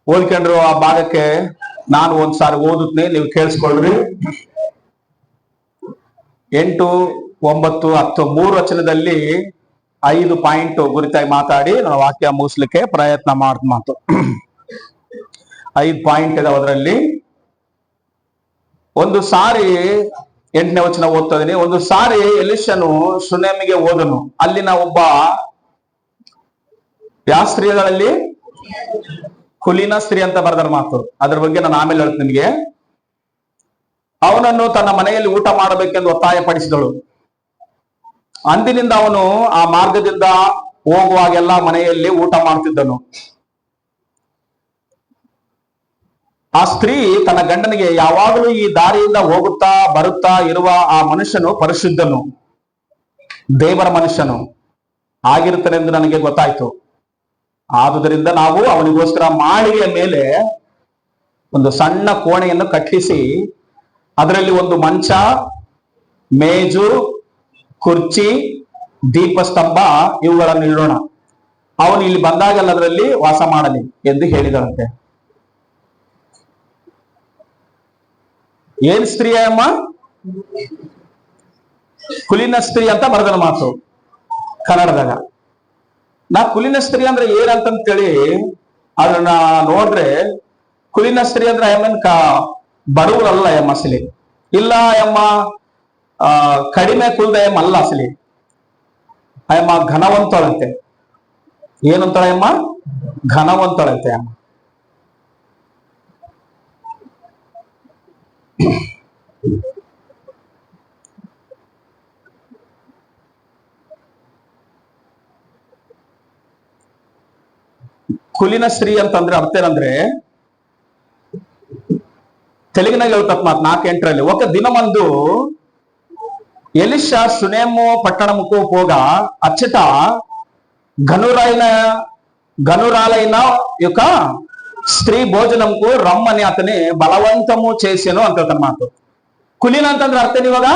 ಓದ್ಕೊಂಡ್ರು ಆ ಭಾಗಕ್ಕೆ ನಾನು ಒಂದ್ಸಾರಿ ಓದುತ್ತೇನೆ, ನೀವು ಕೇಳಿಸ್ಕೊಳ್ರಿ. 8, 9, 10 3 ವಚನದಲ್ಲಿ 5 ಪಾಯಿಂಟ್ ಗುರಿತಾಗಿ ಮಾತಾಡಿ ನಾನು ವಾಕ್ಯ ಮುಗಿಸ್ಲಿಕ್ಕೆ ಪ್ರಯತ್ನ ಮಾತು 5 ಪಾಯಿಂಟ್ ಇದಾವೆ. ಅದರಲ್ಲಿ ಒಂದು ಸಾರಿ 8ನೇ ವಚನ ಓದ್ತಾ ಇದೀನಿ. ಒಂದು ಸಾರಿ ಎಲಿಷನು ಶುನೇಮಿಗೆ ಹೋದನು. ಅಲ್ಲಿನ ಒಬ್ಬ ಯಾವ ಸ್ತ್ರೀಗಳಲ್ಲಿ ಕುಲೀನ ಸ್ತ್ರೀ ಅಂತ ಬರೆದರ ಮಾತು, ಅದ್ರ ಬಗ್ಗೆ ನಾನು ಆಮೇಲೆ ಹೇಳ್ತೀನಿ ನಿಮಗೆ. ಅವನನ್ನು ತನ್ನ ಮನೆಯಲ್ಲಿ ಊಟ ಮಾಡಬೇಕೆಂದು ಒತ್ತಾಯ ಪಡಿಸಿದಳು. ಅಂದಿನಿಂದ ಅವನು ಆ ಮಾರ್ಗದಿಂದ ಹೋಗುವಾಗೆಲ್ಲ ಮನೆಯಲ್ಲಿ ಊಟ ಮಾಡ್ತಿದ್ದನು. ಆ ಸ್ತ್ರೀ ತನ್ನ ಗಂಡನಿಗೆ, ಯಾವಾಗಲೂ ಈ ದಾರಿಯಿಂದ ಹೋಗುತ್ತಾ ಬರುತ್ತಾ ಇರುವ ಆ ಮನುಷ್ಯನು ಪರಿಶುದ್ಧನು, ದೇವರ ಮನುಷ್ಯನು ಆಗಿರುತ್ತಾನೆ ಎಂದು ನನಗೆ ಗೊತ್ತಾಯ್ತು. ಆದುದರಿಂದ ನಾವು ಅವನಿಗೋಸ್ಕರ ಮಾಳಿಗೆಯ ಮೇಲೆ ಒಂದು ಸಣ್ಣ ಕೋಣೆಯನ್ನು ಕಟ್ಟಿಸಿ ಅದರಲ್ಲಿ ಒಂದು ಮಂಚ, ಮೇಜು, ಕುರ್ಚಿ, ದೀಪಸ್ತಂಭ ಇವುಗಳನ್ನು ಇಡೋಣ. ಅವನು ಇಲ್ಲಿ ಬಂದಾಗೆಲ್ಲ ಅದರಲ್ಲಿ ವಾಸ ಮಾಡಲಿ ಎಂದು ಹೇಳಿದರಂತೆ. ಏನ್ ಸ್ತ್ರೀ ಅಮ್ಮ? ಕುಲೀನ ಸ್ತ್ರೀ ಅಂತ ಬರೆದನ ಮಾತು ಕನ್ನಡದಾಗ. ನಾ ಕುಲೀನ ಸ್ತ್ರೀ ಅಂದ್ರೆ ಏನಂತಂತೇಳಿ ಅದನ್ನ ನೋಡ್ರೆ, ಕುಲೀನ ಸ್ತ್ರೀ ಅಂದ್ರೆ ಎಮ್ಮನ್ ಬಡವರಲ್ಲ ಎಮ್ಮ ಅಸಲಿ, ಇಲ್ಲ ಎಮ್ಮ ಕಡಿಮೆ ಕುಲದ ಎಮ್ಮ ಅಲ್ಲ ಅಸಲಿ. ಅಮ್ಮ ಘನವಂತಳಂತೆ. ಏನಂತಾಳ ಎಮ್ಮ? ಘನವಂತಳಂತೆ ಅಮ್ಮ. ಕುಲೀನ ಸ್ತ್ರೀ ಅಂತಂದ್ರೆ ಅರ್ಥ ಏನಂದ್ರೆ, ತೆಲುಗಿನಾಗ ಹೇಳ್ತತ್ ಮಾತು 4:8 ఒక దినమందు ఎలీషా షునేము పట్టణముకు పోగా అచ్చట గనురాలైన యొక్క స్త్రీ భోజనంకు రమ్మని అతని బలవంతము చేసాను ಅಂತ ಮಾತು. ಕುಲೀನ ಅಂತಂದ್ರೆ ಅರ್ಥ ಇವಾಗ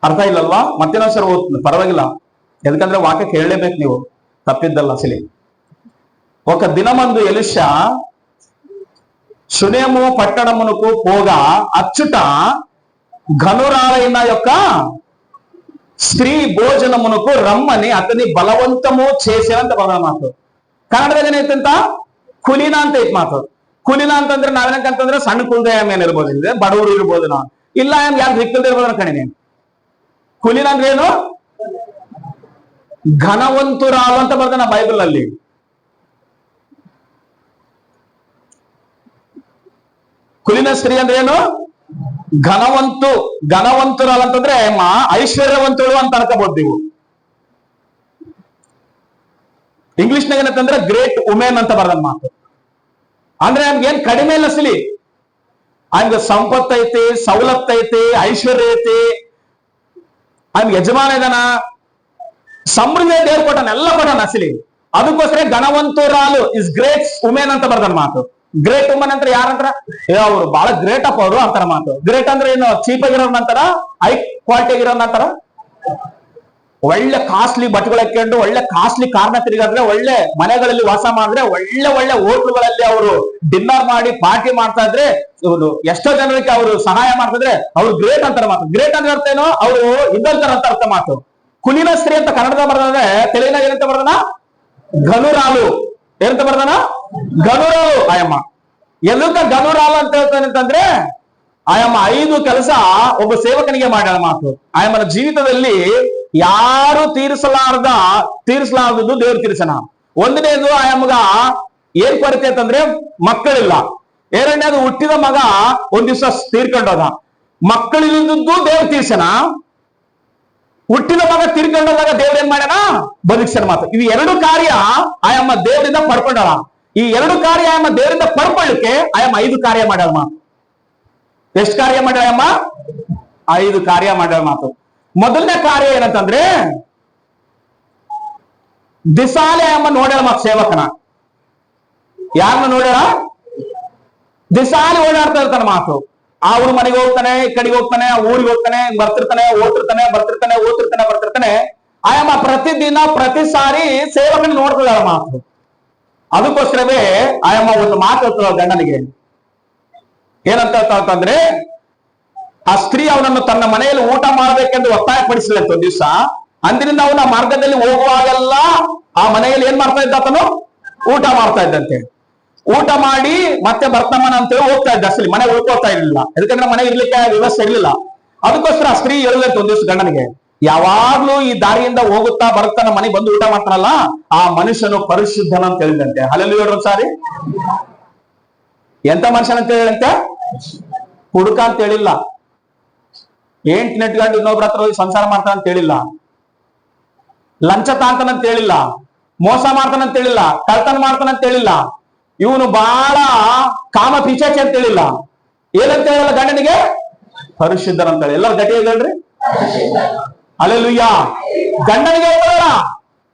ಅರ್ಥ ಇಲ್ಲಲ್ವಾ? ಮತ್ತೇನೋ ಓದ್ತೀನಿ, ಪರವಾಗಿಲ್ಲ, ಎದಕಂದ್ರೆ ವಾಕ್ಯ ಕೇಳಲೇಬೇಕು ನೀವು, ತಪ್ಪಿದ್ದಲ್ಲ ಅಸಲಿ. ఒక దినమందు ఎలీషా షునేము పట్టణమునకు పోగా అచ్చుట ఘనురాలైన యొక్క స్త్రీ భోజనమునకు రమ్మని అతని బలవంతము చేసేವಂತ ಬರ ಮಾತು. ಕನ್ನಡದಾಗ ಏನೈತಂತ ಕುಲೀನ ಅಂತ ಐತ್ ಮಾತು. ಕುಲೀನ ಅಂತಂದ್ರೆ ನಾವೇನಂತಂದ್ರೆ ಸಣ್ಣ ಕುಲದ ಏನ್ ಇರ್ಬೋದು, ಬಡವರು ಇರ್ಬೋದು, ನಾವು ಇಲ್ಲ ಯಾರು ಹಿಕ್ಕಲ್ದ ಇರ್ಬೋದು ಕಣಿನಿ. ಕುಲೀನ ಅಂದ್ರೆ ಏನು? ಘನವಂತುರಾಲು ಅಂತ ಬರ್ತಾನ ಬೈಬಲ್ ಅಲ್ಲಿ. ಕುಲೀನ ಸ್ತ್ರೀ ಅಂದ್ರೆ ಏನು? ಘನವಂತುರಾಲು ಅಂತಂದ್ರೆ ಐಶ್ವರ್ಯವಂತರು ಅಂತ ಅನ್ಕೋಬಹುದು ನೀವು. ಇಂಗ್ಲಿಷ್ನಾಗ ಏನಂತಂದ್ರೆ ಗ್ರೇಟ್ ವುಮೆನ್ ಅಂತ ಬರ್ತದ ಮಾತು. ಅಂದ್ರೆ ನಮ್ಗೆ ಏನ್ ಕಡಿಮೆ ಇಲ್ಲ ಅಸಲಿ. ಹಂಗ ಸಂಪತ್ತು ಐತಿ, ಸವಲತ್ತು ಐತಿ, ಐಶ್ವರ್ಯ ಐತಿ, ಹಂಗ ಯಜಮಾನ ಇದಾನ, ಸಮೃದ್ಧಿ ದೇವ್ರು ಕೊಟ್ಟಾನ, ಎಲ್ಲ ಕೊಟ್ಟಾನ ಅಸಲಿ. ಅದಕ್ಕೋಸ್ಕರ ಘನವಂತುರಾಲು ಇಸ್ ಗ್ರೇಟ್ ವುಮೆನ್ ಅಂತ ಬರ್ತಾನ ಮಾತು. ಗ್ರೇಟ್ ವುಮನ್ ಅಂದ್ರೆ ಯಾರಂತಾರ? ಅವ್ರು ಬಹಳ ಗ್ರೇಟ್ ಅಪ್ಪ ಅವರು ಅಂತಾರ ಮಾತು. ಗ್ರೇಟ್ ಅಂದ್ರೆ ಏನು? ಚೀಪ್ ಆಗಿರೋನ್ ಅಂತಾರ, ಹೈ ಕ್ವಾಲಿಟಿ ಆಗಿರೋನ್ ಅಂತಾರ. ಒಳ್ಳೆ ಕಾಸ್ಟ್ಲಿ ಬಟ್ಟೆಗಳು ಹಾಕೊಂಡು, ಒಳ್ಳೆ ಕಾಸ್ಟ್ಲಿ ಕಾರ್ನ ತಿರುಗಾದ್ರೆ, ಒಳ್ಳೆ ಮನೆಗಳಲ್ಲಿ ವಾಸ ಮಾಡಿದ್ರೆ, ಒಳ್ಳೆ ಹೋಟ್ಲುಗಳಲ್ಲಿ ಅವರು ಡಿನ್ನರ್ ಮಾಡಿ ಪಾರ್ಟಿ ಮಾಡ್ತಾ ಇದ್ರೆ, ಇವರು ಎಷ್ಟೋ ಜನರಿಗೆ ಅವರು ಸಹಾಯ ಮಾಡ್ತಿದ್ರೆ ಅವ್ರು ಗ್ರೇಟ್ ಅಂತಾರ ಮಾತು. ಗ್ರೇಟ್ ಅಂದ್ರೆ ಅರ್ಥ ಏನೋ? ಅವರು ಇದ್ದಂತಾರ ಅಂತ ಅರ್ಥ ಮಾತು. ಕುಲೀನ ಸ್ತ್ರೀ ಅಂತ ಕನ್ನಡದ ಬರ್ದಾದ್ರೆ, ತೆಲುಗಿನಾಗ ಏನಂತ ಬರ್ದಾನ? ಘನುರಾಲು. ಏನಂತ ಬರ್ದಾನ? ಘನುರಾಲು ಆಯಮ್ಮ. ಎದಕ್ಕ ಘನುರಾಲು ಅಂತ ಹೇಳ್ತಾನೆ ಅಂತಂದ್ರೆ, ಆಯಮ್ಮ 5 ಕೆಲಸ ಒಬ್ಬ ಸೇವಕನಿಗೆ ಮಾಡ್ಯಾಳ ಮಾತು. ಆಯಮ್ಮನ ಜೀವಿತದಲ್ಲಿ ಯಾರು ತೀರಿಸಲಾರದು ದೇವ್ರು ತೀರ್ಸನ. ಒಂದನೇದು ಆಯಮ್ಮಗ ಏನ್ ಕೊರತೆ ಅಂತಂದ್ರೆ ಮಕ್ಕಳಿಲ್ಲ. ಎರಡನೇದು ಹುಟ್ಟಿದ ಮಗ ಒಂದ್ ದಿವಸ ತೀರ್ಕೊಂಡೋದ, ಮಕ್ಕಳಿಲ್ಲದ್ದು ದೇವ್ರು ತೀರ್ಸನ. ಹುಟ್ಟಿದ ಮಗ ತೀರ್ಕೊಂಡೋದಾಗ ದೇವ್ರ ಏನ್ ಮಾಡ್ಯಾನ? ಬದುಕ್ಸನ ಮಾತು. ಇವು 2 ಕಾರ್ಯ ಆಯಮ್ಮ ದೇವರಿಂದ ಪಡ್ಕೊಂಡಾಳ. ಈ 2 ಕಾರ್ಯ ಆಯಮ್ಮ ದೇವರಿಂದ ಪಡ್ಕೊಳ್ಳಿಕ್ಕೆ ಆಯಮ್ಮ 5 ಕಾರ್ಯ ಮಾಡ್ಯಾಳ ಮಾತು. ಎಷ್ಟು ಕಾರ್ಯ ಮಾಡ್ಯಾಳ ಅಮ್ಮ? 5 ಕಾರ್ಯ ಮಾಡ್ಯಾಳ ಮಾತು. ಮೊದಲನೇ ಕಾರ್ಯ ಏನಂತಂದ್ರೆ, ದಿಸಾಲೆ ಅಮ್ಮ ನೋಡ್ಯಾಳ ಮಾತು ಸೇವಕನ. ಯಾರನ್ನ ನೋಡ್ಯಾಳ? ದಿಸಾಲೆ ಓಡಾಡ್ತಾ ಇರ್ತಾನ ಮಾತು. ಅವ್ರ ಮನೆಗೆ ಹೋಗ್ತಾನೆ, ಈ ಕಡೆಗೆ ಹೋಗ್ತಾನೆ, ಊರಿಗೆ ಹೋಗ್ತಾನೆ, ಬರ್ತಿರ್ತಾನೆ, ಓದ್ತಿರ್ತಾನೆ. ಆಯಮ್ಮ ಪ್ರತಿದಿನ ಪ್ರತಿ ಸಾರಿ ಸೇವಕನ ನೋಡ್ಕೊಳ್ಳ ಮಾತು. ಅದಕ್ಕೋಸ್ಕರವೇ ಆಯಮ್ಮ ಒಂದು ಮಾತು ಹೇಳ್ತಾಳ ಗಂಡನಿಗೆ. ಏನಂತ ಹೇಳ್ತಾಳಂತಂದ್ರೆ, ಆ ಸ್ತ್ರೀ ಅವನನ್ನು ತನ್ನ ಮನೆಯಲ್ಲಿ ಊಟ ಮಾಡಬೇಕೆಂದು ಒತ್ತಾಯಪಡಿಸಲಂತ ಒಂದ್ ದಿವಸ. ಅಂದಿನಿಂದ ಅವನ ಮಾರ್ಗದಲ್ಲಿ ಹೋಗುವಾಗೆಲ್ಲ ಆ ಮನೆಯಲ್ಲಿ ಏನ್ ಮಾಡ್ತಾ ಇದ್ದ ಆತನು? ಊಟ ಮಾಡ್ತಾ ಇದ್ದಂತೆ. ಊಟ ಮಾಡಿ ಮತ್ತೆ ಬರ್ತಾಮನ ಅಂತೇಳಿ ಹೋಗ್ತಾ ಇದ್ದ. ಅಸಲಿ ಮನೆ ಉಳ್ಕೊಳ್ತಾ ಇರ್ಲಿಲ್ಲ, ಯಾಕಂದ್ರೆ ಮನೆ ಇರ್ಲಿಕ್ಕೆ ವ್ಯವಸ್ಥೆ ಇರ್ಲಿಲ್ಲ. ಅದಕ್ಕೋಸ್ಕರ ಆ ಸ್ತ್ರೀ ಹೇಳಿದಂತ ಒಂದ್ ದಿವಸ ಗಂಡನಿಗೆ, ಯಾವಾಗ್ಲೂ ಈ ದಾರಿಯಿಂದ ಹೋಗುತ್ತಾ ಬರುತ್ತಾ ನಮ್ಮ ಮನೆಗೆ ಬಂದು ಊಟ ಮಾಡ್ತಾನಲ್ಲ, ಆ ಮನುಷ್ಯನು ಪರಿಶುದ್ಧನ ಅಂತ ಹೇಳಿದಂತೆ. ಹಲ್ಲೆಲೂಯಾ ಹೇಳ್ರಿ ಸಾರಿ. ಎಂತ ಮನುಷ್ಯನಂತ ಹೇಳಿದಂತೆ? ಹುಡುಕ ಅಂತ ಹೇಳಿಲ್ಲ, ಏನ್ ನೆಟ್ಕೊಂಡು ಇನ್ನೊಬ್ರ ಹತ್ರ ಹೋಗಿ ಸಂಸಾರ ಮಾಡ್ತಾನಂತ ಹೇಳಿಲ್ಲ, ಲಂಚ ತಾಂತಾನಂತ ಹೇಳಿಲ್ಲ, ಮೋಸ ಮಾಡ್ತಾನಂತ ಹೇಳಿಲ್ಲ, ಕಳ್ತನ ಮಾಡ್ತಾನಂತ ಹೇಳಿಲ್ಲ, ಇವನು ಬಹಳ ಕಾಮ ಪಿಚಾಚಿ ಅಂತ ಹೇಳಿಲ್ಲ. ಏನಂತ ಹೇಳಿಲ್ಲ ಗಂಡನಿಗೆ? ಪರಿಶುದ್ಧನಂತ ಹೇಳಿ. ಎಲ್ಲರೂ ಗಟ್ಟಿಯಾಗಿ ಹೇಳ್ರಿ ಹಲ್ಲೆಲೂಯಾ. ಗಂಡನಿಗೆ ಹೇಳಲ್ಲ,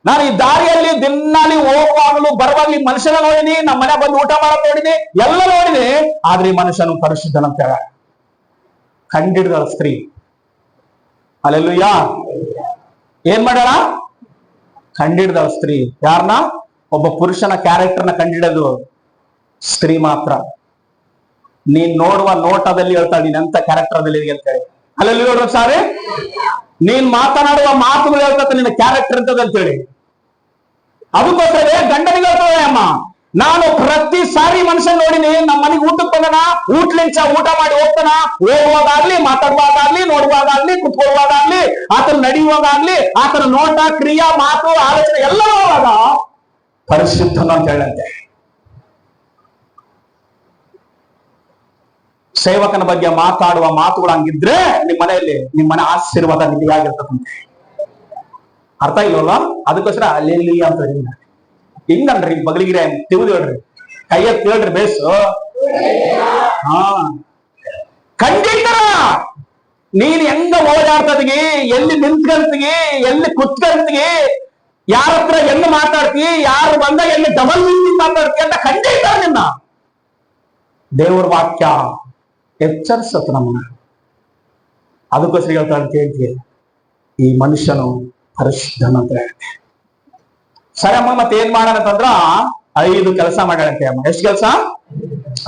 ನಾನು ಈ ದಾರಿಯಲ್ಲಿ ದಿನಾಲಿ ಹೋಗುವಾಗಲೂ ಬರುವಾಗ್ಲಿ ಮನುಷ್ಯನ ನೋಡಿನಿ, ನಮ್ಮ ಮನೆ ಬಂದು ಊಟ ಮಾಡಕ್ ನೋಡಿನಿ, ಎಲ್ಲ ನೋಡಿನಿ, ಆದ್ರೆ ಈ ಮನುಷ್ಯನು ಪರಿಶುದ್ಧನಂತ ಹೇಳ. ಕಂಡಿಡ್ದಳ ಸ್ತ್ರೀ. ಹಲ್ಲೆಲೂಯಾ. ಏನ್ ಮಾಡ್ಯಾಳ? ಕಂಡಿಡ್ದಳ ಸ್ತ್ರೀ. ಯಾರನ್ನ? ಒಬ್ಬ ಪುರುಷನ ಕ್ಯಾರೆಕ್ಟರ್ನ ಕಂಡಿಡೋದು ಸ್ತ್ರೀ ಮಾತ್ರ. ನೀನ್ ನೋಡುವ ನೋಟದಲ್ಲಿ ಹೇಳ್ತಾಳೆ ನೀನ್ ಎಂತ ಕ್ಯಾರೆಕ್ಟರ್ದಲ್ಲಿ ಅಂತ ಹೇಳಿ. ಹಲ್ಲೆಲೂಯಾ ಹೇಳ್ರಿ ಸಾರಿ. ನೀನ್ ಮಾತನಾಡುವ ಮಾತುಗಳು ಹೇಳ್ತಾ ನಿನ್ನ ಕ್ಯಾರೆಕ್ಟರ್ ಅಂತ ಹೇಳಿ. ಅದಕ್ಕೋಸ್ಕರ ಗಂಡನಿಗೆ ಹೇಳ್ತಾಳೆ ಅಮ್ಮ, ನಾನು ಪ್ರತಿ ಸಾರಿ ಮನುಷ್ಯನ್ ನೋಡಿನಿ, ನಮ್ಮ ಮನೆಗೆ ಊಟಕ್ಕೆ ಬಂದನ, ಊಟ್ಲಿಂಚ ಊಟ ಮಾಡಿ ಹೋಗ್ತಾನ, ಹೋಗುವಾಗಾಗ್ಲಿ, ಮಾತಾಡುವಾಗಾಗ್ಲಿ, ನೋಡುವಾಗಾಗ್ಲಿ, ಕುತ್ಕೊಳ್ಳುವಾಗಾಗ್ಲಿ, ಆತನ ನಡೆಯುವಾಗಾಗ್ಲಿ, ಆತನ ನೋಟ, ಕ್ರಿಯಾ, ಮಾತು, ಆಲೋಚನೆ ಎಲ್ಲ ನೋಡುವಾಗ ಪರಿಶುದ್ಧನ ಅಂತ ಹೇಳಂತೆ. ಸೇವಕನ ಬಗ್ಗೆ ಮಾತಾಡುವ ಮಾತುಗಳು ಹಂಗಿದ್ರೆ ನಿಮ್ಮ ಮನೆಯಲ್ಲಿ ನಿಮ್ಮ ಮನೆ ಆಶೀರ್ವಾದ ನಿಧಿಯಾಗಿರ್ತದಂತೆ. ಅರ್ಥ ಇಲ್ಲವಲ್ಲ? ಅದಕ್ಕೋಸ್ಕರ ಅಲ್ಲಿ ಅಂತ ಹಿಂಗನ್ರಿ ಬಗಲಿಗಿರೆ ತಿರುಗಿ ಹೇಳ್ರಿ, ಕೈಯತ್ ಹೇಳ್ರಿ ಬೇಸು. ಹಾ, ಖಂಡಿತ ನೀನ್ ಹೆಂಗ ಓಡಾಡ್ತದಿಗಿ, ಎಲ್ಲಿ ನಿಂತ್ಕಂತಿಗಿ, ಎಲ್ಲಿ ಕುತ್ಕಂತಿಗಿ, ಯಾರ ಹತ್ರ ಎಲ್ಲಿ ಮಾತಾಡ್ತಿ, ಯಾರು ಬಂದಾಗ ಎಲ್ಲಿ ಡಬಲ್ ಮೀನಿಂಗ್ ಮಾತಾಡ್ತಿ ಅಂತ ಖಂಡಿತ ನಿನ್ನ ದೇವ್ರ ವಾಕ್ಯ ಎಚ್ಚರಿಸತ್ತು ನಮ್ಮನ್ನ. ಅದಕ್ಕೋಸ್ಕರ ಹೇಳ್ತಾಳೆ ಕೇಳ್ತೀವಿ, ಈ ಮನುಷ್ಯನು ಪರಿಶುದ್ಧನ ಅಂತ ಹೇಳುತ್ತೆ. ಸರಿ ಅಮ್ಮ, ಮತ್ತೆ ಏನ್ ಮಾಡೋಣ ಅಂತಂದ್ರ 5 ಕೆಲಸ ಮಾಡ್ಯಾಳಂತೆ ಅಮ್ಮ. ಎಷ್ಟು ಕೆಲಸ?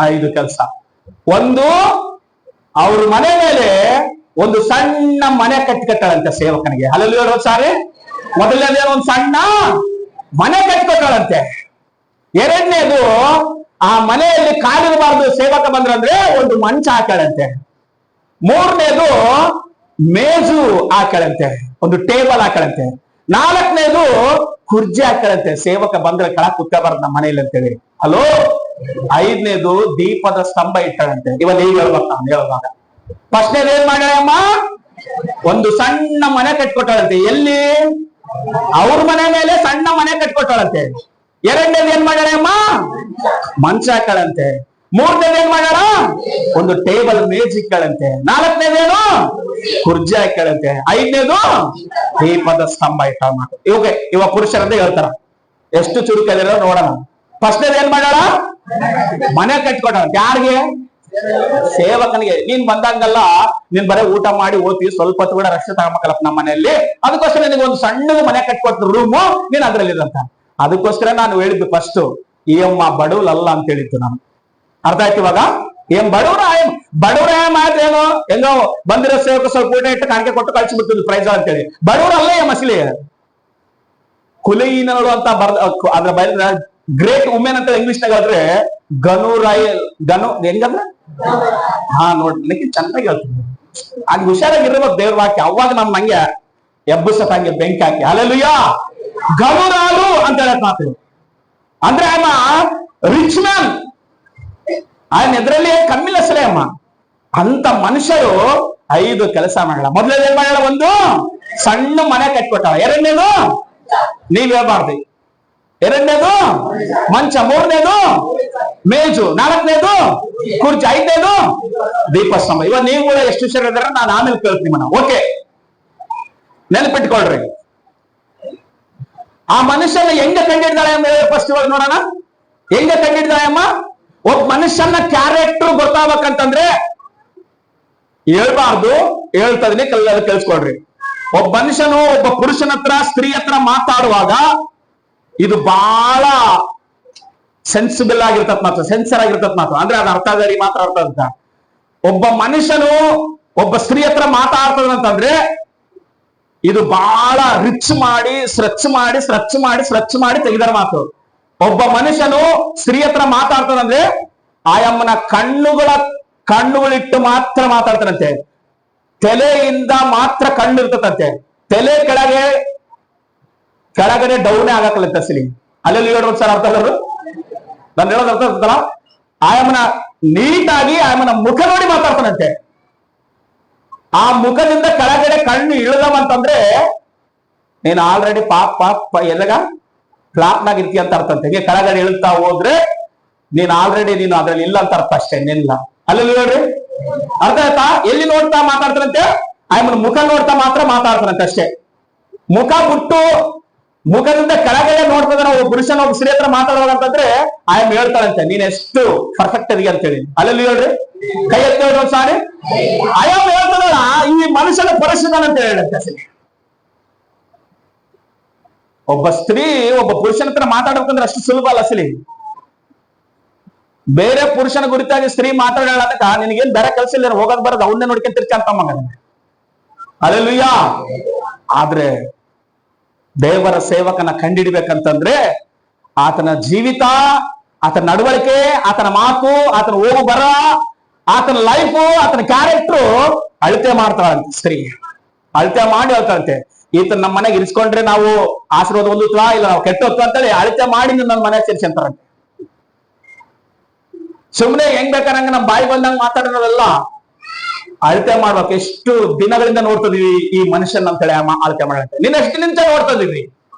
5 ಕೆಲಸ. ಒಂದು, ಅವ್ರ ಮನೆ ಮೇಲೆ ಒಂದು ಸಣ್ಣ ಮನೆ ಕಟ್ಟಿಕಟ್ಟಾಳಂತೆ ಸೇವಕನಿಗೆ. ಹಲ್ಲೆಲೂಯಾ ಹೇಳ್ರಿ ಸಾರಿ. ಮೊದಲನೇದೇ ಒಂದು ಸಣ್ಣ ಮನೆ ಕಟ್ಟಿಕೊಟ್ಟಾಳಂತೆ. ಎರಡನೇದು, ಆ ಮನೆಯಲ್ಲಿ ಕಾಲಿರಬಾರ್ದು ಸೇವಕ ಬಂದ್ರಂದ್ರೆ ಒಂದು ಮಂಚ ಹಾಕ್ಯಾಳಂತೆ. ಮೂರನೇದು, ಮೇಜು ಹಾಕ್ಯಾಳಂತೆ, ಒಂದು ಟೇಬಲ್ ಹಾಕ್ಯಾಳಂತೆ. 4ನೇದು, ಕುರ್ಜಿ ಹಾಕ್ಯಾಳಂತೆ, ಸೇವಕ ಬಂದ್ರೆ ಕೆಳಗೆ ಕುತ್ಕೋಬಾರ್ದು ನಮ್ಮ ಮನೆಯಲ್ಲಿ ಅಂತೇಳಿ. ಹಲೋ. 5ನೇದು, ದೀಪದ ಸ್ತಂಭ ಇಟ್ಟಾಳಂತೆ. ಇವನ್ ಈಗ ಹೇಳ್ಬೇಕು ನಾನು ಹೇಳುವಾಗ. ಫಸ್ಟ್ನೇದು ಏನ್ ಮಾಡ್ಯಾಳಮ್ಮ? ಒಂದು ಸಣ್ಣ ಮನೆ ಕಟ್ಕೊಟ್ಟಾಳಂತೆ. ಎಲ್ಲಿ? ಅವ್ರ ಮನೆ ಮೇಲೆ ಸಣ್ಣ ಮನೆ ಕಟ್ಕೊಟ್ಟಾಳಂತೆ. ಎರಡನೇದು ಏನ್ ಮಾಡ್ಯಾಳಮ್ಮ? ಮಂಚ ಹಾಕಳಂತೆ. 3ನೇದು ಏನ್ ಮಾಡ್ಯಾಳ? ಒಂದು ಟೇಬಲ್ ಮೇಜ್ ಇಕ್ಕಳಂತೆ. 4ನೇದೇನು? ಕುರ್ಜಿ ಹಾಕಳಂತೆ. 5ನೇದು ದೀಪದ ಸ್ತಂಭ ಇಟ್ಟ. ಇವ ಪುರುಷರಂತ ಹೇಳ್ತಾರ. ಎಷ್ಟು ಚುರುಕಿದಾರ ನೋಡೋಣ. ಫಸ್ಟ್ನೇದು ಏನ್ ಮಾಡ್ಯಾಳ? ಮನೆ ಕಟ್ಕೊಟ್ಟಾಳ. ಯಾರಿಗೆ? ಸೇವಕನಿಗೆ. ನೀನ್ ಬಂದಂಗಲ್ಲ, ನೀನ್ ಬರೀ ಊಟ ಮಾಡಿ ಓದ್ತಿ, ಸ್ವಲ್ಪ ಹೊತ್ತು ಕೂಡ ರಕ್ಷೆ ತಗೊಂಬಕಲ್ಲಪ್ಪ ನಮ್ಮ ಮನೆಯಲ್ಲಿ, ಅದಕ್ಕೋಸ್ಕರ ನಿನಗೆ ಒಂದು ಸಣ್ಣದು ಮನೆ ಕಟ್ಕೊಟ್ಟು ರೂಮು, ನೀನ್ ಅದ್ರಲ್ಲಿ ಇರಂತ. ಅದಕ್ಕೋಸ್ಕರ ನಾನು ಹೇಳಿದ್ದು ಫಸ್ಟ್, ಈ ಅಮ್ಮ ಬಡವಲಲ್ಲ ಅಂತ ಹೇಳಿದ್ದು ನಾನು. ಅರ್ಥ ಆಯ್ತು ಇವಾಗ? ಏನ್ ಬಡವ್ರ ಮಾತ್ರೇನು, ಹೆಂಗೋ ಬಂದಿರೋ ಸೇವಕ ಸ್ವಲ್ಪ ಊಟ ಇಟ್ಟು ಕಾಣಿಕೆ ಕೊಟ್ಟು ಕಳ್ಸಿಬಿಡ್ತಿದ್ರು ಪ್ರೈಸ್ ಅಂತೇಳಿ. ಬಡವ್ರಲ್ಲ ಮಸಲಿ ಕುಲೀನಗಳು ಅಂತ ಅದ್ರ ಬೈದ ಗ್ರೇಟ್ ವುಮೆನ್ ಅಂತ ಇಂಗ್ಲಿಷ್ ನಾಗ ಆದ್ರೆ ಗನು ಹೆಂಗಂದ್ರ ಹಾ ನೋಡಿ ಚೆನ್ನಾಗಿ ಹೇಳ್ತೀನಿ. ಹಂಗ ಹುಷಾರಾಗಿರ್ಬೇಕು ದೇವ್ರ ವಾಕ್ಯ. ಅವಾಗ ನಮ್ ಹಂಗೆ ಎಬ್ಬಸತ್ ಹಂಗೆ ಬೆಂಕಿ ಹಾಕಿ. ಹಲ್ಲೆಲೂಯಾ. ಗನುರಾಲು ಅಂತ ಹೇಳಕ್ ಮಾತು ಅಂದ್ರೆ ಅಮ್ಮ ರಿಚ್ ಮ್ಯಾನ್, ఆయన ಎದ್ರಲ್ಲಿ ಕಮ್ಮಿಲ್ಲ ಸಲೇ ಅಮ್ಮ. ಅಂತ ಮನುಷ್ಯರು 5 ಕೆಲಸ ಮಾಡಲ್ಲ. ಮೊದಲನೇದು ಏನ್ ಮಾಡಲ್ಲ? ಒಂದು ಸಣ್ಣ ಮನೆ ಕಟ್ಕೊಟ್ಟಾಳ. ಎರಡನೇದು ನೀವ್ ಹೇಳ್ಬಾರ್ದು. ಎರಡನೇದು ಮಂಚ. 3ನೇದು ಮೇಜು. 4ನೇದು ಕುರ್ಚಿ. 5ನೇದು ದೀಪಸ್ತಂಭ. ಇವಾಗ ನೀವು ಕೂಡ ಎಷ್ಟು ವಿಷಯ ಹೇಳಿದ್ರೆ ನಾನು ಆಮೇಲೆ ಕೇಳ್ತೀನಿ ಮನ. ಓಕೆ, ನೆನಪಿಟ್ಕೊಳ್ರಿ. ಆ ಮನುಷ್ಯನ ಹೆಂಗ ಕಂಡಿಡ್ದಾಳೆ ಅಮ್ಮ? ಫಸ್ಟ್ ಇವಾಗ ನೋಡೋಣ. ಹೆಂಗ ಕಂಡಿಡ್ದಾಳೆ ಅಮ್ಮ? ಒಬ್ಬ ಮನುಷ್ಯನ ಕ್ಯಾರೆಕ್ಟರ್ ಗೊತ್ತಾಗಬೇಕಂತಂದ್ರೆ ಹೇಳ್ಬಾರ್ದು, ಹೇಳ್ತದನೆ ಕೇಳಿಸ್ಕೊಳ್ರಿ. ಒಬ್ಬ ಮನುಷ್ಯನು ಒಬ್ಬ ಪುರುಷನ ಹತ್ರ ಸ್ತ್ರೀ ಹತ್ರ ಮಾತಾಡುವಾಗ ಇದು ಬಹಳ ಸೆನ್ಸಿಬಲ್ ಆಗಿರ್ತತ್ ಮಾತು, ಸೆನ್ಸರ್ ಆಗಿರ್ತತ್ ಮಾತು. ಅಂದ್ರೆ ಅದು ಅರ್ಥ ಆಗರಿ ಮಾತ್ರ ಅರ್ಥ ಅಂತ. ಒಬ್ಬ ಮನುಷ್ಯನು ಒಬ್ಬ ಸ್ತ್ರೀ ಹತ್ರ ಮಾತಾಡ್ತದಂತಂದ್ರೆ ಇದು ಬಹಳ ರಿಚ್ ಮಾಡಿ ಸ್ವಚ್ಛ ಮಾಡಿ ತೆಗೆದರ ಮಾತು. ಒಬ್ಬ ಮನುಷ್ಯನು ಸ್ತ್ರೀ ಹತ್ರ ಮಾತಾಡ್ತಾನಂದ್ರೆ ಆಯಮ್ಮನ ಕಣ್ಣುಗಳಿಟ್ಟು ಮಾತ್ರ ಮಾತಾಡ್ತಾನಂತೆ. ತಲೆಯಿಂದ ಮಾತ್ರ ಕಣ್ಣು ಇರ್ತದಂತೆ. ತಲೆ ಕೆಳಗಡೆ ಡೌನೇ ಆಗಕ್ಕಲ್ಲಂತೆ ಅಸಲಿ. ಅಲ್ಲೆಲ್ಲಿ ಹೇಳೋದು ಸರ್ ಅರ್ಥ ಆಗೋದು ನಾನು ಹೇಳೋದು ಅರ್ಥ ಆಗ್ತಲ್ಲ. ಆಯಮ್ಮನ ನೀಟಾಗಿ ಆಯಮ್ಮನ ಮುಖ ನೋಡಿ ಮಾತಾಡ್ತಾನಂತೆ. ಆ ಮುಖದಿಂದ ಕೆಳಗಡೆ ಕಣ್ಣು ಇಳಿದವಂತಂದ್ರೆ ನೀನು ಆಲ್ರೆಡಿ ಪಾಪ ಎಲ್ಲಗ ಫ್ಲಾಪ್ನಾಗ ಇರ್ತೀಯ ಅಂತ ಅರ್ಥ ಅಂತೆ. ಕೆಳಗಡೆ ಇಳುತ್ತಾ ಹೋದ್ರೆ ನೀನು ಅದ್ರಲ್ಲಿ ಇಲ್ಲ ಅಂತ ಅರ್ಥ ಅಷ್ಟೇ, ನಿಲ್ಲ. ಅಲ್ಲಿ ಹೇಳ್ರಿ ಅರ್ಥ ಆಯ್ತಾ? ಎಲ್ಲಿ ನೋಡ್ತಾ ಮಾತಾಡ್ತಾರಂತೆ? ಆಯಮ್ಮನ ಮುಖ ನೋಡ್ತಾ ಮಾತ್ರ ಮಾತಾಡ್ತಾರಂತೆ ಅಷ್ಟೇ. ಮುಖ ಬಿಟ್ಟು ಮುಖದಿಂದ ಕೆಳಗಡೆ ನೋಡ್ತದ ಒಬ್ಬ ಪುರುಷನ ಒಬ್ಬ ಸ್ತ್ರೀ ಹತ್ರ ಮಾತಾಡುವಂತಂದ್ರೆ ಆಯಮ್ಮ ಹೇಳ್ತಾಳಂತೆ ನೀನ್ ಎಷ್ಟು ಪರ್ಫೆಕ್ಟ್ ಅದೀಗ ಅಂತ ಹೇಳಿ. ಅಲ್ಲಿ ಹೇಳ್ರಿ ಕೈ ಎತ್ತಿ ಹೇಳ್ರಿ ಸಾರಿ. ಆಯಮ್ಮ ಹೇಳ್ತದಲ್ಲ ಈ ಮನುಷ್ಯನ ಪರಿಶುದ್ಧನಂತ ಹೇಳಂತೆ ಅಸಲಿ. ಒಬ್ಬ ಸ್ತ್ರೀ ಒಬ್ಬ ಪುರುಷನ ಹತ್ರ ಮಾತಾಡ್ಬೇಕಂದ್ರೆ ಅಷ್ಟು ಸುಲಭ ಅಲ್ಲ ಅಸಲಿ. ಬೇರೆ ಪುರುಷನ ಕುರಿತಾಗಿ ಸ್ತ್ರೀ ಮಾತಾಡೋದಕ್ಕ ನಿನಗೇನ್ ಬೇರೆ ಕೆಲಸ ಇಲ್ಲ, ಹೋಗೋದ್ ಬರೋದು ಅವನ್ನೇ ನೋಡ್ಕೊಂತಿರ್ತಿ ಅಂತ ಮಗನ. ಅಲ್ಲೆಲ್ಲೂಯ್ಯ. ಆದ್ರೆ ದೇವರ ಸೇವಕನ ಕಂಡಿಡಿಬೇಕಂತಂದ್ರೆ ಆತನ ಜೀವಿತ, ಆತನ ನಡವಳಿಕೆ, ಆತನ ಮಾತು, ಆತನ ಹೋಗು ಬರ, ಆತನ ಲೈಫು, ಆತನ ಕ್ಯಾರೆಕ್ಟರ್ ಅಳತೆ ಮಾಡ್ತಾಳಂತೆ ಸ್ತ್ರೀ. ಅಳತೆ ಮಾಡಿ ಹೇಳ್ತಾಳಂತೆ ಈತನ ನಮ್ಮ ಮನೆಗೆ ಇರಿಸ್ಕೊಂಡ್ರೆ ನಾವು ಆಶೀರ್ವಾದ ಹೊಂದುತ್ವಾ ಇಲ್ಲ ನಾವು ಕೆಟ್ಟೋತ್ವಾ ಅಂತೇಳಿ ಅಳತೆ ಮಾಡಿ ನನ್ನ ಮನೆ ಸೇರಿಸಂತಾರಂತೆ. ಸುಮ್ಮನೆ ಹೆಂಗ್ ಬೇಕಾರಂಗ ನಮ್ ಬಾಯಿ ಬಂದಂಗ ಮಾತಾಡೋದಲ್ಲ, ಅಳತೆ ಮಾಡ್ಬೇಕು. ಎಷ್ಟು ದಿನಗಳಿಂದ ನೋಡ್ತಿದೀವಿ ಈ ಮನುಷ್ಯನ ಅಂತೇಳಿ ಅಳತೆ ಮಾಡಂತೆ. ನೀನ್ ಎಷ್ಟು ನಿಂಚ ನೋಡ್ತಿದೀವಿ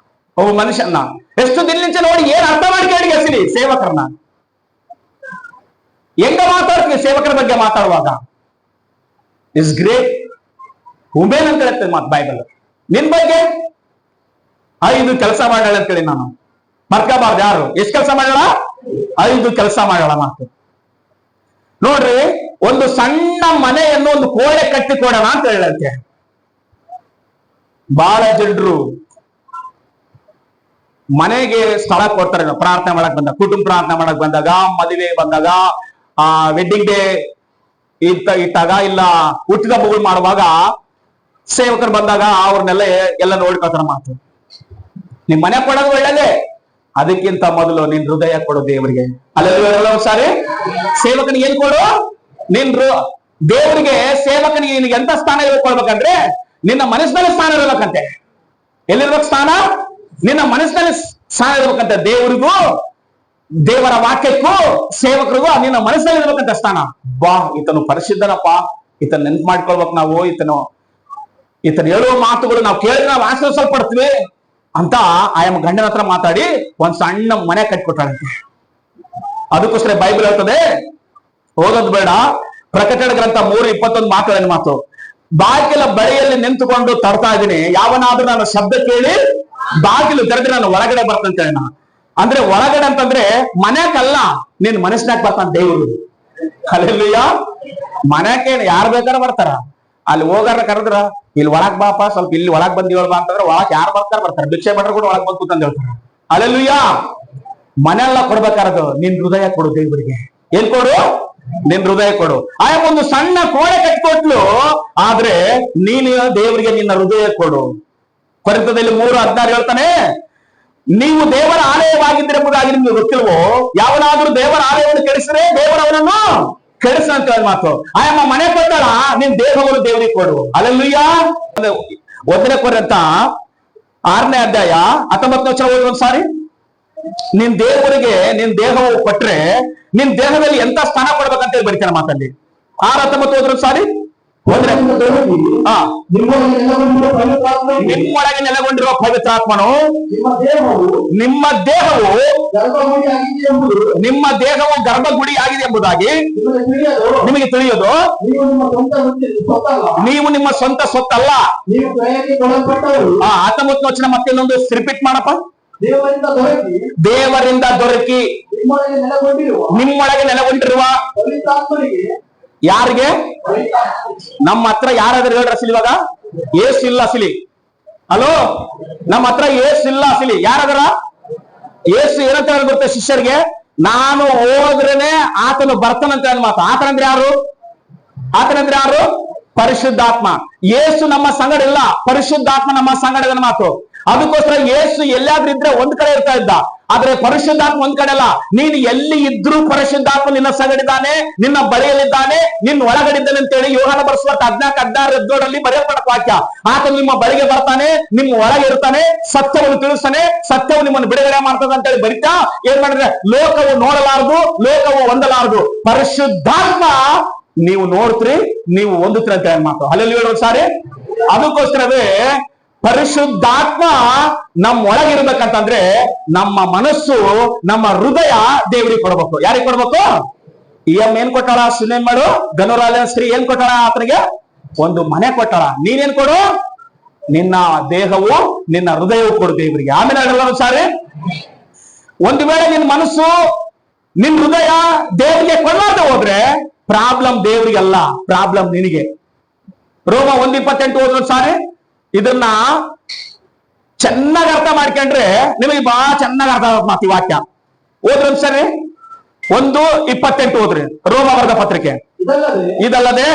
ಒಬ್ಬ ಮನುಷ್ಯನ, ಎಷ್ಟು ದಿನಲಿಂಚ ನೋಡಿ ಏನ್ ಅರ್ಥ ಮಾಡಿ ಹಸಿರಿ ಸೇವಕರನ್ನ ಹೆಂಗ ಮಾತಾಡ್ತೀವಿ ಸೇವಕರ ಬಗ್ಗೆ ಮಾತಾಡುವಾಗ. ಇಸ್ ಗ್ರೇಟ್ ವುಮೆನ್ ಅಂತ ಹೇಳ್ತೇವೆ ಮಾತು ಬೈಬಲ್. ನಿನ್ ಬಗ್ಗೆ 5 ಕೆಲಸ ಮಾಡ್ಯಾಳ ಅಂತೇಳಿ ನಾನು ಮರ್ಕಬಾರ್ದು. ಯಾರು ಎಷ್ಟು ಕೆಲಸ ಮಾಡ್ಯಾಳ? 5 ಕೆಲಸ ಮಾಡ್ಯಾಳ ಮಾತು. ನೋಡ್ರಿ, ಒಂದು ಸಣ್ಣ ಮನೆಯನ್ನು ಒಂದು ಕೋಣೆ ಕಟ್ಟಿ ಕೊಡೋಣ ಅಂತ ಹೇಳಂತೆ. ಬಹಳ ಜನರು ಮನೆಗೆ ಸ್ಥಳ ಕೊಡ್ತಾರೆ ಪ್ರಾರ್ಥನೆ ಮಾಡಕ್ ಬಂದಾಗ, ಕುಟುಂಬ ಪ್ರಾರ್ಥನೆ ಮಾಡಕ್ ಬಂದಾಗ, ಮದುವೆ ಬಂದಾಗ, ವೆಡ್ಡಿಂಗ್ ಡೇ ಇಟ್ಟಾಗ, ಇಲ್ಲ ಹುಟ್ಟಿದ ಹಬ್ಬಗಳು ಮಾಡುವಾಗ ಸೇವಕರು ಬಂದಾಗ ಅವ್ರನ್ನೆಲ್ಲ ಎಲ್ಲ ನೋಡ್ಕೊತಾರ ಮಾತು. ನಿಮ್ ಮನೆ ಕೊಡೋದು ಒಳ್ಳೇದೇ, ಅದಕ್ಕಿಂತ ಮೊದಲು ನಿನ್ ಹೃದಯ ಕೊಡು ದೇವರಿಗೆ. ಅಲ್ಲೆಲ್ಲ ಸಾರಿ ಸೇವಕನಿಗೆ ಏನ್ ಕೊಡು? ನಿನ್ ದೇವರಿಗೆ ಸೇವಕನಿಗೆ ನಿನಗೆ ಎಂತ ಸ್ಥಾನ ಹೇಳ್ಕೊಳ್ಬೇಕಂದ್ರೆ ನಿನ್ನ ಮನಸ್ಸಿನಲ್ಲಿ ಸ್ಥಾನ ಇರ್ಬೇಕಂತೆ. ಎಲ್ಲಿರ್ಬೇಕು ಸ್ಥಾನ? ನಿನ್ನ ಮನಸ್ಸಿನಲ್ಲಿ ಸ್ಥಾನ ಇರ್ಬೇಕಂತೆ. ದೇವರಿಗೂ ದೇವರ ವಾಕ್ಯಕ್ಕೂ ಸೇವಕರಿಗೂ ನಿನ್ನ ಮನಸ್ಸಿನಲ್ಲಿ ಇರ್ಬೇಕಂತ ಸ್ಥಾನ. ಬಾ ಈತನು ಪರಿಶುದ್ಧನಪ್ಪ, ಈತನ ನೆನ್ಪು ಮಾಡ್ಕೊಳ್ಬೇಕು ನಾವು, ಈತನ ಹೇಳುವ ಮಾತುಗಳು ನಾವು ಕೇಳಿದ್ರೆ ನಾವು ಆಶ್ರಯಿಸಲ್ಪಡ್ತೀವಿ ಅಂತ ಆಯಮ್ಮ ಗಂಡನ ಹತ್ರ ಮಾತಾಡಿ ಒಂದ್ ಸಣ್ಣ ಮನೆ ಕಟ್ಕೊಟ್ಟಾಳಂತೆ. ಅದಕ್ಕೋಸ್ಕರ ಬೈಬಲ್ ಹೇಳ್ತದೆ, ಹೋಗೋದು ಬೇಡ, ಪ್ರಕಟಣೆ ಗ್ರಂಥ 3:21 ಮಾತಾಡಿದ ಮಾತು, ಬಾಗಿಲ ಬಳಿಯಲ್ಲಿ ನಿಂತುಕೊಂಡು ತರ್ತಾ ಇದ್ದೀನಿ, ಯಾವನಾದ್ರೂ ನನ್ನ ಶಬ್ದ ಕೇಳಿ ಬಾಗಿಲು ತೆರೆದ್ರೆ ನಾನು ಒಳಗಡೆ ಬರ್ತಂತೇಳಿ. ಅಂದ್ರೆ ಒಳಗಡೆ ಅಂತಂದ್ರೆ ಮನ್ಯಾಕಲ್ಲ, ನಿನ್ ಮನಸ್ಸಿನಾಗ ಬರ್ತಾನ ದೇವರು. ಅಲ್ಲೆಲ್ಲೂಯ್ಯ. ಮನ್ಯಾಕೆ ಯಾರು ಬೇಕಾದ್ರೆ ಬರ್ತಾರ, ಅಲ್ಲಿ ಹೋಗಾರ ಕರೆದ್ರ ಇಲ್ಲಿ ಒಳಗ್ ಬಾಪ, ಸ್ವಲ್ಪ ಇಲ್ಲಿ ಒಳಗ್ ಬಂದ್ ಹೇಳ್ಬಾ ಅಂತಂದ್ರೆ ಒಳಗ್ ಯಾರು ಬರ್ತಾರೆ. ಭಿಕ್ಷೆ ಮಾಡ್ರೆ ಕೂಡ ಒಳಗ್ ಬಂದ್ ಕೂತಂತ ಹೇಳ್ತಾರೆ. ಅಲ್ಲೆಲ್ಲೂಯ್ಯ. ಮನೆಯೆಲ್ಲ ಕೊಡ್ಬೇಕಾರದು ನಿನ್ ಹೃದಯ ಕೊಡು ದೇವರಿಗೆ. ಏನ್ ಕೊಡು? ನಿನ್ ಹೃದಯ ಕೊಡು. ಆಯಾ ಒಂದು ಸಣ್ಣ ಕೋಣೆ ಕಟ್ಕೊಟ್ಲು, ಆದ್ರೆ ನೀನು ದೇವರಿಗೆ ನಿನ್ನ ಹೃದಯ ಕೊಡು. ಕೊರಿಂಥದಲ್ಲಿ 3:16 ಹೇಳ್ತಾನೆ, ನೀವು ದೇವರ ಆಲಯವಾಗಿದ್ದರೆಂಬುದಾಗಿ ನಿಮ್ಗೆ ಗೊತ್ತಿಲ್ವೋ? ಯಾವನಾದ್ರೂ ದೇವರ ಆಲಯವನ್ನು ಕೆಡಿಸಿದ್ರೆ ದೇವರವನನ್ನು ಕೆಡಿಸ ಅಂತ ಹೇಳಿ ಮಾತು. ಆಯಮ್ಮ ಮನೆ ಕೊಟ್ಟಾಳ, ನಿನ್ ದೇಹವನ್ನು ದೇವರಿಗೆ ಕೊಡು. ಅಲ್ಲೆಲ್ಲೂಯ್ಯ. 1 ಕೊರಿಂಥ 6ನೇ ಅಧ್ಯಾಯ 19ನೇ ವಚನ ಓದಿ ಒಂದ್ಸಾರಿ. ನಿನ್ ದೇವರಿಗೆ ನಿನ್ ದೇಹವು ಕೊಟ್ರೆ ನಿನ್ ದೇಹದಲ್ಲಿ ಎಂತ ಸ್ಥಾನ ಕೊಡ್ಬೇಕಂತ ಹೇಳಿ ಬರೀತಾನೆ ಮಾತಲ್ಲಿ. 6:19 ಓದ್ರ ಸಾರಿ. ನಿಮ್ಮೊಳಗೆ ನೆಲೆಗೊಂಡಿರುವ ಪವಿತ್ರಾತ್ಮನು ನಿಮ್ಮ ದೇಹವು ಗರ್ಭಗುಡಿ ಆಗಿದೆ ಎಂಬುದಾಗಿ ನಿಮಗೆ ತಿಳಿಯೋದು. ನೀವು ನಿಮ್ಮ ಸ್ವಂತ ಸೊತ್ತಲ್ಲ. 19ನೇ ವಚನ ಮತ್ತೆ ಇನ್ನೊಂದು ರಿಪೀಟ್ ಮಾಡಪ್ಪ. ದೇವರಿಂದ ದೊರಕಿ ನಿಮ್ಮೊಳಗೆ ನೆಲೆಗೊಂಡಿರುವ ಯಾರಿಗೆ? ನಮ್ಮ ಹತ್ರ ಯಾರಾದ್ರೂ ಹೇಳ್ರ ಅಸಲಿ? ಇವಾಗ ಏಸು ಇಲ್ಲ ಅಸಲಿ. ಹಲೋ, ನಮ್ಮ ಹತ್ರ ಏಸು ಇಲ್ಲ ಅಸಲಿ. ಯಾರಾದ್ರ? ಏಸು ಏನಂತ ಗೊತ್ತ ಶಿಷ್ಯರಿಗೆ? ನಾನು ಹೋದ್ರೇನೆ ಆತನು ಬರ್ತಾನಂತ ಹೇಳಿ ಮಾತು. ಆತನಂದ್ರೆ ಯಾರು? ಆತನಂದ್ರೆ ಯಾರು? ಪರಿಶುದ್ಧಾತ್ಮ. ಯೇಸು ನಮ್ಮ ಸಂಗಡ ಇಲ್ಲ, ಪರಿಶುದ್ಧಾತ್ಮ ನಮ್ಮ ಸಂಗಡದ ಮಾತು. ಅದಕ್ಕೋಸ್ಕರ ಯೇಸು ಎಲ್ಲಾದ್ರೂ ಇದ್ರೆ ಒಂದ್ ಕಡೆ ಇರ್ತಾ ಇದ್ದ, ಆದ್ರೆ ಪರಿಶುದ್ಧಾತ್ಮ ಒಂದ್ ಕಡೆ ಅಲ್ಲ. ನೀನು ಎಲ್ಲಿ ಇದ್ರೂ ಪರಿಶುದ್ಧಾತ್ಮ ನಿನ್ನ ಸಂಗಡಿದ್ದಾನೆ, ನಿನ್ನ ಬಳಿಯಲ್ಲಿದ್ದಾನೆ, ನಿನ್ನ ಒಳಗಡಿದ್ದಾನೆ ಅಂತೇಳಿ ಯೋಹಾನ ಬರೆಸುವಂತ 14:17 ಬರೆಯಲ್ಪಟ್ಟ ವಾಕ್ಯ. ಆತ ನಿಮ್ಮ ಬಳಿಗೆ ಬರ್ತಾನೆ, ನಿಮ್ಮ ಒಳಗೆ ಇರ್ತಾನೆ, ಸತ್ಯವನ್ನು ತಿಳಿಸ್ತಾನೆ, ಸತ್ಯವು ನಿಮ್ಮನ್ನು ಬಿಡುಗಡೆ ಮಾಡ್ತದೆ ಅಂತೇಳಿ ಬರಿತಾ ಏನ್ ಮಾಡಿದ್ರೆ, ಲೋಕವು ನೋಡಲಾರದು, ಲೋಕವು ಹೊಂದಲಾರದು, ಪರಿಶುದ್ಧಾತ್ಮ ನೀವು ನೋಡ್ತೀರಿ, ನೀವು ಹೊಂದುತ್ತೀರಿ ಅಂತ ಹೇಳಿ ಮಾತು. ಹಲ್ಲೆಲೂಯಾ ಸಾರಿ. ಅದಕ್ಕೋಸ್ಕರವೇ ಪರಿಶುದ್ಧಾತ್ಮ ನಮ್ಮ ಒಳಗಿರ್ಬೇಕಂತಂದ್ರೆ ನಮ್ಮ ಮನಸ್ಸು, ನಮ್ಮ ಹೃದಯ ದೇವರಿಗೆ ಕೊಡ್ಬೇಕು. ಯಾರಿಗೆ ಕೊಡ್ಬೇಕು? ಈ ಅಮ್ಮ ಏನ್ ಕೊಟ್ಟಾಳ? ಸುನೇಮ್ ಮಾಡು ಗನುರಾಲ ಸ್ತ್ರೀ ಏನ್ ಕೊಟ್ಟಾಳ? ಆತನಿಗೆ ಒಂದು ಮನೆ ಕೊಟ್ಟಾಳ. ನೀನೇನ್ ಕೊಡು? ನಿನ್ನ ದೇಹವು, ನಿನ್ನ ಹೃದಯವು ಕೊಡು ದೇವರಿಗೆ. ಆಮೇಲೆ ಎಲ್ಲರೂ ಸಾರಿ. ಒಂದು ವೇಳೆ ನಿನ್ನ ಮನಸ್ಸು, ನಿನ್ ಹೃದಯ ದೇವರಿಗೆ ಕೊಡಲಾರ್ದೆ ಹೋದ್ರೆ ಪ್ರಾಬ್ಲಮ್ ದೇವರಿಗಲ್ಲ, ಪ್ರಾಬ್ಲಮ್ ನಿನಗೆ. ರೋಮ 1:28 ಹೋದ್ರು ಸಾರಿ. ಇದನ್ನ ಚೆನ್ನಾಗಿ ಅರ್ಥ ಮಾಡ್ಕೊಂಡ್ರೆ ನಿಮಗೆ ಬಹಳ ಚೆನ್ನಾಗಿ ಅರ್ಥ ಆಗುತ್ತೆ ಮಾತು. ಈ ವಾಕ್ಯ ಓದ್ರಿ ಸರಿ. 1:28 ಓದ್ರಿ, ರೋಮ ವರ್ಗ ಪತ್ರಿಕೆ. ಇದಲ್ಲದೆ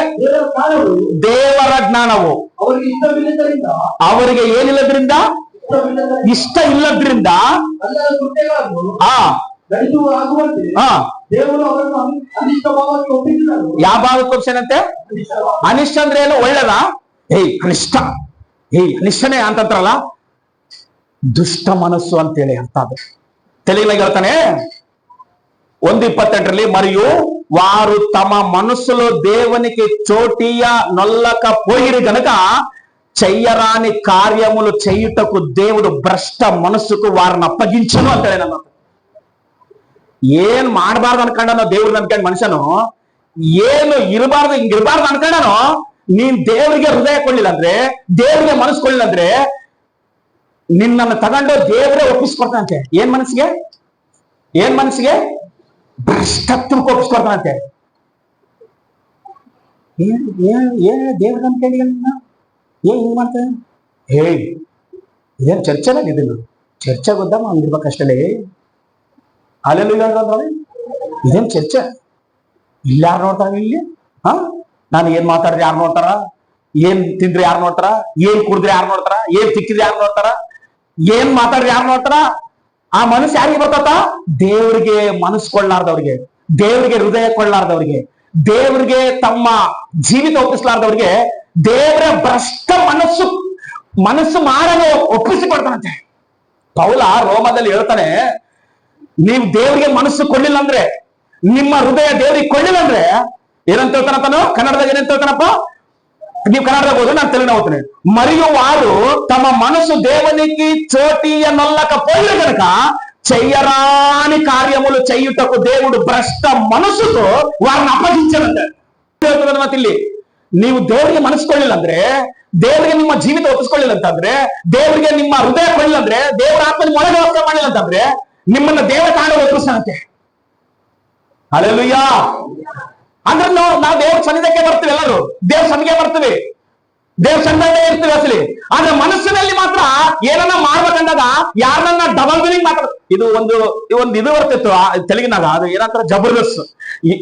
ದೇವರ ಜ್ಞಾನವು ಅವರಿಗೆ ಏನಿಲ್ಲದ್ರಿಂದ, ಇಷ್ಟ ಇಲ್ಲದ್ರಿಂದ ಯಾವ ಭಾಗಕ್ಕೆ ಒಪ್ಸೇನಂತೆ? ಅನಿಷ್ಟ ಅಂದ್ರೆ ಏನು? ಒಳ್ಳೇದ? ಅನಿಷ್ಟ, ಅನಿಷ್ಟನೇ ಅಂತಂತಾರಲ್ಲ, ದುಷ್ಟ ಮನಸ್ಸು ಅಂತೇಳಿ ಅರ್ಥ. ಅದು తెలుగులో ಹೇಳ್ತಾನೆ 1:28 మరియు వారు తమ మనస్సులో దేవునికి చోటీయ నొల్లక పోయిరి గనుక చెయ్యరాని కార్యములు చేయుటకు దేవుడు భ్రష్ట మనస్సుకు వారిని అప్పగించను ಅಂತ ಹೇಳಿ. ನನ್ನ ಏನ್ ಮಾಡಬಾರ್ದು ಅನ್ಕೊಂಡನೋ ದೇವ್ರನ್ನ ಅನ್ಕೊಂಡ್ ಮನುಷ್ಯನು, ಏನು ಇರಬಾರ್ದು ಹಿಂಗಿರಬಾರ್ದು ಅನ್ಕೊಂಡನೋ, ನೀನ್ ದೇವರಿಗೆ ಹೃದಯ ಕೊಡ್ಲಿಲ್ಲ ಅಂದ್ರೆ, ದೇವರಿಗೆ ಮನಸ್ಸು ಕೊಡ್ಲಿಲ್ಲ ಅಂದ್ರೆ ನಿನ್ನನ್ನು ತಗೊಂಡು ದೇವರೇ ಒಪ್ಪಿಸ್ಕೊಡ್ತಾನಂತೆ. ಏನ್ ಮನಸ್ಸಿಗೆ? ಏನ್ ಮನಸ್ಸಿಗೆ? ಭ್ರಷ್ಟತ್ವಕ್ಕೆ ಒಪ್ಪಿಸ್ಕೊಡ್ತಾನಂತೆ. ದೇವ್ರ ಅನ್ಕೊಂಡಿ ಏನ್ ಹಿಂಗ್ ಮಾಡ್ತಾನೆ? ಇದೇನ್ ಚರ್ಚೆನಾಗ ಇದನ್ನು ಚರ್ಚೆ ಗೊತ್ತಾ ಹಂಗಿರ್ಬೇಕಷ್ಟೇ. ಅಲ್ಲೆಲ್ಲ ಇದೇನ್ ಚರ್ಚೆ? ಇಲ್ಲ ಯಾರು ನೋಡ್ತಾರ? ಇಲ್ಲಿ ನಾನು ಏನ್ ಮಾತಾಡಿದ್ರೆ ಯಾರು ನೋಡ್ತಾರ? ಏನ್ ತಿಂದ್ರೆ ಯಾರು ನೋಡ್ತಾರ? ಏನ್ ಕುಡಿದ್ರೆ ಯಾರು ನೋಡ್ತಾರ? ಏನ್ ತಿಕ್ಕಿದ್ರೆ ಯಾರು ನೋಡ್ತಾರ? ಏನ್ ಮಾತಾಡಿದ್ರೆ ಯಾರು ನೋಡ್ತಾರ? ಆ ಮನಸ್ಸು ಯಾರಿಗೆ ಬರ್ತದ? ದೇವ್ರಿಗೆ ಮನಸ್ಸು ಕೊಳ್ಳಾರ್ದವ್ರಿಗೆ, ದೇವ್ರಿಗೆ ಹೃದಯ ಕೊಳ್ಳಾರ್ದವ್ರಿಗೆ, ದೇವ್ರಿಗೆ ತಮ್ಮ ಜೀವಿತ ಒಪ್ಪಿಸಲಾರ್ದವ್ರಿಗೆ ದೇವರ ಭ್ರಷ್ಟ ಮನಸ್ಸು ಮಾಡಲು ಒಪ್ಪಿಸಿಕೊಡ್ತಾನಂತೆ. ಪೌಲ ರೋಮದಲ್ಲಿ ಹೇಳ್ತಾನೆ, ನೀವು ದೇವರಿಗೆ ಮನಸ್ಸು ಕೊಡ್ಲಿಲ್ಲ ಅಂದ್ರೆ, ನಿಮ್ಮ ಹೃದಯ ದೇವರಿಗೆ ಕೊಡ್ಲಿಲ್ಲ ಅಂದ್ರೆ ಏನಂತ ಹೇಳ್ತಾನಪ್ಪ? ಕನ್ನಡದಾಗ ಏನಂತ ಹೇಳ್ತಾನಪ್ಪ? ನೀವು ಕನ್ನಡದಾಗ ಹೋದ್ರೆ ನಾನು ತೆಲುಗಿನ ಹೋಗ್ತೇನೆ. మరియు వారు తమ మనసు దేవునికి చోటీయనొల్లక పోయిన గనుక చెయ్యరాని కార్యములు చేయుటకు దేవుడు భ్రష్ట మనసుతో వారిని అప్పగించాడంటే. ಇಲ್ಲಿ ನೀವು ದೇವರಿಗೆ ಮನಸ್ಸು ಕೊಡ್ಲಿಲ್ಲ ಅಂದ್ರೆ, ದೇವರಿಗೆ ನಿಮ್ಮ ಜೀವಿತ ಒಪ್ಪಿಸ್ಕೊಳ್ಳಿಲ್ಲ ಅಂತಂದ್ರೆ, ದೇವರಿಗೆ ನಿಮ್ಮ ಹೃದಯ ಕೊಡ್ಲಿಲ್ಲ ಅಂದ್ರೆ, ದೇವರ ಆತ್ಮ ನಿಮ್ಮ ಒಳಗೆ ವಾಸ ಮಾಡಿಲ್ಲ ಅಂತಂದ್ರೆ ನಿಮ್ಮನ್ನ ದೇವರ ಕಾಣ ಒಪ್ಪಿಸ್ತಾನಂತೆ. ಹಲ್ಲೆಲೂಯಾ. ಅಂದ್ರೆ ನಾವು ದೇವ್ರ ಸನ್ನಿಧಕ್ಕೆ ಬರ್ತೀವಿ, ಎಲ್ಲರೂ ದೇವ್ರ ಸನ್ನಿಗೆ ಬರ್ತೀವಿ, ದೇವ್ರ ಸನ್ನಿಧಿ ಇರ್ತೀವಿ ಅಸಲಿ. ಆದ್ರೆ ಮನಸ್ಸಿನಲ್ಲಿ ಮಾತ್ರ ಏನನ್ನ ಮಾಡ್ಬೇಕಂದಾಗ ಯಾರನ್ನ ಡಬಲ್ ಮೀನಿಂಗ್ ಮಾತಾಡ. ಇದು ಇದು ಬರ್ತಿತ್ತು ತೆಲುಗಿನಾಗ, ಅದು ಏನಂತಾರ ಜಬರ್ದಸ್ತ್.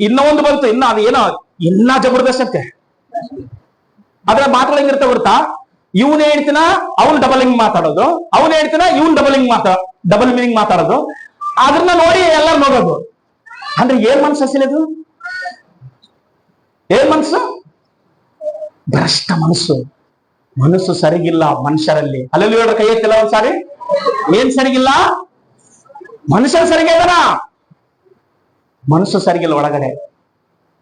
ಇನ್ನೊಂದು ಬಂತು, ಇನ್ನ ಅದು ಏನೋ ಇನ್ನ ಜಬರ್ದಸ್ತ್ ಅಂತೆ. ಅದ್ರ ಮಾತ್ರ ಹೆಂಗಿರ್ತ ಗೊತ್ತಾ? ಇವನೇ ಹೇಳ್ತೀನ ಅವ್ನು ಡಬಲಿಂಗ್ ಮಾತಾಡೋದು, ಅವನೇ ಹೇಳ್ತೀನ ಇವನ್ ಡಬಲ್ ಮೀನಿಂಗ್ ಮಾತಾಡೋದು. ಅದನ್ನ ನೋಡಿ ಎಲ್ಲರೂ ನೋಡೋದು. ಅಂದ್ರೆ ಏನ್ ಮನಸ್ಸು ಹಸಿಲದು? ಏನ್ ಮನಸ್ಸು? ಭ್ರಷ್ಟ ಮನಸ್ಸು ಸರಿಗಿಲ್ಲ ಮನುಷ್ಯರಲ್ಲಿ. ಅಲ್ಲಲ್ಲಿ ಹೇಳ ಕೈ ಎತ್ತಿಲ್ಲ ಒಂದ್ಸಾರಿ. ಏನ್ ಸರಿಗಿಲ್ಲ? ಮನುಷ್ಯರು ಸರಿಗಿಲ್ಲ, ಮನಸ್ಸು ಸರಿಗಿಲ್ಲ ಒಳಗಡೆ.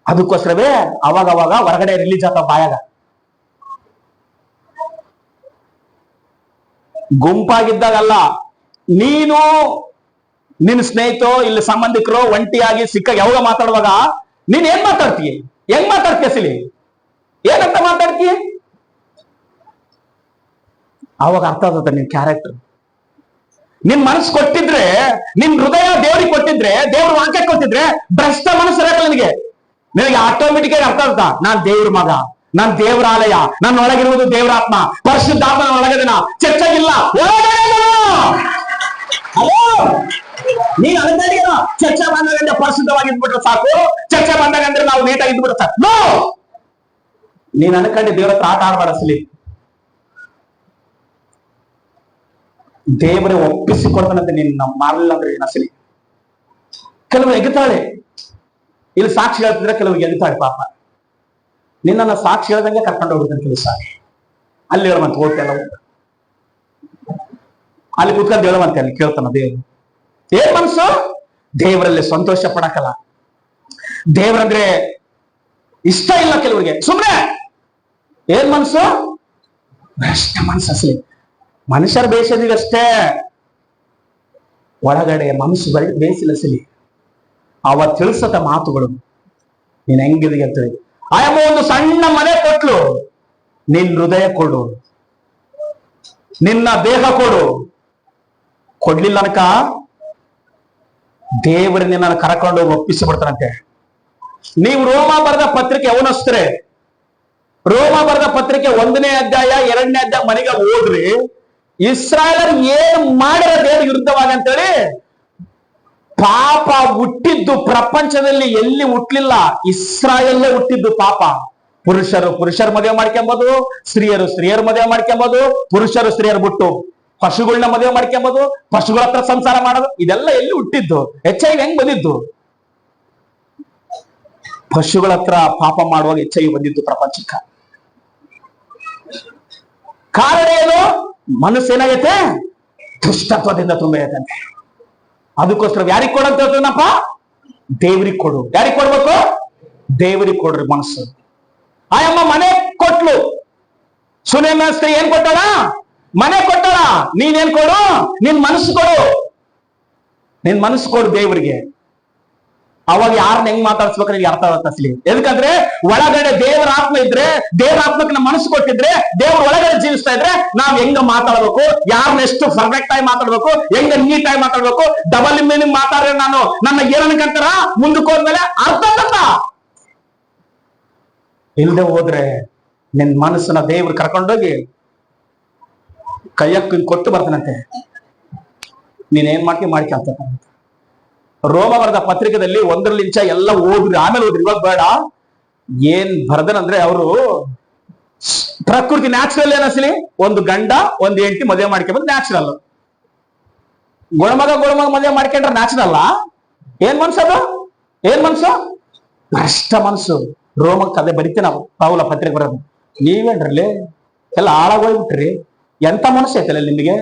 ಅದಕ್ಕೋಸ್ಕರವೇ ಅವಾಗ ಹೊರಗಡೆ ರಿಲೀಸ್ ಆಗ್ತಾವ ಬಾಯಾಗ. ಗುಂಪಾಗಿದ್ದಾಗಲ್ಲ, ನೀನು ನಿನ್ನ ಸ್ನೇಹಿತರು ಇಲ್ಲಿ ಸಂಬಂಧಿಕರು ಒಂಟಿಯಾಗಿ ಸಿಕ್ಕಾಗ ಯಾವಾಗ ಮಾತಾಡುವಾಗ ನೀನ್ ಏನ್ ಮಾತಾಡ್ತೀಯ? ಹೆಂಗ್ ಮಾತಾಡ್ತೀಯ? ಸಿಲಿ ಏನಂತ ಮಾತಾಡ್ತೀಯ? ಅವಾಗ ಅರ್ಥ ಆಗುತ್ತೆ ನಿನ್ ಕ್ಯಾರೆಕ್ಟರ್. ನಿನ್ ಮನಸ್ಸು ಕೊಟ್ಟಿದ್ರೆ, ನಿನ್ ಹೃದಯ ದೇವ್ರಿಗೆ ಕೊಟ್ಟಿದ್ರೆ, ದೇವ್ರ ವಾಕ್ಯ ಕೊಟ್ಟಿದ್ರೆ, ಭ್ರಷ್ಟ ಮನಸ್ಸು ಇರಲ್ಲ ನಿನಗೆ ಆಟೋಮೆಟಿಕ್ ಆಗಿ ಅರ್ಥ ಆಗುತ್ತಾ? ನಾನ್ ದೇವ್ರ ಮಗ, ನಾನ್ ದೇವ್ರ ಆಲಯ, ನನ್ನ ಒಳಗಿರುವುದು ದೇವರಾತ್ಮ, ಪರಿಶುದ್ಧಾತ್ಮನ ಒಳಗಡೆನ ಚರ್ಚಾಗಿಲ್ಲ, ಒಳಗಡೆ ನೀನ್ ಅನ್ಕೊಂಡಿನ ಚರ್ಚೆ ಬಂದಾಗಂದ್ರೆ ಪರಿಶುದ್ಧವಾಗಿದ್ಬಿಟ್ರೆ ಸಾಕು, ಚರ್ಚೆ ಬಂದಾಗಂದ್ರೆ ನಾವು ನೀಟಾಗಿ ಇದ್ಬಿಟ್ರೆ ಸಾಕು. ನೋ, ನೀನ್ ಅನ್ಕೊಂಡೆ ದೇವ್ರ ಹತ್ರ ಆಟ ಆಡ್ಬಾರಸ್ಲಿ. ದೇವರೇ ಒಪ್ಪಿಸಿಕೊಡ್ತಾನಂತೆ ನಿನ್ನ ಮಾರಲಿಲ್ಲ ಅಂದ್ರೆ ಏನಸಲಿ. ಕೆಲವು ಎಗುತ್ತಾಳೆ, ಇಲ್ಲಿ ಸಾಕ್ಷಿ ಹೇಳ್ತಿದ್ರೆ ಕೆಲವು ಎಗುತ್ತಾಳೆ ಪಾಪ. ನಿನ್ನ ಸಾಕ್ಷಿ ಹೇಳ್ದಂಗೆ ಕರ್ಕೊಂಡು ಹೋಗ್ತಾನೆ ಕೆಲಸ. ಅಲ್ಲಿ ಹೇಳುವಂತ ಹೋಗ್ತೇನೆ, ಅಲ್ಲಿ ಕೂತ್ಕೊಂಡು ಹೇಳುವಂತೆ ಅಲ್ಲಿ ಕೇಳ್ತಾನ ದೇವ್ರು. ಏನ್ ಮನ್ಸು? ದೇವರಲ್ಲಿ ಸಂತೋಷ ಪಡಕಲ್ಲ. ದೇವರಂದ್ರೆ ಇಷ್ಟ ಇಲ್ಲ ಕೆಲವರಿಗೆ. ಸುಮ್ನೆ ಏನ್ ಮನ್ಸು? ಭ್ರಷ್ಟ ಮನ್ಸಲ್ಲಿ ಮನುಷ್ಯರ ಬೇಯಿಸಿದೀಗಷ್ಟೇ, ಒಳಗಡೆ ಮನಸ್ಸು ಬೇಯಿಸಿಲಸಲಿ. ಅವ ತಿಳಿಸತ ಮಾತುಗಳು ನೀನ್ ಹೆಂಗಿದೆ ಅಂತ ಹೇಳಿ. ಆಯಮ್ಮ ಒಂದು ಸಣ್ಣ ಮನೆ ಕೊಟ್ಲು, ನಿನ್ ಹೃದಯ ಕೊಡು, ನಿನ್ನ ದೇಹ ಕೊಡು. ಕೊಡ್ಲಿಲ್ಲ ಅನಕ ದೇವರನ್ನ ನಾನು ಕರ್ಕೊಂಡು ಒಪ್ಪಿಸಿ ಬಿಡ್ತಾನಂತೆ. ನೀವು ರೋಮ ಬರೆದ ಪತ್ರಿಕೆ ಅವನಸ್ತ್ರೆ, ರೋಮ ಬರೆದ ಪತ್ರಿಕೆ 1ನೇ ಅಧ್ಯಾಯ 2ನೇ ಅಧ್ಯಾಯ ಮನೆಗೆ ಓದ್ರಿ. ಇಸ್ರಾಯೇಲರು ಏನ್ ಮಾಡಿರ ದೇವರ ವಿರುದ್ಧವಾಗಿ ಅಂತೇಳಿ. ಪಾಪ ಹುಟ್ಟಿದ್ದು ಪ್ರಪಂಚದಲ್ಲಿ ಎಲ್ಲಿ ಹುಟ್ಲಿಲ್ಲ, ಇಸ್ರಾಯೇಲೇ ಹುಟ್ಟಿದ್ದು ಪಾಪ. ಪುರುಷರು ಮದುವೆ ಮಾಡ್ಕೊಂಬೋದು, ಸ್ತ್ರೀಯರು ಮದುವೆ ಮಾಡ್ಕೊಂಬೋದು, ಸ್ತ್ರೀಯರು ಬಿಟ್ಟು ಪಶುಗಳನ್ನ ಮದುವೆ ಮಾಡ್ಕೊಂಬೋದು, ಪಶುಗಳ ಹತ್ರ ಸಂಸಾರ ಮಾಡೋದು. ಇದೆಲ್ಲ ಎಲ್ಲಿ ಹುಟ್ಟಿದ್ದು? HIV ಹೆಂಗ್ ಬಂದಿದ್ದು? ಪಶುಗಳ ಹತ್ರ ಪಾಪ ಮಾಡುವಾಗ HIV ಬಂದಿದ್ದು ಪ್ರಪಂಚಕ್ಕ. ಕಾರಣ ಏನು? ಮನಸ್ಸೇನಾಗೈತೆ? ದುಷ್ಟತ್ವದಿಂದ ತುಂಬೈತಂತೆ. ಅದಕ್ಕೋಸ್ಕರ ಯಾರಿಗೆ ಕೊಡಂತ ಹೇಳ್ತೀನಪ್ಪ? ದೇವರಿಗೆ ಕೊಡು. ಯಾರಿಗೆ ಕೊಡ್ಬೇಕು? ದೇವರಿಗೆ ಕೊಡ್ರಿ ಮನಸ್ಸು. ಆಯಮ್ಮ ಮನೆ ಕೊಟ್ಲು. ಸುನೇಮ ಸ್ತ್ರೀ ಏನ್ ಕೊಟ್ಟಾಳ? ಮನೆ ಕೊಟ್ಟಾಳ. ನೀನೇನ್ ಕೊಡು? ನಿನ್ ಮನಸ್ಸು ಕೊಡು. ನಿನ್ ಮನಸ್ಸು ಕೊಡು ದೇವರಿಗೆ. ಅವಾಗ ಯಾರನ್ನ ಹೆಂಗ್ ಮಾತಾಡ್ಸ್ಬೇಕು ನಿನ್ಗೆ ಅರ್ಥ ಆಗುತ್ತೆ ಅಸಲಿ. ಎದಕ್ಕಂದ್ರೆ ಒಳಗಡೆ ದೇವರ ಆತ್ಮ ಇದ್ರೆ, ದೇವರ ಆತ್ಮಕ್ಕೆ ನಮ್ಮ ಮನಸ್ಸು ಕೊಟ್ಟಿದ್ರೆ, ದೇವ್ರ ಒಳಗಡೆ ಜೀವಿಸ್ತಾ ಇದ್ರೆ ನಾವ್ ಹೆಂಗ ಮಾತಾಡ್ಬೇಕು, ಯಾರನ್ನ ಎಷ್ಟು ಪರ್ಫೆಕ್ಟ್ ಆಗಿ ಮಾತಾಡ್ಬೇಕು, ಹೆಂಗ ನೀಟ್ ಆಗಿ ಮಾತಾಡ್ಬೇಕು. ಡಬಲ್ ಮೀನಿಂಗ್ ಮಾತಾಡ್ರೆ ನಾನು ನನ್ನ ಏನ್ ಅನ್ಕಂತಾರ ಮುಂದಕ್ಕೆ ಹೋದ್ಮೇಲೆ ಅರ್ಥ ಆಗತ್ತ. ಇಲ್ದೆ ಹೋದ್ರೆ ನಿನ್ ಮನಸ್ಸನ್ನ ದೇವ್ರು ಕರ್ಕೊಂಡೋಗಿ ಕೈಯಕ್ಕೆ ಕೊಟ್ಟು ಬರ್ತಾನಂತೆ. ನೀನೇನ್ ಮಾಡ್ಕೊಂತ. ರೋಮ ಬರೆದ ಪತ್ರಿಕೆದಲ್ಲಿ 1ರಿಂದ ಎಲ್ಲ ಓದ್ರಿ, ಆಮೇಲೆ ಓದ್ರಿ, ಇವಾಗ ಬೇಡ. ಏನ್ ಬರ್ದನಂದ್ರೆ ಅವರು ಪ್ರಕೃತಿ ನ್ಯಾಚುರಲ್ ಏನಸಲಿ, ಒಂದು ಗಂಡ ಒಂದು ಹೆಂಡತಿ ಮದುವೆ ಮಾಡ್ಕೊಂಬಂದ್ ನ್ಯಾಚುರಲ್. ಗುಣಮಗ ಮದುವೆ ಮಾಡ್ಕೊಂಡ್ರೆ ನ್ಯಾಚುರಲ್. ಏನ್ ಮನ್ಸದು? ಏನ್ ಮನ್ಸು? ಭ್ರಷ್ಟ ಮನ್ಸು. ರೋಮಕ್ಕೆ ಅದೇ ಬರಿತೀವಿ ನಾವು, ಪೌಲ ಪತ್ರಿಕೆ ಬರೋದು. ನೀವೇನ್ರಲ್ಲಿ ಎಲ್ಲ ಹಾಳಾಗೋಗ್ಬಿಟ್ರಿ. ಎಂತ ಮನಸ್ಸು ಐತಲ್ಲ ನಿಮಗೆ?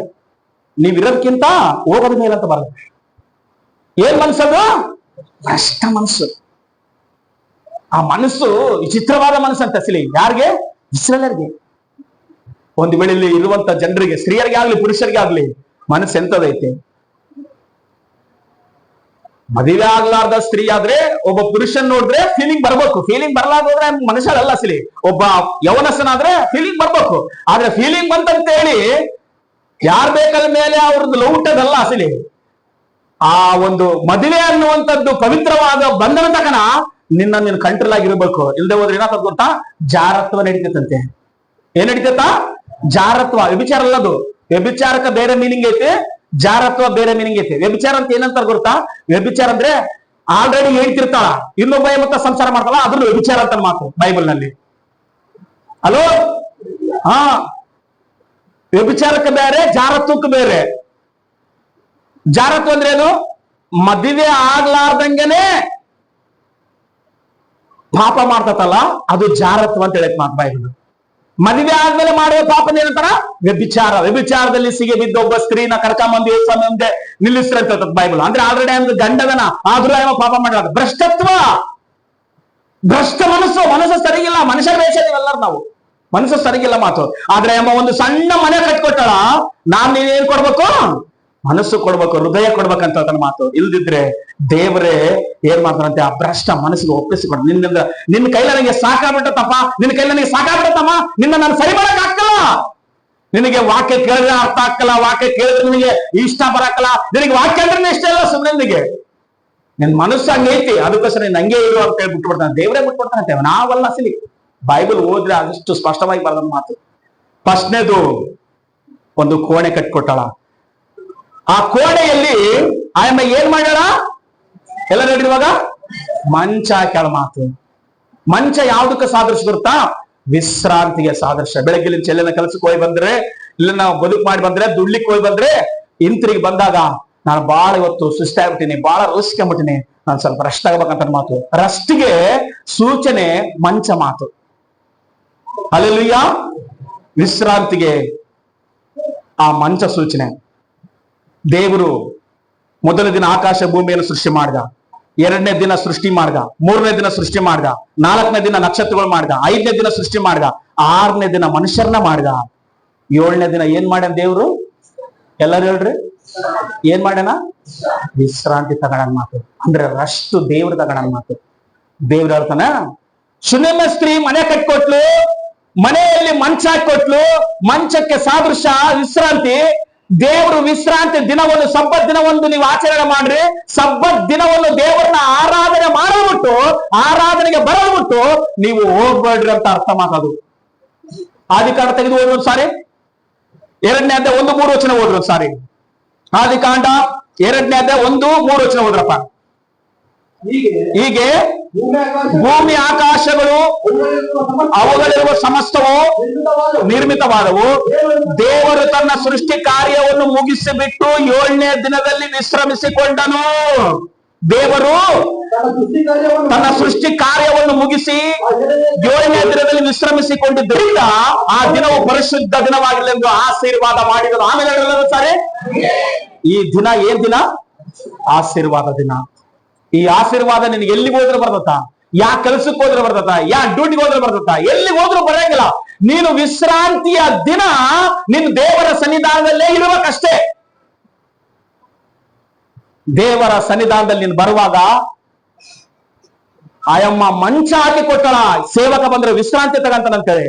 ನೀವಿರೋದಕ್ಕಿಂತ ಹೋಗೋದ ಮೇಲೆ ಅಂತ ಬರೋದು. ಏನ್ ಮನ್ಸದು? ಭ್ರಷ್ಟ ಮನಸ್ಸು. ಆ ಮನಸ್ಸು ವಿಚಿತ್ರವಾದ ಮನಸ್ಸು ಅಂತ ಅಸಲಿ. ಯಾರಿಗೆ? ಇಸ್ರಾಯೇಲರಿಗೆ. ಒಂದು ವೇಳೆ ಇಲ್ಲಿ ಇರುವಂತ ಜನರಿಗೆ, ಸ್ತ್ರೀಯರಿಗೆ ಆಗ್ಲಿ ಪುರುಷರಿಗೆ ಆಗ್ಲಿ, ಮನಸ್ಸು ಎಂತದೈತೆ? ಮದುವೆ ಆಗ್ಲಾರ್ದ ಸ್ತ್ರೀ ಆದ್ರೆ ಒಬ್ಬ ಪುರುಷನ್ ನೋಡಿದ್ರೆ ಫೀಲಿಂಗ್ ಬರ್ಬೇಕು. ಫೀಲಿಂಗ್ ಬರ್ಲಾರ್ದ್ರೆ ಮನುಷ್ಯರಲ್ಲ ಅಸಲಿ. ಒಬ್ಬ ಯವನಸ್ಥನಾದ್ರೆ ಫೀಲಿಂಗ್ ಬರ್ಬೇಕು. ಆದ್ರೆ ಫೀಲಿಂಗ್ ಬಂತಂತ ಹೇಳಿ ಯಾರ್ ಬೇಕದ ಮೇಲೆ ಅವ್ರದ್ದು ಲೌಟದಲ್ಲ ಅಸಲಿ. ಆ ಒಂದು ಮದುವೆ ಅನ್ನುವಂಥದ್ದು ಪವಿತ್ರವಾದ ಬಂಧನ ತಕನ ನಿನ್ನ ಕಂಟ್ರೋಲ್ ಆಗಿರ್ಬೇಕು. ಇಲ್ದೆ ಹೋದ್ರೆ ಏನಾಗ್ತದ ಗೊತ್ತಾ? ಜಾರತ್ವ ನಡೀತೈತಂತೆ. ಏನ್ ನಡೀತೈತ? ಜಾರತ್ವ. ವ್ಯಭಿಚಾರ ಅಲ್ಲದು. ವ್ಯಭಿಚಾರಕ್ಕೆ ಬೇರೆ ಮೀನಿಂಗ್ ಐತಿ, ಜಾರತ್ವ ಬೇರೆ ಮೀನಿಂಗ್ ಐತಿ. ವ್ಯಭಿಚಾರ ಅಂತ ಏನಂತ ಗೊತ್ತಾ? ವ್ಯಭಿಚಾರ ಅಂದ್ರೆ ಆಲ್ರೆಡಿ ಹೇಳ್ತಿರ್ತಾಳ, ಇನ್ನೊಬ್ಬ ಮತ್ತೆ ಸಂಸಾರ ಮಾಡ್ತಾಳ, ಅದ್ರ ವ್ಯಭಿಚಾರ ಅಂತ ಮಾತು ಬೈಬಲ್ ನಲ್ಲಿ. ಅಲೋ, ಹಾ, ವ್ಯಭಿಚಾರಕ್ಕೆ ಬೇರೆ, ಜಾರತ್ವಕ್ಕೆ ಬೇರೆ. ಜಾರತ್ವ ಅಂದ್ರೆ ಏನು? ಮದುವೆ ಆಗ್ಲಾರ್ದಂಗೆನೆ ಪಾಪ ಮಾಡ್ತತಲ್ಲ, ಅದು ಜಾರತ್ವ ಅಂತ ಹೇಳಕ್ ಮಾತು ಬೈಬಲ್. ಮದುವೆ ಆದ್ಮೇಲೆ ಮಾಡುವ ಪಾಪನ ಏನಂತಾರ? ವ್ಯಭಿಚಾರ. ವ್ಯಭಿಚಾರದಲ್ಲಿ ಸಿಗಿ ಬಿದ್ದ ಒಬ್ಬ ಸ್ತ್ರೀನ ಕರ್ಕೊಂಬಂದು ಸ್ವಾಮಿ ಮುಂದೆ ನಿಲ್ಲಿಸ್ರಿ ಅಂತ ಹೇಳ್ತದ ಬೈಬಲ್. ಅಂದ್ರೆ ಆಲ್ರೆಡಿ ಒಂದು ಗಂಡದನ, ಆದ್ರೂ ಪಾಪ ಮಾಡಿದ ಭ್ರಷ್ಟತ್ವ. ಭ್ರಷ್ಟ ಮನಸ್ಸು ಸರಿಗಿಲ್ಲ. ಮನುಷ್ಯರ ಬೇಯಿಸಿದೀವಲ್ಲರೂ ನಾವು, ಮನಸ್ಸು ಸರಿಗಿಲ್ಲ ಮಾತು. ಆದ್ರೆ ಅಮ್ಮ ಒಂದು ಸಣ್ಣ ಮನೆ ಕಟ್ಕೊಟ್ಟಾಳ, ನಾನ್ ನೀನೇನ್ ಕೊಡ್ಬೇಕು? ಮನಸ್ಸು ಕೊಡ್ಬೇಕು, ಹೃದಯ ಕೊಡ್ಬೇಕಂತ ಅದನ್ನ ಮಾತು. ಇಲ್ದಿದ್ರೆ ದೇವರೇ ಏನ್ ಮಾಡ್ತಾರಂತೆ? ಆ ಭ್ರಷ್ಟ ಮನಸ್ಸಿಗೆ ಒಪ್ಪಿಸಿಕೊಡ. ನಿನ್ನ ಕೈಲ ನನಗೆ ಸಾಕಾಗ್ಬಿಟ್ಟತ್ತಪ್ಪ, ನಿನ್ನ ಕೈಲ ನನಗೆ ಸಾಕಾಗ್ಬಿಟ್ಟತ್ತಮ್ಮ, ನಿನ್ನ ನಾನು ಸರಿ ಮಾಡಕ್ ಆಗ್ತಲ್ಲ. ನಿನಗೆ ವಾಕ್ಯ ಕೇಳಿದ್ರೆ ಅರ್ಥ ಆಗ್ಕಲ್ಲ, ವಾಕ್ಯ ಕೇಳಿದ್ರೆ ನಿನಗೆ ಇಷ್ಟ ಬರಕ್ಕಲ್ಲ, ನಿನಗೆ ವಾಕ್ಯ ಅಂದ್ರೆ ಇಷ್ಟ ಇಲ್ಲ. ಸುಮ್ಮನೆ ನಿನಗೆ ನಿನ್ ಮನಸ್ಸು ಹಂಗೈತಿ, ಅದಕ್ಕೋಸ್ಕರ ನೀನ್ ಹಂಗೆ ಇರು ಅಂತ ಹೇಳಿ ಬಿಟ್ಬಿಡ್ತಾನೆ. ದೇವರೇ ಬಿಟ್ಬಿಡ್ತಾನಂತೆ. ನಾವಲ್ಲ ಅಸಲಿ. ಬೈಬಲ್ ಓದ್ರೆ ಅದಷ್ಟು ಸ್ಪಷ್ಟವಾಗಿ ಬರೋದ್ ಮಾತು. ಫಸ್ಟ್ನೇದು ಒಂದು ಕೋಣೆ ಕಟ್ಕೊಟ್ಟಾಳ. ಆ ಕೋಣೆಯಲ್ಲಿ ಆಯಮ್ಮ ಏನ್ ಮಾಡ್ಯಾಳ? ಎಲ್ಲ ನೋಡಿರುವಾಗ ಮಂಚ ಹಾಕ್ಯಾಳ. ಮಾತು ಮಂಚ ಯಾವ್ದಕ್ಕೆ ಸಾದೃಶ್ಯ ಗೊತ್ತಾ? ವಿಶ್ರಾಂತಿಗೆ ಸಾದೃಶ್ಯ. ಬೆಳಗ್ಗೆ ಚೆಲ್ಲಿನ ಕೆಲಸಕ್ಕೆ ಹೋಗಿ ಬಂದ್ರೆ, ಇಲ್ಲ ನಾವು ಬದುಕು ಮಾಡಿ ಬಂದ್ರೆ, ದುಡ್ಲಿಕ್ಕೆ ಹೋಗಿ ಬಂದ್ರೆ, ಹಿಂತಿರುಗಿ ಬಂದಾಗ ನಾನು ಬಾಳ ಇವತ್ತು ಸುಸ್ತಾಗ್ಬಿಟ್ಟಿನಿ, ಬಾಳ ರೋಸ್ಕೊಂಡ್ಬಿಟ್ಟಿನಿ, ನಾನು ಸ್ವಲ್ಪ ರೆಸ್ಟ್ ಆಗ್ಬೇಕಂತ ಮಾತು. ರೆಸ್ಟ್ಗೆ ಸೂಚನೆ ಮಂಚ ಮಾತು. ಹಲ್ಲೆಲೂಯ. ವಿಶ್ರಾಂತಿಗೆ ಆ ಮಂಚ ಸೂಚನೆ. ದೇವರು ಮೊದಲನೇ ದಿನ ಆಕಾಶ ಭೂಮಿಯನ್ನು ಸೃಷ್ಟಿ ಮಾಡ್ದ, ಎರಡನೇ ದಿನ ಸೃಷ್ಟಿ ಮಾಡ್ದ, ಮೂರನೇ ದಿನ ಸೃಷ್ಟಿ ಮಾಡ್ದ, ನಾಲ್ಕನೇ ದಿನ ನಕ್ಷತ್ರಗಳು ಮಾಡ್ದ, ಐದನೇ ದಿನ ಸೃಷ್ಟಿ ಮಾಡ್ದ, ಆರನೇ ದಿನ ಮನುಷ್ಯರನ್ನ ಮಾಡ್ದ, ಏಳನೇ ದಿನ ಏನ್ ಮಾಡ್ಯಾನ ದೇವ್ರು? ಎಲ್ಲರೂ ಹೇಳ್ರಿ, ಏನ್ ಮಾಡ್ಯಾನ? ವಿಶ್ರಾಂತಿ ತಗೊಳನ್ ಮಾತು. ಅಂದ್ರೆ ಅಷ್ಟು ದೇವ್ರ ತಗೊಳನ್ ಮಾತು. ದೇವ್ರ ಹೇಳ್ತಾನ, ಸುನೀಮ ಸ್ತ್ರೀ ಮನೆ ಕಟ್ಕೊಟ್ಲು, ಮನೆಯಲ್ಲಿ ಮಂಚ ಹಾಕೊಟ್ಲು, ಮಂಚಕ್ಕೆ ಸಾದೃಶ್ಯ ವಿಶ್ರಾಂತಿ. ದೇವರು ವಿಶ್ರಾಂತಿ ದಿನವನ್ನು, ಸಬ್ಬತ್ ದಿನವೊಂದು ನೀವು ಆಚರಣೆ ಮಾಡ್ರಿ. ಸಬ್ಬತ್ ದಿನವನ್ನು ದೇವರನ್ನ ಆರಾಧನೆ ಮಾಡಬಿಟ್ಟು, ಆರಾಧನೆಗೆ ಬರಬಿಟ್ಟು ನೀವು ಹೋಗ್ಬೇಡ್ರಿ ಅಂತ ಅರ್ಥ ಮಾತದು. ಆದಿಕಾಂಡ ತೆಗೆದು ಹೋದ್ರು ಸಾರಿ, ಎರಡನೇ ಅಧ್ಯಾಯ 1-3 ವಚನ ಹೋದ್ರು ಸಾರಿ. ಆದಿಕಾಂಡ 2ನೇ ಅಧ್ಯಾಯ 1-3 ವಚನ ಹೋದ್ರಪ್ಪ. ಹೀಗೆ ಭೂಮಿ ಆಕಾಶಗಳು ಅವುಗಳಿರುವ ಸಮಸ್ತವು ನಿರ್ಮಿತವಾದವು. ದೇವರು ತನ್ನ ಸೃಷ್ಟಿ ಕಾರ್ಯವನ್ನು ಮುಗಿಸಿಬಿಟ್ಟು 7ನೇ ದಿನದಲ್ಲಿ ವಿಶ್ರಮಿಸಿಕೊಂಡನು. ದೇವರು ತನ್ನ ಸೃಷ್ಟಿ ಕಾರ್ಯವನ್ನು ಮುಗಿಸಿ 7ನೇ ದಿನದಲ್ಲಿ ವಿಶ್ರಮಿಸಿಕೊಂಡಿದ್ದರಿಂದ ಆ ದಿನವು ಪರಿಶುದ್ಧ ದಿನವಾಗಿರಲಿ ಎಂದು ಆಶೀರ್ವಾದ ಮಾಡಿದರು. ಆಮೇಲೆ ಸರಿ, ಈ ದಿನ ಏನ್ ದಿನ? ಆಶೀರ್ವಾದ ದಿನ. ಈ ಆಶೀರ್ವಾದ ನಿನಗೆ ಎಲ್ಲಿಗೆ ಹೋದ್ರೆ ಬರ್ತತ್ತ? ಯಾ ಕೆಲಸಕ್ಕೆ ಹೋದ್ರೆ ಬರ್ತತ್ತ? ಯಾ ಡ್ಯೂಟಿಗೆ ಹೋದ್ರೆ ಬರ್ತತ್ತ? ಎಲ್ಲಿಗೆ ಹೋದ್ರೂ ಬರಂಗಿಲ್ಲ. ನೀನು ವಿಶ್ರಾಂತಿಯ ದಿನ ನಿನ್ ದೇವರ ಸನ್ನಿಧಾನದಲ್ಲೇ ಇರಬೇಕಷ್ಟೇ. ದೇವರ ಸನ್ನಿಧಾನದಲ್ಲಿ ನೀನು ಬರುವಾಗ ಆಯಮ್ಮ ಮಂಚ ಹಾಕಿ ಕೊಟ್ಟಳ. ಸೇವಕ ಬಂದ್ರೆ ವಿಶ್ರಾಂತಿ ತಗಂತಾನಂತೇಳಿ,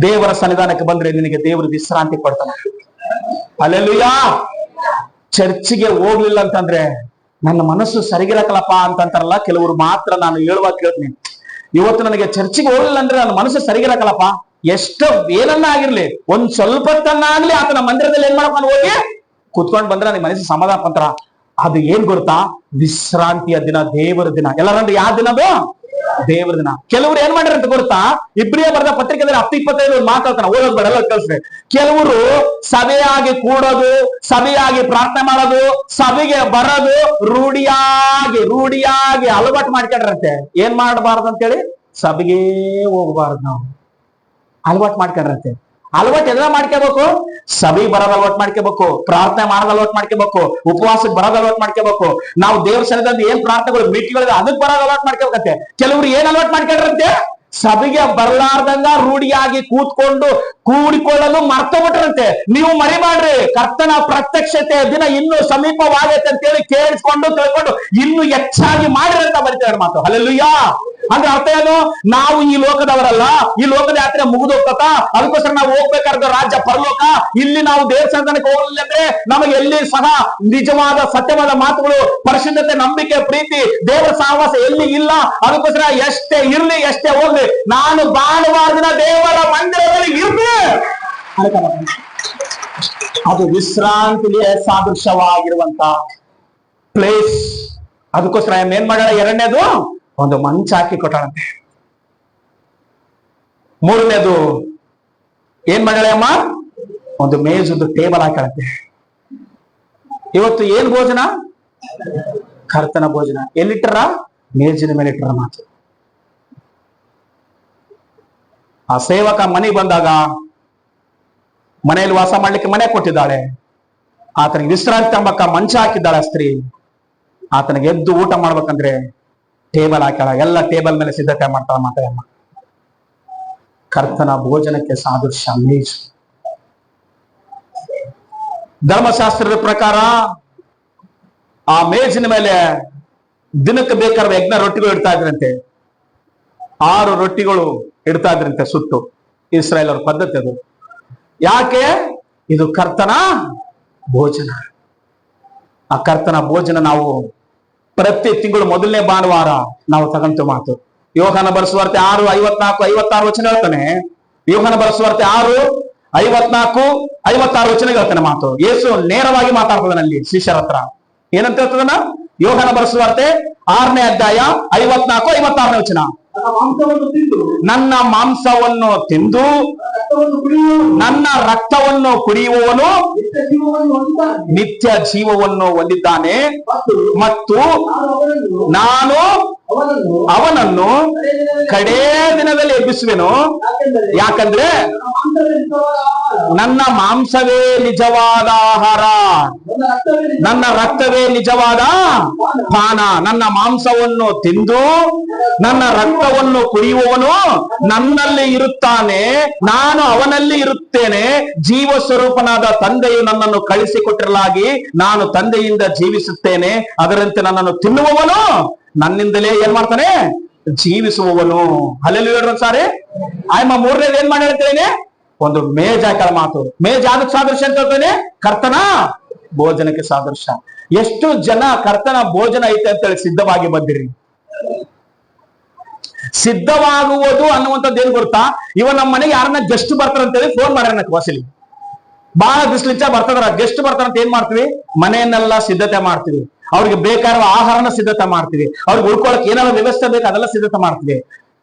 ದೇವರ ಸನ್ನಿಧಾನಕ್ಕೆ ಬಂದ್ರೆ ನಿನಗೆ ದೇವರು ವಿಶ್ರಾಂತಿ ಕೊಡ್ತಾನೆ. ಹಲ್ಲೆಲೂಯ. ಚರ್ಚಿಗೆ ಹೋಗ್ಲಿಲ್ಲ ಅಂತಂದ್ರೆ ನನ್ನ ಮನಸ್ಸು ಸರಿಗಿರಕಲಪ್ಪ ಅಂತಂತಾರಲ್ಲ ಕೆಲವರು ಮಾತ್ರ. ನಾನು ಹೇಳುವಾಗ ಕೇಳ್ತೀನಿ, ಇವತ್ತು ನನಗೆ ಚರ್ಚಿಗೆ ಹೋಗ್ಲಿಲ್ಲ ಅಂದ್ರೆ ನನ್ನ ಮನಸ್ಸು ಸರಿಗಿರಕಲಪ್ಪ. ಎಷ್ಟು ಏನನ್ನ ಆಗಿರ್ಲಿ, ಒಂದ್ ಸ್ವಲ್ಪ ತನ್ನಾಗ್ಲಿ ಆತನ ಮಂದಿರದಲ್ಲಿ ಏನ್ ಮಾಡ್ಕೊಂಡು ಹೋಗಿ ಕುತ್ಕೊಂಡ್ ಬಂದ್ರೆ ನನಗೆ ಮನಸ್ಸು ಸಮಾಧಾನ ಪಂತ್ರ. ಅದು ಏನ್ ಗೊತ್ತಾ? ವಿಶ್ರಾಂತಿಯ ದಿನ, ದೇವರ ದಿನ. ಎಲ್ಲರಂದ್ರೆ ಯಾವ ದಿನದು? ದೇವರ ದಿನ. ಕೆಲವರು ಏನ್ ಮಾಡ್ಯಾರ ಅಂತ ಗೊತ್ತಾ? ಇಬ್ರಿಯ ಬರೆದ ಪತ್ರಿಕೆಯಲ್ಲಿ 10:25 ಮಾತಾಡ್ತಾನೆ, ಓದೋದ್ ಬೇಡ, ಎಲ್ಲ ಕಳ್ಸ್ರಿ. ಕೆಲವರು ಸಭೆಯಾಗಿ ಕೂಡೋದು, ಸಭೆಯಾಗಿ ಪ್ರಾರ್ಥನೆ ಮಾಡೋದು, ಸಭೆಗೆ ಬರೋದು ರೂಢಿಯಾಗಿ ಅಲವಾಟು ಮಾಡ್ಕೊಂಡ್ರಂತೆ. ಏನ್ ಮಾಡಬಾರ್ದು ಅಂತೇಳಿ? ಸಭೆಗೆ ಹೋಗಬಾರ್ದು. ನಾವು ಅಲವಾಟು ಮಾಡ್ಕೊಂಡ್ರಂತೆ. ಅಲವಾಟು ಎಲ್ಲ ಮಾಡ್ಕೋಬೇಕು. ಸಭೆ ಬರೋದ್ ಅಲವಾಟು ಮಾಡ್ಕೋಬೇಕು, ಪ್ರಾರ್ಥನೆ ಮಾಡೋದ್ ಅಲವಾಟು ಮಾಡ್ಕೋಬೇಕು, ಉಪವಾಸಕ್ಕೆ ಬರೋದ್ ಅಲವಾಟು ಮಾಡ್ಕೋಬೇಕು. ನಾವು ದೇವ್ರ ಸನ್ನಿಧಾನದಲ್ಲಿ ಏನ್ ಪ್ರಾರ್ಥನೆಗಳು ಮೀಟಿಂಗ್ಗಳಿದೆ ಅದಕ್ಕೆ ಬರೋದ್ ಅಲವಾಟು ಮಾಡ್ಕೋಬೇಕಂತೆ. ಕೆಲವರು ಏನ್ ಅಲವಾಟು ಮಾಡ್ಕೊಂಡ್ರಂತೆ? ಸಭೆಗೆ ಬರಲಾರ್ದಂಗ ರೂಢಿಯಾಗಿ ಕೂಡಿಕೊಳ್ಳಲು ಮರ್ತೋಗ್ಬಿಟ್ರಂತೆ. ನೀವು ಮರಿಮಾಡ್ರಿ, ಕರ್ತನ ಪ್ರತ್ಯಕ್ಷತೆ ದಿನ ಇನ್ನು ಸಮೀಪವಾಗೈತೆ ಅಂತೇಳಿ ಕೇಳಿಸ್ಕೊಂಡು ತಿಳ್ಕೊಂಡು ಇನ್ನು ಹೆಚ್ಚಾಗಿ ಮಾಡಿರಿ ಅಂತ ಬರೀತಾರೆ ಮಾತು. ಹಲ್ಲೆಲೂಯ. ಅಂದ್ರೆ ಅರ್ಥ ಏನು? ನಾವು ಈ ಲೋಕದವರಲ್ಲ, ಈ ಲೋಕದ ಯಾತ್ರೆ ಮುಗಿದು ಹೋಗ್ತತ. ಅದಕ್ಕೋಸ್ಕರ ನಾವು ಹೋಗ್ಬೇಕಾದ ರಾಜ್ಯ ಪರಲೋಕ. ಇಲ್ಲಿ ನಾವು ದೇವ್ರ ಸನ್ನಿಧಾನಕ್ಕೆ ಹೋಗಲಿಲ್ಲ ಅಂದ್ರೆ ನಮಗೆ ಎಲ್ಲಿ ಸಹ ನಿಜವಾದ ಸತ್ಯವಾದ ಮಾತುಗಳು, ಪರಿಶುದ್ಧತೆ, ನಂಬಿಕೆ, ಪ್ರೀತಿ, ದೇವರ ಸಹವಾಸ ಎಲ್ಲಿ ಇಲ್ಲ. ಅದಕ್ಕೋಸ್ಕರ ಎಷ್ಟೇ ಇರ್ಲಿ, ಎಷ್ಟೇ ಹೋಗ್ಲಿ, ನಾನು ಭಾನುವಾರ ದಿನ ದೇವರ ಮಂದಿರದಲ್ಲಿ ಇರ್ಲಿ. ಅದು ವಿಶ್ರಾಂತಿಗೆ ಸಾದೃಶ್ಯವಾಗಿರುವಂತ ಪ್ಲೇಸ್. ಅದಕ್ಕೋಸ್ಕರ ಏನ್ ಮಾಡ್ಯಾಳ? ಎರಡನೇದು ಒಂದು ಮಂಚ ಹಾಕಿ ಕೊಟ್ಟಾಳಂತೆ. ಮೂರನೇದು ಏನ್ ಮಾಡ್ಯಾಳೆ ಅಮ್ಮ? ಒಂದು ಮೇಜ್, ಒಂದು ಟೇಬಲ್ ಹಾಕಾಳಂತೆ. ಇವತ್ತು ಏನ್ ಭೋಜನ? ಕರ್ತನ ಭೋಜನ. ಎಲ್ಲಿಟ್ಟರ? ಮೇಜಿನ ಮೇಲೆ ಇಟ್ಟರ ಮಾತು. ಆ ಸೇವಕ ಮನೆಗೆ ಬಂದಾಗ ಮನೆಯಲ್ಲಿ ವಾಸ ಮಾಡ್ಲಿಕ್ಕೆ ಮನೆ ಕೊಟ್ಟಿದ್ದಾಳೆ. ಆತನಿಗೆ ವಿಶ್ರಾಂತಿ ಎಂಬಕ್ಕ ಮಂಚ ಹಾಕಿದ್ದಾಳೆ ಸ್ತ್ರೀ. ಆತನಿಗೆ ಎದ್ದು ಊಟ ಮಾಡ್ಬೇಕಂದ್ರೆ ಟೇಬಲ್ ಹಾಕ್ಯಾಳ. ಎಲ್ಲ ಟೇಬಲ್ ಮೇಲೆ ಸಿದ್ಧತೆ ಮಾಡ್ತಾಳ ಮಾತಮ್ಮ. ಕರ್ತನ ಭೋಜನಕ್ಕೆ ಸಾದೃಶ್ಯ ಮೇಜ್. ಧರ್ಮಶಾಸ್ತ್ರದ ಪ್ರಕಾರ ಆ ಮೇಜಿನ ಮೇಲೆ ದಿನಕ್ಕೆ ಬೇಕಾದ ಯಜ್ಞ ರೊಟ್ಟಿಗಳು ಇಡ್ತಾ ಇದ್ರಂತೆ. 6 ರೊಟ್ಟಿಗಳು ಇಡ್ತಾ ಇದ್ರಂತೆ ಸುಟ್ಟು. ಇಸ್ರಾಯೇಲ್ ಅವ್ರ ಪದ್ಧತಿ ಅದು. ಯಾಕೆ? ಇದು ಕರ್ತನ ಭೋಜನ. ಆ ಕರ್ತನ ಭೋಜನ ನಾವು ಪ್ರತಿ ತಿಂಗಳು ಮೊದಲನೇ ಭಾನುವಾರ ನಾವು ತಗಂತು ಮಾತು. ಯೋಹಾನ ಬರೆಸುವಾರ್ತೆ 6:54-56 ವಚನ ಹೇಳ್ತಾನೆ. ಯೋಹಾನ ಬರೆಸುವಾರ್ತೆ 6 54, 56 ವಚನ ಹೇಳ್ತಾನೆ ಮಾತು. ಯೇಸು ನೇರವಾಗಿ ಮಾತಾಡ್ತದನಲ್ಲಿ ಶಿಷ್ಯರ ಹತ್ರ. ಏನಂತ ಹೇಳ್ತದನ? ಯೋಹನ ಬರೆಸುವಾರ್ತೆ 6ನೇ ಅಧ್ಯಾಯ 54, 56ನೇ ವಚನ. ನನ್ನ ಮಾಂಸವನ್ನು ತಿಂದು ನನ್ನ ರಕ್ತವನ್ನು ಕುಡಿಯುವವನು ನಿತ್ಯ ಜೀವವನ್ನು ಹೊಂದಿದ್ದಾನೆ ಮತ್ತು ನಾನು ಅವನನ್ನು ಕಡೇ ದಿನದಲ್ಲಿ ಎಬ್ಬಿಸುವೆನು. ಯಾಕಂದ್ರೆ ನನ್ನ ಮಾಂಸವೇ ನಿಜವಾದ ಆಹಾರ, ನನ್ನ ರಕ್ತವೇ ನಿಜವಾದ ಪಾನ. ನನ್ನ ಮಾಂಸವನ್ನು ತಿಂದು ನನ್ನ ರಕ್ತವನ್ನು ಕುಡಿಯುವವನು ನನ್ನಲ್ಲಿ ಇರುತ್ತಾನೆ, ನಾನು ಅವನಲ್ಲಿ ಇರುತ್ತೇನೆ. ಜೀವ ಸ್ವರೂಪನಾದ ತಂದೆಯು ನನ್ನನ್ನು ಕಳಿಸಿಕೊಟ್ಟಿರಲಾಗಿ ನಾನು ತಂದೆಯಿಂದ ಜೀವಿಸುತ್ತೇನೆ. ಅದರಂತೆ ನನ್ನನ್ನು ತಿನ್ನುವವನು ನನ್ನಿಂದಲೇ ಏನ್ ಮಾಡ್ತಾನೆ? ಜೀವಿಸುವವನು. ಹಲ್ಲೆಲೂಯಾ ಸಾರಿ. ಆಯ್ಮ 3ನೇದು ಏನ್ ಮಾಡಿ ಹೇಳ್ತೇನೆ? ಒಂದು ಮೇಜ್ ಹಾಕಳ ಮಾತು. ಮೇಜ್ ಅದಕ್ಕೆ ಸಾದೃಶ್ಯ ಅಂತ ಹೇಳ್ತೇನೆ? ಕರ್ತನ ಭೋಜನಕ್ಕೆ ಸಾದೃಶ್ಯ. ಎಷ್ಟು ಜನ ಕರ್ತನ ಭೋಜನ ಐತೆ ಅಂತೇಳಿ ಸಿದ್ಧವಾಗಿ ಬಂದಿರಿ? ಸಿದ್ಧವಾಗುವುದು ಅನ್ನುವಂಥದ್ದು ಏನ್ ಗೊತ್ತಾ? ಇವ ನಮ್ಮ ಮನೆಗೆ ಯಾರನ್ನ ಗೆಸ್ಟ್ ಬರ್ತಾರ ಅಂತೇಳಿ ಫೋನ್ ಮಾಡ್ಯಾರ ನನಗೆ ವಸಲಿ. ಬಹಳ ಬಿಸ್ಲಿಂಚ ಬರ್ತದಾರ, ಗೆಸ್ಟ್ ಬರ್ತಾರಂತ ಏನ್ ಮಾಡ್ತೀವಿ? ಮನೆಯನ್ನೆಲ್ಲ ಸಿದ್ಧತೆ ಮಾಡ್ತೀವಿ. ಅವ್ರಿಗೆ ಬೇಕಾದ ಆಹಾರನ ಸಿದ್ಧತೆ ಮಾಡ್ತೀವಿ. ಅವ್ರಿಗೆ ಉಳ್ಕೊಳಕ್ ಏನಾದ್ರು ವ್ಯವಸ್ಥೆ ಬೇಕು ಅದೆಲ್ಲ ಸಿದ್ಧತೆ ಮಾಡ್ತೀವಿ.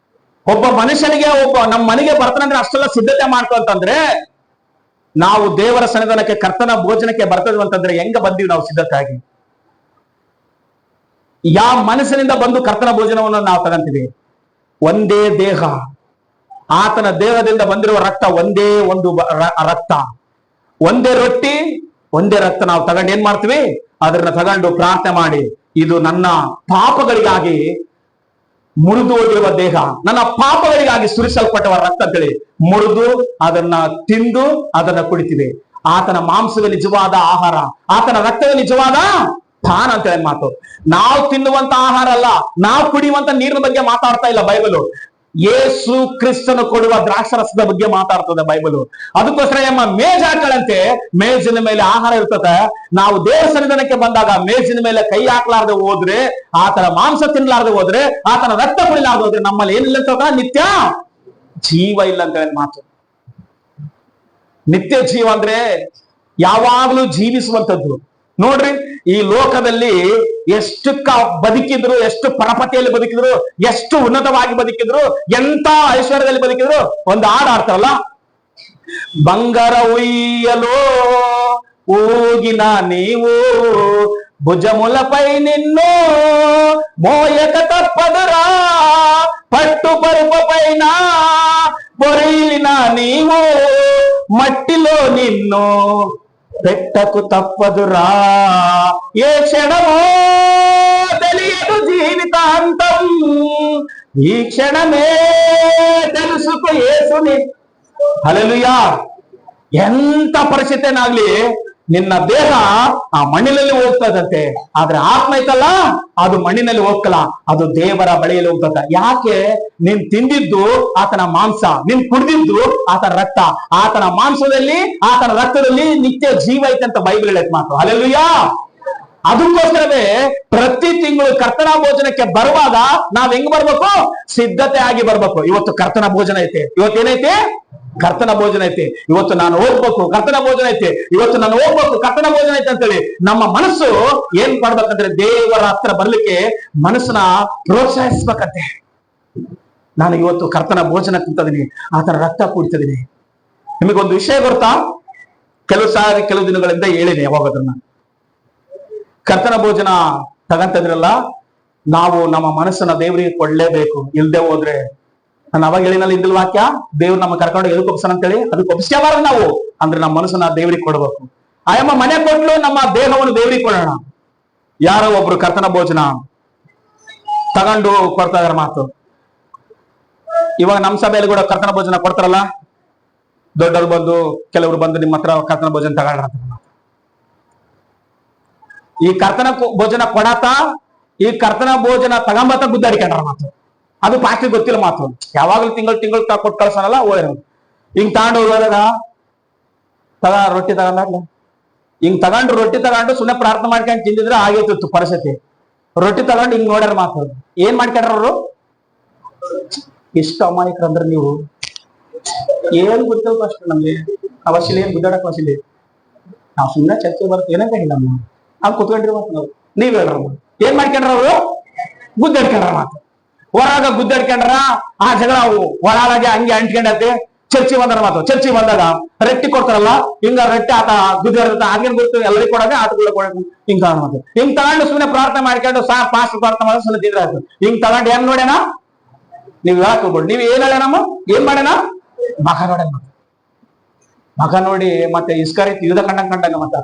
ಒಬ್ಬ ಮನುಷ್ಯನಿಗೆ ನಮ್ಮ ಮನೆಗೆ ಬರ್ತಾನಂದ್ರೆ ಅಷ್ಟೆಲ್ಲ ಸಿದ್ಧತೆ ಮಾಡ್ಕೊಂತಂದ್ರೆ ನಾವು ದೇವರ ಸನ್ನಿಧಾನಕ್ಕೆ ಕರ್ತನ ಭೋಜನಕ್ಕೆ ಬರ್ತದ್ವಿ ಅಂತಂದ್ರೆ ಹೆಂಗ ಬಂದೀವಿ ನಾವು ಸಿದ್ಧತೆ ಆಗಿ? ಯಾವ ಮನಸ್ಸಿನಿಂದ ಬಂದು ಕರ್ತನ ಭೋಜನವನ್ನು ನಾವು ತಗಂತೀವಿ? ಒಂದೇ ದೇಹ, ಆತನ ದೇಹದಿಂದ ಬಂದಿರುವ ರಕ್ತ ಒಂದೇ ಒಂದು ರಕ್ತ, ಒಂದೇ ರೊಟ್ಟಿ, ಒಂದೇ ರಕ್ತ. ನಾವು ತಗೊಂಡು ಏನ್ ಮಾಡ್ತೀವಿ? ಅದನ್ನ ತಗೊಂಡು ಪ್ರಾರ್ಥನೆ ಮಾಡಿ, ಇದು ನನ್ನ ಪಾಪಗಳಿಗಾಗಿ ಮುರಿದು ಹೋಗಿರುವ ದೇಹ, ನನ್ನ ಪಾಪಗಳಿಗಾಗಿ ಸುರಿಸಲ್ಪಟ್ಟವ ರಕ್ತ ಅಂತೇಳಿ ಮುರಿದು ಅದನ್ನ ತಿಂದು ಅದನ್ನ ಕುಡಿತೀವಿ. ಆತನ ಮಾಂಸವೇ ನಿಜವಾದ ಆಹಾರ, ಆತನ ರಕ್ತವೇ ನಿಜವಾದ ಪಾನ ಅಂತ ಹೇಳಿ ಮಾತು. ನಾವು ತಿನ್ನುವಂತ ಆಹಾರ ಅಲ್ಲ, ನಾವು ಕುಡಿಯುವಂತ ನೀರಿನ ಬಗ್ಗೆ ಮಾತಾಡ್ತಾ ಇಲ್ಲ ಬೈಬಲು. ಯೇಸು ಕ್ರಿಸ್ತನು ಕೊಡುವ ದ್ರಾಕ್ಷರಸದ ಬಗ್ಗೆ ಮಾತಾಡ್ತದೆ ಬೈಬಲು. ಅದಕ್ಕೋಸ್ಕರ ನಮ್ಮ ಮೇಜ್ ಹಾಕಳಂತೆ, ಮೇಜಿನ ಮೇಲೆ ಆಹಾರ ಇರ್ತದೆ. ನಾವು ದೇವರ ಸನ್ನಿಧಾನಕ್ಕೆ ಬಂದಾಗ ಮೇಜಿನ ಮೇಲೆ ಕೈ ಹಾಕ್ಲಾರ್ದೆ ಹೋದ್ರೆ, ಆತನ ಮಾಂಸ ತಿನ್ಲಾರ್ದೆ ಹೋದ್ರೆ, ಆತನ ರಕ್ತ ಕುಡಿಲಾರ್ದೆ ಹೋದ್ರೆ ನಮ್ಮಲ್ಲಿ ಏನಿಲ್ಲ ಅಂತ ನಿತ್ಯ ಜೀವ ಇಲ್ಲ ಅಂತ ಹೇಳಿ ಮಾತು. ನಿತ್ಯ ಜೀವ ಅಂದ್ರೆ ಯಾವಾಗ್ಲೂ ಜೀವಿಸುವಂತದ್ದು. ನೋಡ್ರಿ, ಈ ಲೋಕದಲ್ಲಿ ಎಷ್ಟು ಬದುಕಿದ್ರು, ಎಷ್ಟು ಪರಪತಿಯಲ್ಲಿ ಬದುಕಿದ್ರು, ಎಷ್ಟು ಉನ್ನತವಾಗಿ ಬದುಕಿದ್ರು, ಎಂತ ಐಶ್ವರ್ಯದಲ್ಲಿ ಬದುಕಿದ್ರು, ಒಂದು ಹಾಡು ಆಡ್ತಾರಲ್ಲ, ಬಂಗಾರ ಉಯ್ಯಲೋ ಊಗಿನ ನೀವು ಭುಜಮುಲಪೈ ನಿನ್ನೋ ಮೋಯಕ ತಪ್ಪದರಾ పట్టు పరుపు పైన బొరిలిన నీవు మట్టిలో నిన్ను పెట్టకు తప్పదురా ఏ క్షణమో తెలియదు జీవితాంతం ఈ క్షణమే తెలుసుకో యేసుని హల్లెలూయా ఎంత ಪರಿಸ್ಥಿತಿನಾಗ್ಲಿ ನಿನ್ನ ದೇಹ ಆ ಮಣ್ಣಿನಲ್ಲಿ ಹೋಗ್ತದಂತೆ, ಆದ್ರೆ ಆತ್ಮ ಐತಲ್ಲ ಅದು ಮಣ್ಣಿನಲ್ಲಿ ಹೋಗ್ತಲ್ಲ, ಅದು ದೇವರ ಬಳಿಯಲ್ಲಿ ಹೋಗ್ತದ. ಯಾಕೆ? ನೀನ್ ತಿಂದಿದ್ದು ಆತನ ಮಾಂಸ, ನೀನ್ ಕುಡಿದಿದ್ದು ಆತನ ರಕ್ತ, ಆತನ ಮಾಂಸದಲ್ಲಿ ಆತನ ರಕ್ತದಲ್ಲಿ ನಿತ್ಯ ಜೀವ ಐತೆ ಅಂತ ಬೈಬಲ್ ಹೇಳಕ್ ಮಾತು. ಹಲ್ಲೆಲೂಯಾ. ಅದಕ್ಕೋಸ್ಕರವೇ ಪ್ರತಿ ತಿಂಗಳು ಕರ್ತನ ಭೋಜನಕ್ಕೆ ಬರುವಾಗ ನಾವ್ ಹೆಂಗ್ ಬರ್ಬೇಕು? ಸಿದ್ಧತೆ ಆಗಿ ಬರ್ಬೇಕು. ಇವತ್ತು ಕರ್ತನ ಭೋಜನ ಐತೆ, ಇವತ್ತೇನೈತೆ? ಕರ್ತನ ಭೋಜನ ಐತಿ, ಇವತ್ತು ನಾನು ಹೋಗ್ಬೇಕು, ಕರ್ತನ ಭೋಜನ ಐತಿ, ಇವತ್ತು ನಾನು ಹೋಗ್ಬೇಕು, ಕರ್ತನ ಭೋಜನ ಐತೆ ಅಂತೇಳಿ ನಮ್ಮ ಮನಸ್ಸು ಏನ್ ಮಾಡ್ಬೇಕಂದ್ರೆ ದೇವರ ಹತ್ರ ಬರ್ಲಿಕ್ಕೆ ಮನಸ್ಸನ್ನ ಪ್ರೋತ್ಸಾಹಿಸ್ಬೇಕಂತೆ. ನಾನು ಇವತ್ತು ಕರ್ತನ ಭೋಜನ ತಿಂತಿದ್ದೀನಿ, ಆತನ ರಕ್ತ ಕುಡಿತಿದ್ದೀನಿ. ನಿಮಗೊಂದು ವಿಷಯ ಗೊತ್ತಾ? ಕೆಲವು ದಿನಗಳಿಂದ ಹೇಳಿನಿ ಯಾವಾಗ ಅದನ್ನ. ಕರ್ತನ ಭೋಜನ ತಗಂತದ್ರಲ್ಲ, ನಾವು ನಮ್ಮ ಮನಸ್ಸನ್ನ ದೇವರಿಗೆ ಕೊಡ್ಲೇಬೇಕು. ಇಲ್ದೆ ಹೋದ್ರೆ ನಾನು ಅವಾಗ ಹೇಳಿನಲ್ಲಿ ಇದ್ದಿಲ್ ವಾಕ್ಯ, ದೇವ್ರು ನಮ್ಮ ಕರ್ಕೊಂಡು ಎದಕ್ಕೆ ಒಪ್ಸನ ಅಂತೇಳಿ, ಅದಕ್ಕೆ ಒಪ್ಸ್ಯಾವಾರ ನಾವು ಅಂದ್ರೆ ನಮ್ಮ ಮನಸ್ಸನ್ನ ದೇವ್ರಿಗೆ ಕೊಡ್ಬೇಕು. ಆಯಮ್ಮ ಮನೆ ಕೊಟ್ಲು, ನಮ್ಮ ದೇಹವನ್ನು ದೇವ್ರಿಗೆ ಕೊಡೋಣ. ಯಾರೋ ಒಬ್ರು ಕರ್ತನ ಭೋಜನ ತಗೊಂಡು ಕೊಡ್ತಾ ಇದಾರೆ ಮಾತು. ಇವಾಗ ನಮ್ಮ ಸಭೆಯಲ್ಲಿ ಕೂಡ ಕರ್ತನ ಭೋಜನ ಕೊಡ್ತಾರಲ್ಲ, ದೊಡ್ಡವ್ರು ಬಂದು ಕೆಲವರು ಬಂದು ನಿಮ್ಮ ಹತ್ರ ಕರ್ತನ ಭೋಜನ ತಗೊಂಡ್ರ. ಈ ಕರ್ತನ ಭೋಜನ ಕೊಡಾತ, ಈ ಕರ್ತನ ಭೋಜನ ತಗೊಂಬತ್ತ ಗುದ್ದಾಡಿಕೊಂಡ್ರ ಮಾತು. ಅದು ಪಾಸ್ಟಿಗೆ ಗೊತ್ತಿಲ್ಲ ಮಾತು. ಯಾವಾಗ್ಲೂ ತಿಂಗಳು ಕೊಟ್ಟು ಕಳ್ಸೋನಲ್ಲ, ಓದಿರೋ ಹಿಂಗ್ ತಗೊಂಡು ಹೋದಾಗ ರೊಟ್ಟಿ ತಗೊಂಡಾಗ್ಲ ಹಿಂಗ್ ತಗೊಂಡು ರೊಟ್ಟಿ ತಗೊಂಡು ಸುಮ್ಮನೆ ಪ್ರಾರ್ಥನೆ ಮಾಡ್ಕೊಂಡು ತಿಂದಿದ್ರೆ ಆಗೈತಿತ್ತು ಪರಿಸ್ಥಿತಿ. ರೊಟ್ಟಿ ತಗೊಂಡು ಹಿಂಗ್ ನೋಡ್ಯಾರ ಮಾತು. ಏನ್ ಮಾಡ್ಕೊಂಡ್ರ ಅವರು? ಎಷ್ಟು ಅಮಾಯಕರಂದ್ರೆ ನೀವು, ಏನ್ ಗೊತ್ತಿಲ್ಲ ಅಷ್ಟು ನಮ್ಗೆ. ಅವಶ್ಯ ಏನ್ ಗುದ್ದಾಡಕ್ ಅವಶ್ಯ ನಾವು ಸುಮ್ಮನೆ ಚರ್ಚೆ ಬರುತ್ತೆ ಏನಂತ ಹೇಳಿಲ್ಲ ನಾವು ಕುತ್ಕೊಂಡಿರ್ಬೇಕು ನಾವು. ನೀವ್ ಹೇಳ್ರ ಏನ್ ಮಾಡ್ಕೊಂಡ್ರ ಅವರು ಗುದ್ದಾಡ್ಕೊಂಡ್ರ ಮಾತು ಹೊರಾಗ ಗುದ್ದಾಡ್ಕೊಂಡ್ರ ಆ ಜಗಳ ಒಳಗೆ ಹಂಗೆ ಅಂಟ್ಕೊಂಡೈತೆ. ಚರ್ಚಿ ಬಂದಾರ ಮಾತು ಚರ್ಚಿ ಬಂದಾಗ ರೊಟ್ಟಿ ಕೊಡ್ತಾರಲ್ಲ ಹಿಂಗ ರೊಟ್ಟಿ ಆತ ಗುದ್ದಾಡ್ತ ಹಾಗೇನ್ ಗೊತ್ತು ಎಲ್ಲರಿಗೂ ಕೊಡೋದೆ ಆಟಗಳು ಕೊಡೋದು ಹಿಂಗ ಮಾತು ಹಿಂಗ್ ತಗೊಂಡು ಸುಮ್ಮನೆ ಪ್ರಾರ್ಥನೆ ಮಾಡ್ಕೊಂಡು ಪಾಸ್ಟ್ ಪ್ರಾರ್ಥನೆ ಮಾಡೋದು ಸುಮ್ಮನೆ ತಿಂದ್ರೆ ಆಯ್ತು. ಹಿಂಗ್ ತಗೊಂಡು ಏನ್ ನೋಡ್ಯಾನ ನೀವ್ ಹೇಳಕ್ ಹೋಗ್ಬೋದು. ನೀವ್ ಏನ್ ಹೇಳ್ಯಾನಮ್ಮ ಏನ್ ಮಾಡ್ಯಾನ ಮಗ ನೋಡ್ಯಾನ ಮಗ ನೋಡಿ ಮತ್ತೆ ಇಸ್ಕರಿ ತೀರ್ದ ಕಂಡಂಗ ಮತ್ತೆ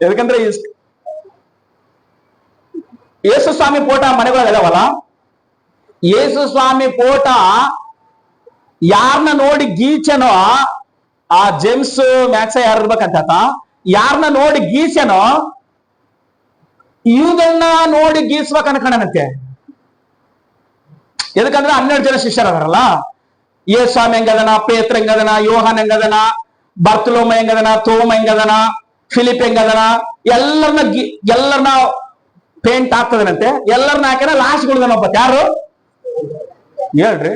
ಯಾಕಂದ್ರೆ ಯೇಸು ಸ್ವಾಮಿ ಫೋಟ ಮನೆಗಳಿದಾವಲ್ಲ, ಯೇಸು ಸ್ವಾಮಿ ಫೋಟ ಯಾರನ್ನ ನೋಡಿ ಗೀಚನೋ ಆ ಜೇಮ್ಸ್ ಮ್ಯಾಕ್ಸ ಯಾರು ಇರ್ಬೇಕಂತ ಯಾರನ್ನ ನೋಡಿ ಗೀಚನೋ ಇವುಗಳನ್ನ ನೋಡಿ ಗೀಸ್ಬೇಕ ಅನ್ಕೊಂಡನಂತೆ. ಎದಕ್ಕಂದ್ರೆ 12 ಜನ ಶಿಷ್ಯರದಾರಲ್ಲ, ಯೇಸು ಸ್ವಾಮಿ ಹೆಂಗದನ, ಪೇತ್ರ ಹೆಂಗದನ, ಯೋಹಾನ್ ಹೆಂಗದನ, ಬರ್ತಲೋಮ ಹೆಂಗದನ, ತೋಮ ಹೆಂಗದನ, ಫಿಲಿಪ್ ಹೆಂಗದನ, ಎಲ್ಲರನ್ನ ಪೇಂಟ್ ಆಗ್ತದನಂತೆ. ಎಲ್ಲರನ್ನ ಹಾಕಿನ ಲಾಸ್ಟ್ ಗುಡ್ದನೊಬ್ಬ ಯಾರು ಹೇಳ್ರಿ,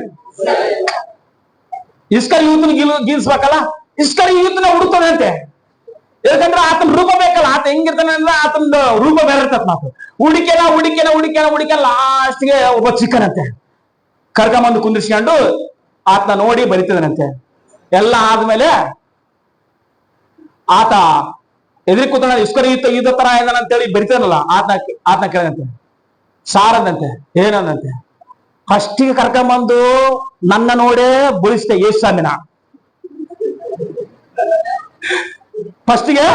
ಇಸ್ಕರ್ ಯೂತ್ನ ಗೀಲ್ಸ್ಬೇಕಲ್ಲ, ಇಸ್ಕರ್ ಯೂತ್ನ ಹುಡುಕ್ತಾನಂತೆ. ಯಾಕಂದ್ರೆ ಆತನ ರೂಪ ಬೇಕಲ್ಲ, ಆತ ಹೆಂಗಿರ್ತಾನೆ ಅಂದ್ರೆ ಆತನ ರೂಪ ಬೇರೆ ಇರ್ತದ. ನಾವು ಹುಡಿಕೆನ ಲಾಸ್ಟ್ಗೆ ಒಬ್ಬ ಚಿಕ್ಕನಂತೆ ಕರ್ಕೊಂಬಂದು ಕುಂದಿಸ್ಕೊಂಡು ಆತನ ನೋಡಿ ಬರಿತದನಂತೆ. ಎಲ್ಲ ಆದ್ಮೇಲೆ ಆತ ಎದುರಿ ಕೂತ ಇಸ್ಕರ್ ಯುದ್ಧ ತರ ಏನಂತೇಳಿ ಬರಿತಾನಲ್ಲ, ಆತನ ಕೇಳಂತೆ ಸಾರದಂತೆ ಏನಂದಂತೆ, ಫಸ್ಟಿಗೆ ಕರ್ಕೊಂಬಂದು ನನ್ನ ನೋಡೇ ಬುಳಿಸ್ತೆ ಯೇಸು ಸ್ವಾಮಿನ. ಫಸ್ಟಿಗೆ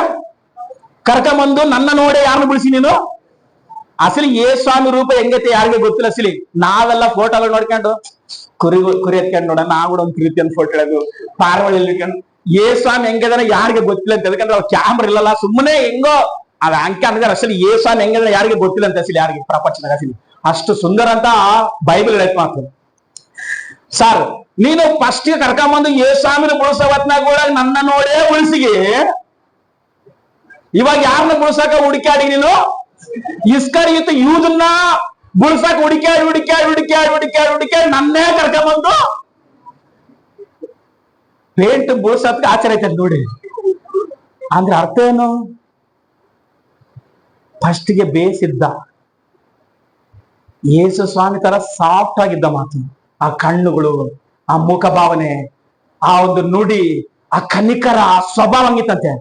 ಕರ್ಕೊಂಬಂದು ನನ್ನ ನೋಡೇ ಯಾರನ್ನು ಬಿಳಿಸಿ ನೀನು. ಅಸಲಿ ಯೇಸು ಸ್ವಾಮಿ ರೂಪ ಹೆಂಗೈತೆ ಯಾರಿಗೆ ಗೊತ್ತಿಲ್ಲ. ಅಸಲಿ ನಾವೆಲ್ಲ ಫೋಟೋಗಳು ನೋಡ್ಕೊಂಡು ಕುರಿ ಎತ್ಕೊಂಡು ನೋಡ ನಾವು ಕೂಡ ಒಂದು ಪ್ರೀತಿ ಅಂತ ಫೋಟೋ ಹೇಳೋದು ಪಾರ್ವಳಿ ಇಟ್ಕೊಂಡು. ಯೇಸು ಸ್ವಾಮಿ ಹೆಂಗದಾನ ಯಾರಿಗೆ ಗೊತ್ತಿಲ್ಲ ಅಂತ, ಯಾಕಂದ್ರೆ ಅವ್ರು ಕ್ಯಾಮ್ರಾ ಇಲ್ಲಲ್ಲ, ಸುಮ್ಮನೆ ಹೆಂಗೋ ಅದ ಅಂಕೆ ಅಂದ್ರೆ ಅಸಲಿ ಯೇಸು ಸ್ವಾಮಿ ಹೆಂಗಂದ್ರೆ ಯಾರಿಗೆ ಗೊತ್ತಿಲ್ಲ ಅಂತ ಅಸಲಿ ಯಾರಿಗೆ ಪ್ರಪಂಚದಾಗ ಅಸಲಿ ಅಷ್ಟು ಸುಂದರ ಅಂತ ಬೈಬಲ್ ಹೇಳಕ್ ಮಾತು. ಸರ್ ನೀನು ಫಸ್ಟ್ಗೆ ಕರ್ಕೊಂಬಂದು ಯೇಸು ಸ್ವಾಮಿನ ಉಳಿಸೋ ಹೊತ್ನಾಗ ಕೂಡ ನನ್ನ ನೋಡೇ ಉಳಿಸಿಗೆ, ಇವಾಗ ಯಾರನ್ನ ಗುಳ್ಸಾಕ ಹುಡುಕ್ಯಾಡಿ ನೀನು, ಇಸ್ಕರಿಯೋತ ಯೂದನ್ನ ಗುಳ್ಸಾಕ ಹುಡುಕ್ಯಾಡಿ ನನ್ನೇ ಕರ್ಕೊಂಬಂದು ಪೇಂಟ್ ಗುಳ್ಸಕ್ಕೆ ಆಚಾರ ಐತೆ ನೋಡಿ. ಅಂದ್ರೆ ಅರ್ಥ ಏನು, ಫಸ್ಟ್ಗೆ ಬೇಸಿದ್ದ ಯೇಸು ಸ್ವಾಮಿ ತರ ಸಾಫ್ಟ್ ಆಗಿದ್ದ ಮಾತು, ಆ ಕಣ್ಣುಗಳು, ಆ ಮುಖ ಭಾವನೆ, ಆ ಒಂದು ನುಡಿ, ಆ ಕನಿಕರ ಸ್ವಭಾವ ಹಂಗಿತ್ತಂತೆ.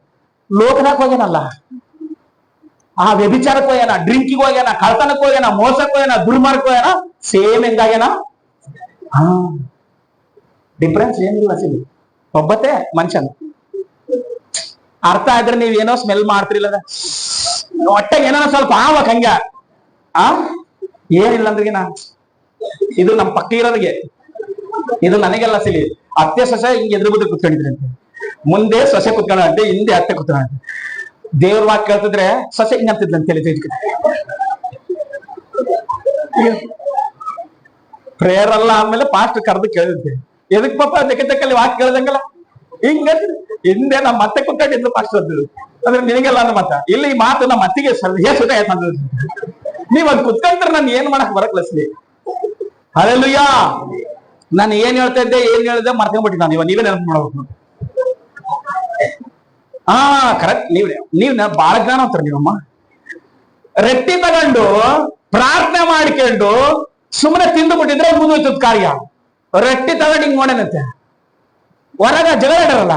ಲೋಕನಕ್ಕೆ ಹೋಗ್ಯಾನಲ್ಲ, ಆ ವ್ಯಭಿಚಾರಕ್ಕೆ ಹೋಗ್ಯಾನ, ಡ್ರಿಂಕಿಗೆ ಹೋಗ್ಯಾನ, ಕಳ್ತನಕ್ಕೆ ಹೋಗ್ಯಾನ, ಮೋಸಕ್ಕೆ ಹೋಗ್ಯಾನ, ದುರ್ಮಾರ್ಗಕ್ಕೆ ಹೋಗ್ಯಾನ, ಸೇಮ್ ಹೆಂಗಾಗ್ಯಾನ. ಡಿಫ್ರೆನ್ಸ್ ಏನಿಲ್ಲ ಸಿಲಿ, ಒಬ್ಬತ್ತೆ ಮನುಷ್ಯನ. ಅರ್ಥ ಆದ್ರೆ ನೀವ್ ಏನೋ ಸ್ಮೆಲ್ ಮಾಡ್ತಿರಿಲ್ಲ, ಹೊಟ್ಟೆಗೆ ಏನೋ ಸ್ವಲ್ಪ ಆವಾಗ ಹಂಗ ಏನಿಲ್ಲ ಅಂದ್ರಿಗಿನ. ಇದು ನಮ್ಮ ಪಕ್ಕ ಇರೋರಿಗೆ, ಇದು ನನಗೆಲ್ಲ ಸಿಲಿ. ಅತ್ತೆ ಸೊಸೆ ಹಿಂಗೆ ಎದುರು ಬುದ್ಧಿ ಕುತ್ಕೊಂಡಿದ್ರಂತೆ, ಮುಂದೆ ಸೊಸೆ ಕುತ್ಕೊಂಡಂತೆ, ಹಿಂದೆ ಅತ್ತೆ ಕುತ್ಕೊಂಡಂತೆ. ದೇವ್ರ ವಾಕ್ ಕೇಳ್ತಿದ್ರೆ ಸೊಸೆ ಹಿಂಗ ಅಂತಿದ್ಲಂತೆ, ಪ್ರೇಯರ್ ಅಲ್ಲ ಆದ್ಮೇಲೆ ಪಾಸ್ಟ್ ಕರೆದು ಕೇಳಿದ್ದೆ, ಎದಕ್ ಪಾಪ ತೆಕ್ಕಲ್ಲಿ ವಾಕ್ ಕೇಳ್ದಂಗಲ್ಲ ಹಿಂಗ ಹಿಂದೆ ನಮ್ಮ ಮತ್ತೆ ಕುತ್ಕೊಂಡಿದ್ದು ಪಾಸ್ಟ್ ಅಂದ್ರು. ಅಂದ್ರೆ ನಿನಗೆಲ್ಲ ಅನ್ನೋ ಮಾತ ಇಲ್ಲಿ ಈ ಮಾತು ನಮ್ಮ ಅತ್ತಿಗೆ ಸುಖ ಆಯ್ತು ಅಂದ್ ನೀವ್ ಅದ್ ಕುತ್ಕೊಂಡ್ರೆ ನಾನು ಏನ್ ಮಾಡಕ್ ಬರಕ್ಲಸ್ಲಿ. ಹಲ್ಲೆಲೂಯಾ. ನಾನು ಏನ್ ಹೇಳ್ತಾ ಇದ್ದೆ ಹೇಳಿದೆ ಮರ್ಕೊಂಡ್ಬಿಟ್ಟಿ ನಾನು. ಇವಾಗ ನೀವೇ ನೆನಪು ಮಾಡ್ಬೇಕು. ಕರೆಕ್ಟ್. ನೀವ್ ಬಾಳ ಜ್ಞಾನ ಅಂತಾರ ನೀವಮ್ಮ. ರೊಟ್ಟಿ ತಗೊಂಡು ಪ್ರಾರ್ಥನೆ ಮಾಡ್ಕೊಂಡು ಸುಮ್ಮನೆ ತಿಂದು ಬಿಟ್ಟಿದ್ರೆ ಮುಂದೋಯ್ತದ ಕಾರ್ಯ. ರೊಟ್ಟಿ ತಗೊಂಡು ಹಿಂಗ್ ನೋಡೇನಂತೆ, ಹೊರಗ ಜಗಳ ಇಡರಲ್ಲ,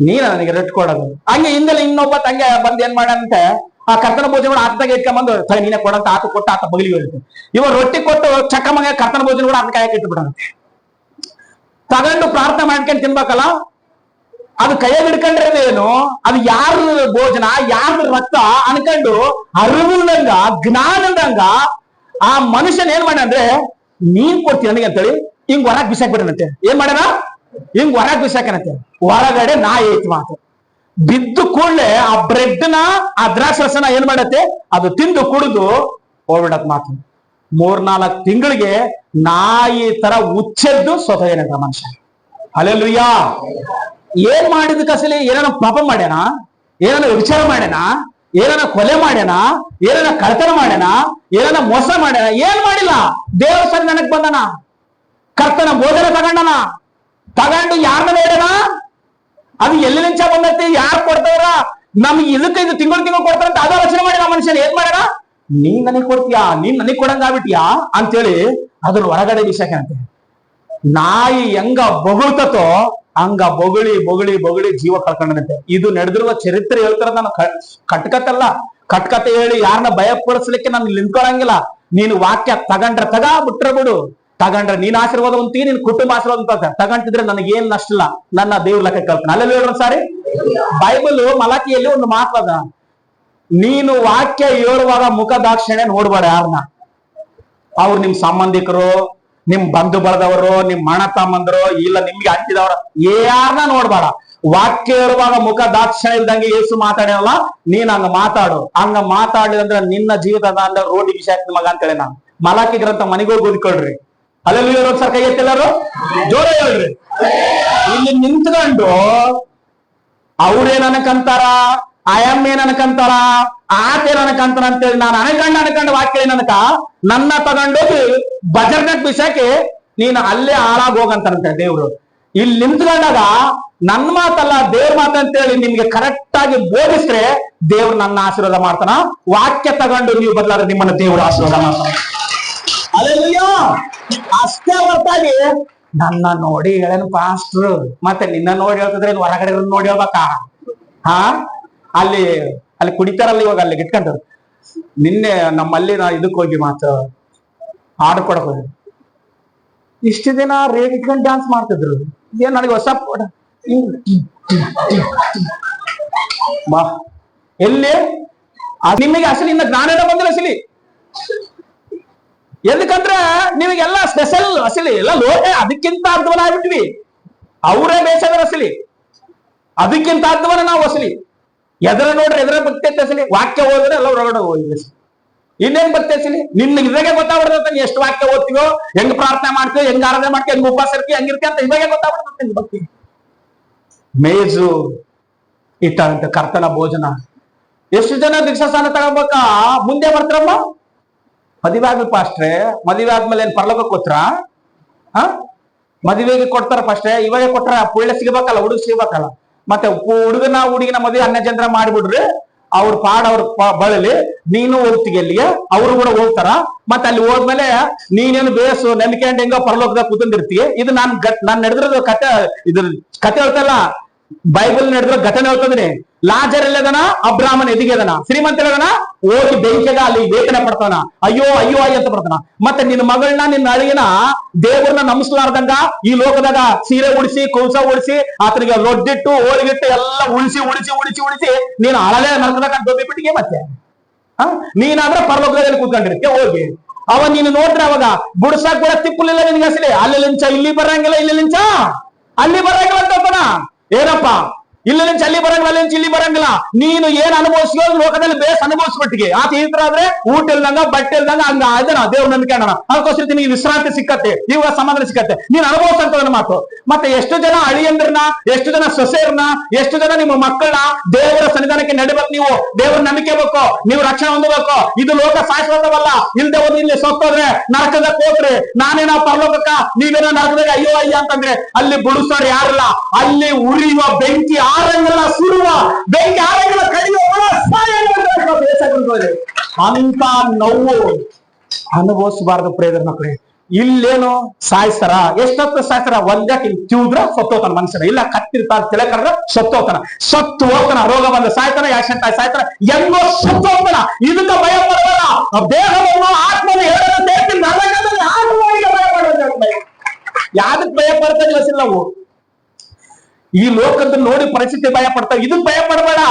ನೀನ ನನಗೆ ರೊಟ್ಟಿ ಕೊಡೋದು. ಹಂಗೆ ಹಿಂದೆಲ್ಲ ಇನ್ನೊಬ್ಬ ತಂಗೆ ಬಂದ್ ಏನ್ ಮಾಡಂತೆ, ಆ ಕರ್ತನ ಭೋಜನ ಕೂಡ ಆತದಾಗ ಇಟ್ಕೊಂಡ್ಬಂದು ನೀನೇ ಕೊಡಂತ ಆತ ಕೊಟ್ಟು ಆತ ಬಗಲಿಗೆ ಹೋಗುತ್ತೆ. ಇವಾಗ ರೊಟ್ಟಿ ಕೊಟ್ಟು ಚಕ್ಕ ಮಗ ಕರ್ತನ ಭೋಜನ ಕೂಡ ಆತ ಕಾಯಕ್ಕೆ ಇಟ್ಬಿಡಂತೆ. ತಗೊಂಡು ಪ್ರಾರ್ಥನೆ ಮಾಡ್ಕೊಂಡು ತಿನ್ಬೇಕಲ್ಲ, ಅದು ಕೈಯಲ್ಲಿ ಹಿಡ್ಕೊಂಡ್ರೆ ಏನು, ಅದು ಯಾರ ಭೋಜನ ಯಾರ ರಕ್ತ ಅನ್ಕೊಂಡು ಅರಿವಿಲ್ದಂಗ ಜ್ಞಾನದಂಗ ಆ ಮನುಷ್ಯನ್ ಏನ್ ಮಾಡ ಅಂದ್ರೆ, ನೀನ್ ಕೊಡ್ತೀನಿ ನನಗೆ ಅಂತೇಳಿ ಹಿಂಗ್ ಹೊರಗ್ ಬಿಸಾಕ್ಬಿಡನಂತೆ. ಏನ್ ಮಾಡೋಣ, ಹಿಂಗ್ ಹೊರಗ್ ಬಿಸಾಕನಂತೆ. ಹೊರಗಡೆ ನಾಯಿ ಐತಿ ಮಾತು ಬಿದ್ದು ಕೂಡಲೇ ಆ ಬ್ರೆಡ್ ನ ಆ ದ್ರಾಕ್ಷರಸನ ಏನ್ ಮಾಡತ್ತೆ, ಅದು ತಿಂದು ಕುಡಿದು ಹೋಗ್ಬಿಡತ್ ಮಾತು. 3-4 ತಿಂಗಳಿಗೆ ನಾಯಿ ತರ ಉಚ್ಚೆದ್ದು ಸ್ವತಃ ಏನಂತ ಮನುಷ್ಯ. ಹಲ್ಲೆಲೂಯಾ. ಏನ್ ಮಾಡಿದಕ್ಕೆ ಅಸಲಿ ಏನಾನ ಪಾಪ ಮಾಡ್ಯಾನ, ಏನಾನ ವಿಚಾರ ಮಾಡ್ಯಾನ, ಏನಾನ ಕೊಲೆ ಮಾಡ್ಯಾನ, ಏನಾನ ಕಳ್ತನ ಮಾಡ್ಯಾನ, ಏನಾನ ಮೋಸ ಮಾಡ್ಯಾನ? ಏನ್ ಮಾಡಿಲ್ಲ. ದೇವರ ಸನ್ನಿಧಾನಕ್ಕೆ ಬಂದನ, ಕರ್ತನ ಭೋಜನ ತಗೊಂಡನ, ತಗೊಂಡು ಯಾರನ್ನ ಬೇಡನ ಅದು ಎಲ್ಲಿ ನಿಂಚ ಬಂದೈತಿ, ಯಾರು ಕೊಡ್ತಾರ, ನಮ್ಗೆ ಇದಕ್ಕೆ ಇದು ತಿಂಗಳು ಕೊಡ್ತಾರಂತ ಅದ ರಚನೆ ಮಾಡಿ ನಮ್ಮ ಮನುಷ್ಯನ ಏನ್ ಮಾಡೋಣ, ನೀನ್ ನನಗ್ ಕೊಡ್ತೀಯಾ, ನೀನ್ ನನಗ್ ಕೊಡಂಗ ಆಗ್ಬಿಟ್ಯಾ ಅಂತೇಳಿ ಅದ್ರ ಹೊರಗಡೆ ವಿಷಯಕ್ಕೆ ಅಂತೆ. ನಾಯಿ ಹೆಂಗ ಬೊಗಳ್ತತೋ ಹಂಗ ಬೊಗಳಿ ಬೊಗಳಿ ಬೊಗಳಿ ಜೀವ ಕಳ್ಕೊಂಡಂತೆ. ಇದು ನಡೆದಿರುವ ಚರಿತ್ರೆ ಹೇಳ್ತಾರ. ನಾನು ಕಟ್ಕತ್ತಲ್ಲ, ಕಟ್ಕತೆ ಹೇಳಿ ಯಾರನ್ನ ಭಯ ಪಡಿಸ್ಲಿಕ್ಕೆ ನಾನು ನಿಂತ್ಕೊಳಂಗಿಲ್ಲ. ನೀನು ವಾಕ್ಯ ತಗೊಂಡ್ರೆ ತಗ, ಬಿಟ್ರೆ ಬಿಡು. ತಗೊಂಡ್ರೆ ನೀನ್ ಆಶೀರ್ವಾದ ಅಂತೀ, ನಿನ್ ಕುಟುಂಬ ಆಶೀರ್ವಾದ ಅಂತ. ತಗೊಂಡಿದ್ರೆ ನನಗೇನ್ ನಷ್ಟ ಇಲ್ಲ, ನನ್ನ ದೇವ್ರ ಲೆಕ್ಕ ಕಲ್ಪನೆ. ಅಲ್ಲೆಲ್ಲ ಹೇಳೋಣ ಸಾರಿ. ಬೈಬಲ್ ಮಲಾಕಿಯಲ್ಲಿ ಒಂದು ಮಾತದ, ನೀನು ವಾಕ್ಯ ಹೇಳುವಾಗ ಮುಖ ದಾಕ್ಷಿಣ್ಯ ನೋಡ್ಬೇಡ ಯಾರನ್ನ. ಅವ್ರು ನಿಮ್ ಸಂಬಂಧಿಕರು, ನಿಮ್ ಬಂಧು ಬಳದವರು, ನಿಮ್ ಮಣ ತಮ್ಮಂದ್ರು, ಇಲ್ಲ ನಿಮ್ಗೆ ಅಂಟಿದವರು, ಯಾರನ್ನ ನೋಡ್ಬೇಡ. ವಾಕ್ಯ ಹೇಳುವಾಗ ಮುಖ ದಾಕ್ಷಿಣ್ಯ ಇಲ್ದಂಗೆ ಏಸು ಮಾತಾಡಲ್ಲ, ನೀನ್ ಹಂಗ ಮಾತಾಡು. ಹಂಗ ಮಾತಾಡ್ಲಿ ಅಂದ್ರೆ ನಿನ್ನ ಜೀವಿತದ ಅಂದ್ರೆ ರೋಡಿ ವಿಷಯ ಮಗ ಅಂತೇಳಿ ನಾನು. ಮಲಾಕಿ ಗ್ರಂಥ ಮನೆಗೋಗಿ ಓದಿಕೊಳ್ರಿ. ಅಲ್ಲೆಲ್ಲ ಹೇಳೋರು ಸರ್, ಕೈ ಎತ್ತಿಲ್ಲರು ಜೋರ ಹೇಳ್ರಿ. ಇಲ್ಲಿ ನಿಂತ್ಕೊಂಡು ಅವ್ರೇನ್ ಅನ್ಕಂತಾರ, ಆಯಮ್ಮ ಏನ್ ಅನ್ಕಂತಾರ, ಆತೇನ್ ಅನ್ಕಂತಾರ ಅಂತೇಳಿ ನಾನು ಅನ್ಕಂಡು ವಾಕ್ಯ ಏನನಕ ನನ್ನ ತಗೊಂಡೋಗಿ ಬಜರ್ನಕ್ ಬಿಸಾಕಿ ನೀನು ಅಲ್ಲೇ ಹಾಳಾಗ್ ಹೋಗಂತಾರಂತೆ ದೇವ್ರು. ಇಲ್ಲಿ ನಿಂತ್ಕೊಂಡಾಗ ನನ್ನ ಮಾತಲ್ಲ ದೇವ್ರ ಮಾತಂತೇಳಿ ನಿಮ್ಗೆ ಕರೆಕ್ಟ್ ಆಗಿ ಬೋಧಿಸ್ರೆ ದೇವ್ರು ನನ್ನ ಆಶೀರ್ವಾದ ಮಾಡ್ತಾನ. ವಾಕ್ಯ ತಗೊಂಡು ನೀವು ಬದಲಾದ್ರೆ ನಿಮ್ಮನ್ನ ದೇವ್ರ ಆಶೀರ್ವಾದ ಮಾಡ್ತಾನ. ಅಲ್ಲೆಲ್ಲಯ್ಯೋ ಅಷ್ಟೇ ಹೊರತಾಗಿ ನನ್ನ ನೋಡಿ ಹೇಳೇನು ಪಾಸ್ಟ್ರು, ಮತ್ತೆ ನಿನ್ನ ನೋಡಿ ಹೇಳ್ತಿದ್ರೆ ಹೊರಗಡೆ ನೋಡಿ ಹೇಳ್ಬೇಕಾ? ಹಾ, ಅಲ್ಲಿ ಕುಡಿತಾರಲ್ಲ ಇವಾಗ, ಅಲ್ಲಿ ಇಟ್ಕೊಂಡ್ರು. ನಿನ್ನೆ ನಮ್ಮಲ್ಲಿ ನಾ ಇದಕ್ ಹೋಗಿ ಮಾತು ಹಾಡು ಕೊಡಕ್ ಹೋಗಿ, ಇಷ್ಟು ದಿನ ರೇಗ್ ಇಟ್ಕೊಂಡು ಡ್ಯಾನ್ಸ್ ಮಾಡ್ತಿದ್ರು. ಏನ್ ನನಗೆ ಹೊಸ ಬಾ ಎಲ್ಲಿ ನಿಮಗೆ ಅಸಲಿ ಇನ್ನ ಜ್ಞಾನ ಬಂದಿಲ್ಲ ಅಸಲಿ. ಎದಕ್ಕಂದ್ರೆ ನಿಮಗೆಲ್ಲ ಸ್ಪೆಷಲ್ ಅಸಲಿ ಎಲ್ಲ ಲೋಕ, ಅದಕ್ಕಿಂತ ಅರ್ಧವನ್ನ ಆಗ್ಬಿಟ್ವಿ. ಅವರೇ ಬೇಸರ ಅಸಲಿ, ಅದಕ್ಕಿಂತ ಅರ್ಧವನ್ನ ನಾವು ಅಸಲಿ. ಎದರ ನೋಡ್ರಿ ಎದರ ಭಕ್ತಿ ಅಸಲಿ. ವಾಕ್ಯ ಓದಿದ್ರೆ ಎಲ್ಲ ಹೊರಗಡೆ ಹೋಗಿ ಇನ್ನೇನ್ ಭಕ್ತಿ ಅಸಲಿ. ನಿನ್ನ ಇದಾಗೆ ಗೊತ್ತಾಗ್ಬಿಡ್ತ, ನೀ ಎಷ್ಟು ವಾಕ್ಯ ಓದ್ತೀವೋ, ಹೆಂಗ್ ಪ್ರಾರ್ಥನೆ ಮಾಡ್ತೀವೋ, ಹೆಂಗ್ ಆರಾಧನೆ ಮಾಡ್ತೀವಿ, ಹೆಂಗ್ ಉಪವಾಸ ಇರ್ತೀವಿ, ಹೆಂಗಿರ್ತೀವಿ ಅಂತ ಇವಾಗೆ ಗೊತ್ತಾಗ್ಬಿಡ್ತದೆ ಭಕ್ತಿ. ಮೇಜು ಇಟ್ಟಂತ ಕರ್ತನ ಭೋಜನ. ಎಷ್ಟು ಜನ ದೀಕ್ಷಾಸ್ಥಾನ ತಗೋಬೇಕಾ ಮುಂದೆ ಬರ್ತಾರಮ್ಮ? ಮದುವೆ ಆಗ್ಲಿ ಪಾಸ್ಟ್ರೆ, ಮದುವೆ ಆದ್ಮೇಲೆ ಏನ್ ಪರಲೋಕಕ್ಕೆ ಕೊಟ್ರ? ಮದುವೆಗೆ ಕೊಡ್ತಾರ ಫಸ್ಟ್ರೆ, ಇವಾಗ ಕೊಟ್ರ ಪುಳ್ಳೆ ಸಿಗ್ಬೇಕಲ್ಲ, ಹುಡುಗ ಸಿಗ್ಬೇಕಲ್ಲ. ಮತ್ತೆ ಹುಡುಗಿನ ಮದುವೆ ಅನ್ಯ ಜನರ ಮಾಡಿಬಿಡ್ರಿ, ಅವ್ರ ಅವ್ರ ಬಳಲಿ ನೀನು ಹೋಗ್ತೀವಿ ಅಲ್ಲಿಗೆ, ಅವ್ರು ಕೂಡ ಹೋಗ್ತಾರ. ಮತ್ತೆ ಅಲ್ಲಿ ಹೋದ್ಮೇಲೆ ನೀನೇನು ಬೇಸು ನೆನ್ಕೊಂಡು ಹೆಂಗೋ ಪರಲೋಕದಾಗ ಕೂತಂದಿರ್ತೀವಿ. ಇದು ನಾನ್ ನಡೆದಿರೋದು ಕತೆ, ಇದ್ರ ಕತೆ ಹೇಳ್ತಲ್ಲ, ಬೈಬಲ್ ನಡೆದಿರೋ ಘಟನೆ ಹೇಳ್ತದ್ರಿ. ಲಾಜರ್ ಎಲ್ಲದನ, ಅಬ್ರಾಹ್ಮನ್ ಎದಿಗೆದನ, ಶ್ರೀಮಂತ ಎಲ್ಲದನ, ಹೋಗಿ ಬೆಂಕಿಯಾಗ ಅಲ್ಲಿ ವೇತನ ಪಡ್ತಾನ. ಅಯ್ಯೋ ಅಯ್ಯೋ ಅಯ್ಯ ಅಂತ ಬರ್ತಾನ. ಮತ್ತೆ ನಿನ್ನ ಮಗಳನ್ನ, ನಿನ್ನ ಅಳಿಯನ ದೇವ್ರನ್ನ ನಮಸ್ಲಾರ್ದಂಗ ಈ ಲೋಕದಾಗ ಸೀರೆ ಉಡಿಸಿ, ಕುಂಸ ಉಡಿಸಿ, ಆತನಿಗೆ ರೊಡ್ಡಿಟ್ಟು ಹೋಳಿಗಿಟ್ಟು ಎಲ್ಲ ಉಳಿಸಿ ಉಳಿಸಿ ಉಳಿಸಿ ಉಳಿಸಿ ನೀನು ಹಳಲೆ ನರಕದಾಗ ದೊಬ್ಬಿಟ್ಟಿಗೆ. ಮತ್ತೆ ನೀನಾದ್ರೆ ಪರಲೋಕದಲ್ಲಿ ಕೂತ್ಕೊಂಡಿರ್ತೀಯ ಹೋಗಿ. ಅವ ನೀನು ನೋಡ್ರಿ ಅವಾಗ ಬುಡ್ಸಾಕ್ ಕೂಡ ತಿಪ್ಪಲಿಲ್ಲ ನಿನ್ಗೆ ಅಸಲಿ. ಅಲ್ಲಿ ಲಿಂಚ ಇಲ್ಲಿ ಬರಂಗಿಲ್ಲ, ಇಲ್ಲಿ ಲಿಂಚ ಅಲ್ಲಿ ಬರಂಗಿಲ್ಲ ಅಂತ ಏನಪ್ಪಾ, ಇಲ್ಲಿ ನಿಂಚ ಅಲ್ಲಿ ಬರಂಗಿಲ್ಲ, ಅಲ್ಲಿ ಇಲ್ಲಿ ಬರಂಗಿಲ್ಲ. ನೀನು ಏನ್ ಅನುಭವಿಸಿಯೋ ಲೋಕದಲ್ಲಿ ಬೇಸ್ ಅನುಭವಿಸ್ಬಿಟ್ಟಿಗೆ. ಆತ ಈ ತರ ಆದ್ರೆ ಊಟ ಇಲ್ದಂಗ ಬಟ್ಟೆ ಇಲ್ದಂಗ ಹಂಗ ಅದನ್ನ ದೇವ್ರ ನಂಬಿಕೆಣ್ಣ. ಅದಕ್ಕೋಸ್ಕರ ನಿನಗೆ ವಿಶ್ರಾಂತಿ ಸಿಕ್ಕತ್ತೆ, ಇವಾಗ ಸಮಾಧಾನ ಸಿಕ್ಕತ್ತೆ, ನೀನ್ ಅನುಭವಿಸಂತ ಮಾತು. ಮತ್ತೆ ಎಷ್ಟು ಜನ ಅಳಿಯಂದ್ರನ್ನ, ಎಷ್ಟು ಜನ ಸೊಸೆಯರ್ನ, ಎಷ್ಟು ಜನ ನಿಮ್ಮ ಮಕ್ಕಳನ್ನ ದೇವರ ಸನ್ನಿಧಾನಕ್ಕೆ ನಡಿಬೇಕು. ನೀವು ದೇವರ ನಂಬಿಕೆ ಬೇಕು, ನೀವು ರಕ್ಷಣೆ ಹೊಂದಬೇಕು. ಇದು ಲೋಕ ಶಾಶ್ವತವಲ್ಲ. ಇಲ್ದೆ ಹೋದ್ರೆ ಇಲ್ಲಿ ಸೊತ್ತೋದ್ರೆ ನರಕದಾಗ ಹೋಗ್ರಿ. ನಾನೇನ ಪರಲೋಕಕ್ಕ, ನೀವೇನೋ ನರಕದಾಗ ಅಯ್ಯೋ ಅಯ್ಯ ಅಂತಂದ್ರೆ ಅಲ್ಲಿ ಬುಡಿಸೋರು ಯಾರಿಲ್ಲ. ಅಲ್ಲಿ ಉರಿಯುವ ಬೆಂಕಿ ಆರಂಗಿಲ್ಲ, ಸುಡುವ ಬೆಂಕಿ ಆರಂಗಿಲ್ಲ, ಕಡಿಮೆ ಅಂತ ನೋವು ಅನುಭವಿಸಬಾರ್ದು ಪ್ರೇದರ ಮಕ್ಕಳೇ. ಇಲ್ಲೇನು ಸಾಯಿಸ್ತಾರ, ಎಷ್ಟೊತ್ತು ಸಾಯ್ತಾರ, ಒಂದಕ್ಕೆ ತಿವಿದ್ರ ಸತ್ತೋತಾನ ಮನುಷ್ಯನ, ಇಲ್ಲ ಕತ್ತಿರ್ತಾರ ತಲೆ ಕಡ್ರ ಸತ್ತೋತಾನ, ಸತ್ತು ಹೋಗ್ತಾನ, ರೋಗ ಬಂದ ಸಾಯ್ತಾನ, ಆಕ್ಸಿಡೆಂಟ್ ಆಗಿ ಸಾಯ್ತಾನ, ಹೆಂಗೋ ಸತ್ತು ಹೋಗ್ತಾನ. ಇದಕ್ಕ ಭಯ ಪಡಬೇಡ. ದೇಹವನ್ನು ಆತ್ಮನ ಯಾವ್ದಕ್ ಭಯ ಪಡ್ತಾ ಇಲ್ಲ ನಾವು. ಈ ಲೋಕದ ನೋಡಿ ಪರಿಸ್ಥಿತಿ ಭಯ ಪಡ್ತಾವ, ಇದಕ್ ಭಯ ಪಡಬೇಡ.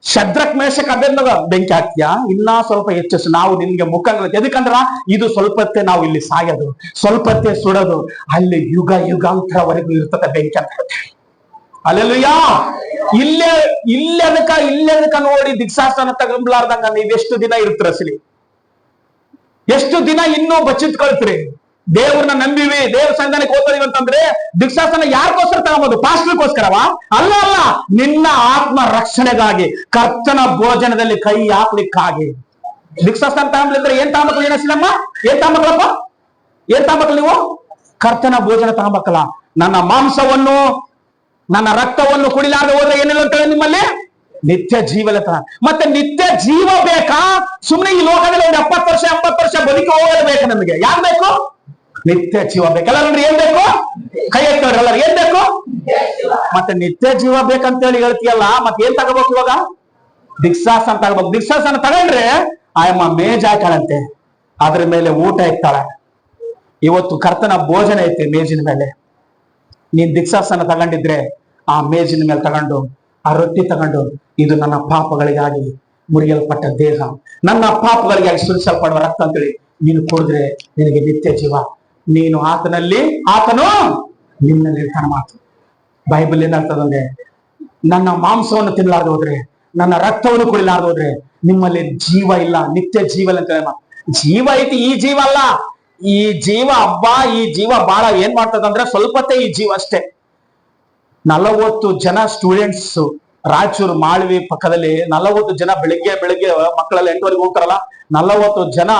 ಶದ್ರಕ್ ಮೇಷಕ್ ಅಬೇದ್ನಗ ಬೆಂಕಿ ಹಾಕ್ತಿಯಾ, ಇನ್ನ ಸ್ವಲ್ಪ ಹೆಚ್ಚು ನಾವು ನಿನ್ಗೆ ಮುಖಂಗ. ಎದಕ್ಕಂದ್ರ ಇದು ಸ್ವಲ್ಪತ್ತೆ ನಾವು ಇಲ್ಲಿ ಸಾಯೋದು, ಸ್ವಲ್ಪತ್ತೆ ಸುಡೋದು, ಅಲ್ಲಿ ಯುಗ ಯುಗಾಂತರವರೆಗೂ ಇರ್ತದೆ ಬೆಂಕಿ ಅಂತ. ಅಲ್ಲೆಲ್ಲಯ್ಯ ಇಲ್ಲೆದಕ್ಕ ನೋಡಿ ದೀಕ್ಷಾಸ್ಥಾನ ತಗೊಂಡ್ಲಾರ್ದಂಗ ನೀವೆಷ್ಟು ದಿನ ಇರ್ತೀರ ಅಸಲಿ? ಎಷ್ಟು ದಿನ ಇನ್ನೂ ಬಚ್ಚಿಟ್ಕೊಳ್ತೀರಿ? ದೇವ್ರನ್ನ ನಂಬಿವಿ, ದೇವ್ರ ಸಂಧಾನಕ್ಕೆ ಹೋಗ್ತೀವಿ ಅಂತಂದ್ರೆ ದೀಕ್ಷಾಸ್ಥಾನ ಯಾರಿಗೋಸ್ಕರ ತಗೋಬಹುದು? ಪಾಸ್ಟರ್ಗೋಸ್ಕರವಾ? ಅಲ್ಲ ಅಲ್ಲ, ನಿನ್ನ ಆತ್ಮ ರಕ್ಷಣೆಗಾಗಿ, ಕರ್ತನ ಭೋಜನದಲ್ಲಿ ಕೈ ಹಾಕ್ಲಿಕ್ಕಾಗಿ. ದೀಕ್ಷಾಸ್ಥಾನ ತಗೊಂಡ್ಲಿದ್ರೆ ಏನ್ ತಗೊಂಡ್ಬೇಕು? ಏನಮ್ಮ ಏನ್ ತಗೊಂಡ್ಬೇಕಲ್ಲಪ್ಪ? ಏನ್ ತಗೊಂಡ್ಬೇಕಲ್ಲ ನೀವು? ಕರ್ತನ ಭೋಜನ ತಗೊಂಡ್ಬೇಕಲ್ಲ. ನನ್ನ ಮಾಂಸವನ್ನು ನನ್ನ ರಕ್ತವನ್ನು ಕುಡಿಲಾರದೆ ಹೋದ್ರೆ ಏನಿಲ್ಲ ಅಂತ ಹೇಳಿ ನಿಮ್ಮಲ್ಲಿ ನಿತ್ಯ ಜೀವಲತ. ಮತ್ತೆ ನಿತ್ಯ ಜೀವ ಬೇಕಾ? ಸುಮ್ಮನೆ ಈ ಲೋಕದಲ್ಲಿ ಒಂದು 70 ವರ್ಷ 80 ವರ್ಷ ಬದುಕಿ ಹೋಗಲೇಬೇಕು. ನಮಗೆ ಯಾರು ಬೇಕು? ನಿತ್ಯ ಜೀವ ಬೇಕು. ಎಲ್ಲರೂ ಏನ್ ಬೇಕು? ಕೈ ಎತ್ತವ್ರೆ ಎಲ್ಲರೂ ಏನ್ ಬೇಕು? ಮತ್ತೆ ನಿತ್ಯ ಜೀವ ಬೇಕಂತ ಹೇಳಿ ಹೇಳ್ತೀಯಲ್ಲ, ಮತ್ತೆ ಏನ್ ತಗೋಬೇಕು ಇವಾಗ? ದೀಕ್ಷಾಸನ ತಗೋಬೇಕು. ದೀಕ್ಷಾಸನ ತಗೊಂಡ್ರೆ ಆಯಮ್ಮ ಮೇಜ್ ಹಾಕಾಳಂತೆ, ಅದ್ರ ಮೇಲೆ ಊಟ ಇಕ್ತಾಳೆ. ಇವತ್ತು ಕರ್ತನ ಭೋಜನ ಐತೆ ಮೇಜಿನ ಮೇಲೆ. ನೀನ್ ದೀಕ್ಷಾಸನ ತಗೊಂಡಿದ್ರೆ ಆ ಮೇಜಿನ ಮೇಲೆ ತಗೊಂಡು ಆ ರೊಟ್ಟಿ ತಗೊಂಡು, ಇದು ನನ್ನ ಪಾಪಗಳಿಗಾಗಿ ಮುರಿಯಲ್ಪಟ್ಟ ದೇಹ, ನನ್ನ ಪಾಪಗಳಿಗಾಗಿ ಸುರಿಸಲ್ಪಡುವ ರಕ್ತ ಅಂತೇಳಿ ನೀನು ಕುಡಿದ್ರೆ ನಿನಗೆ ನಿತ್ಯ ಜೀವ. ನೀನು ಆತನಲ್ಲಿ, ಆತನು ನಿನ್ನಲ್ಲಿ ಇರ್ತಾನ. ಮಾತು ಬೈಬಲ್ ಏನಾಗ್ತದಂದ್ರೆ, ನನ್ನ ಮಾಂಸವನ್ನು ತಿನ್ನಲಾರ್ದು ಹೋದ್ರೆ, ನನ್ನ ರಕ್ತವನ್ನು ಕುಡಿಲಾರ್ದು ಹೋದ್ರೆ ನಿಮ್ಮಲ್ಲಿ ಜೀವ ಇಲ್ಲ, ನಿತ್ಯ ಜೀವ ಇಲ್ಲ ಅಂತ ಹೇಳಿ. ಜೀವ ಐತಿ, ಈ ಜೀವ ಅಲ್ಲ. ಈ ಜೀವ ಹಬ್ಬ, ಈ ಜೀವ ಬಹಳ ಏನ್ ಮಾಡ್ತದಂದ್ರೆ ಸ್ವಲ್ಪತೆ ಈ ಜೀವ ಅಷ್ಟೇ. 40 ಜನ ಸ್ಟೂಡೆಂಟ್ಸ್ ರಾಯಚೂರು ಮಾಳ್ವಿ ಪಕ್ಕದಲ್ಲಿ 40 ಜನ ಬೆಳಿಗ್ಗೆ ಮಕ್ಕಳೆಲ್ಲ 8 ಹೋಗ್ತಾರಲ್ಲ, 40 ಜನ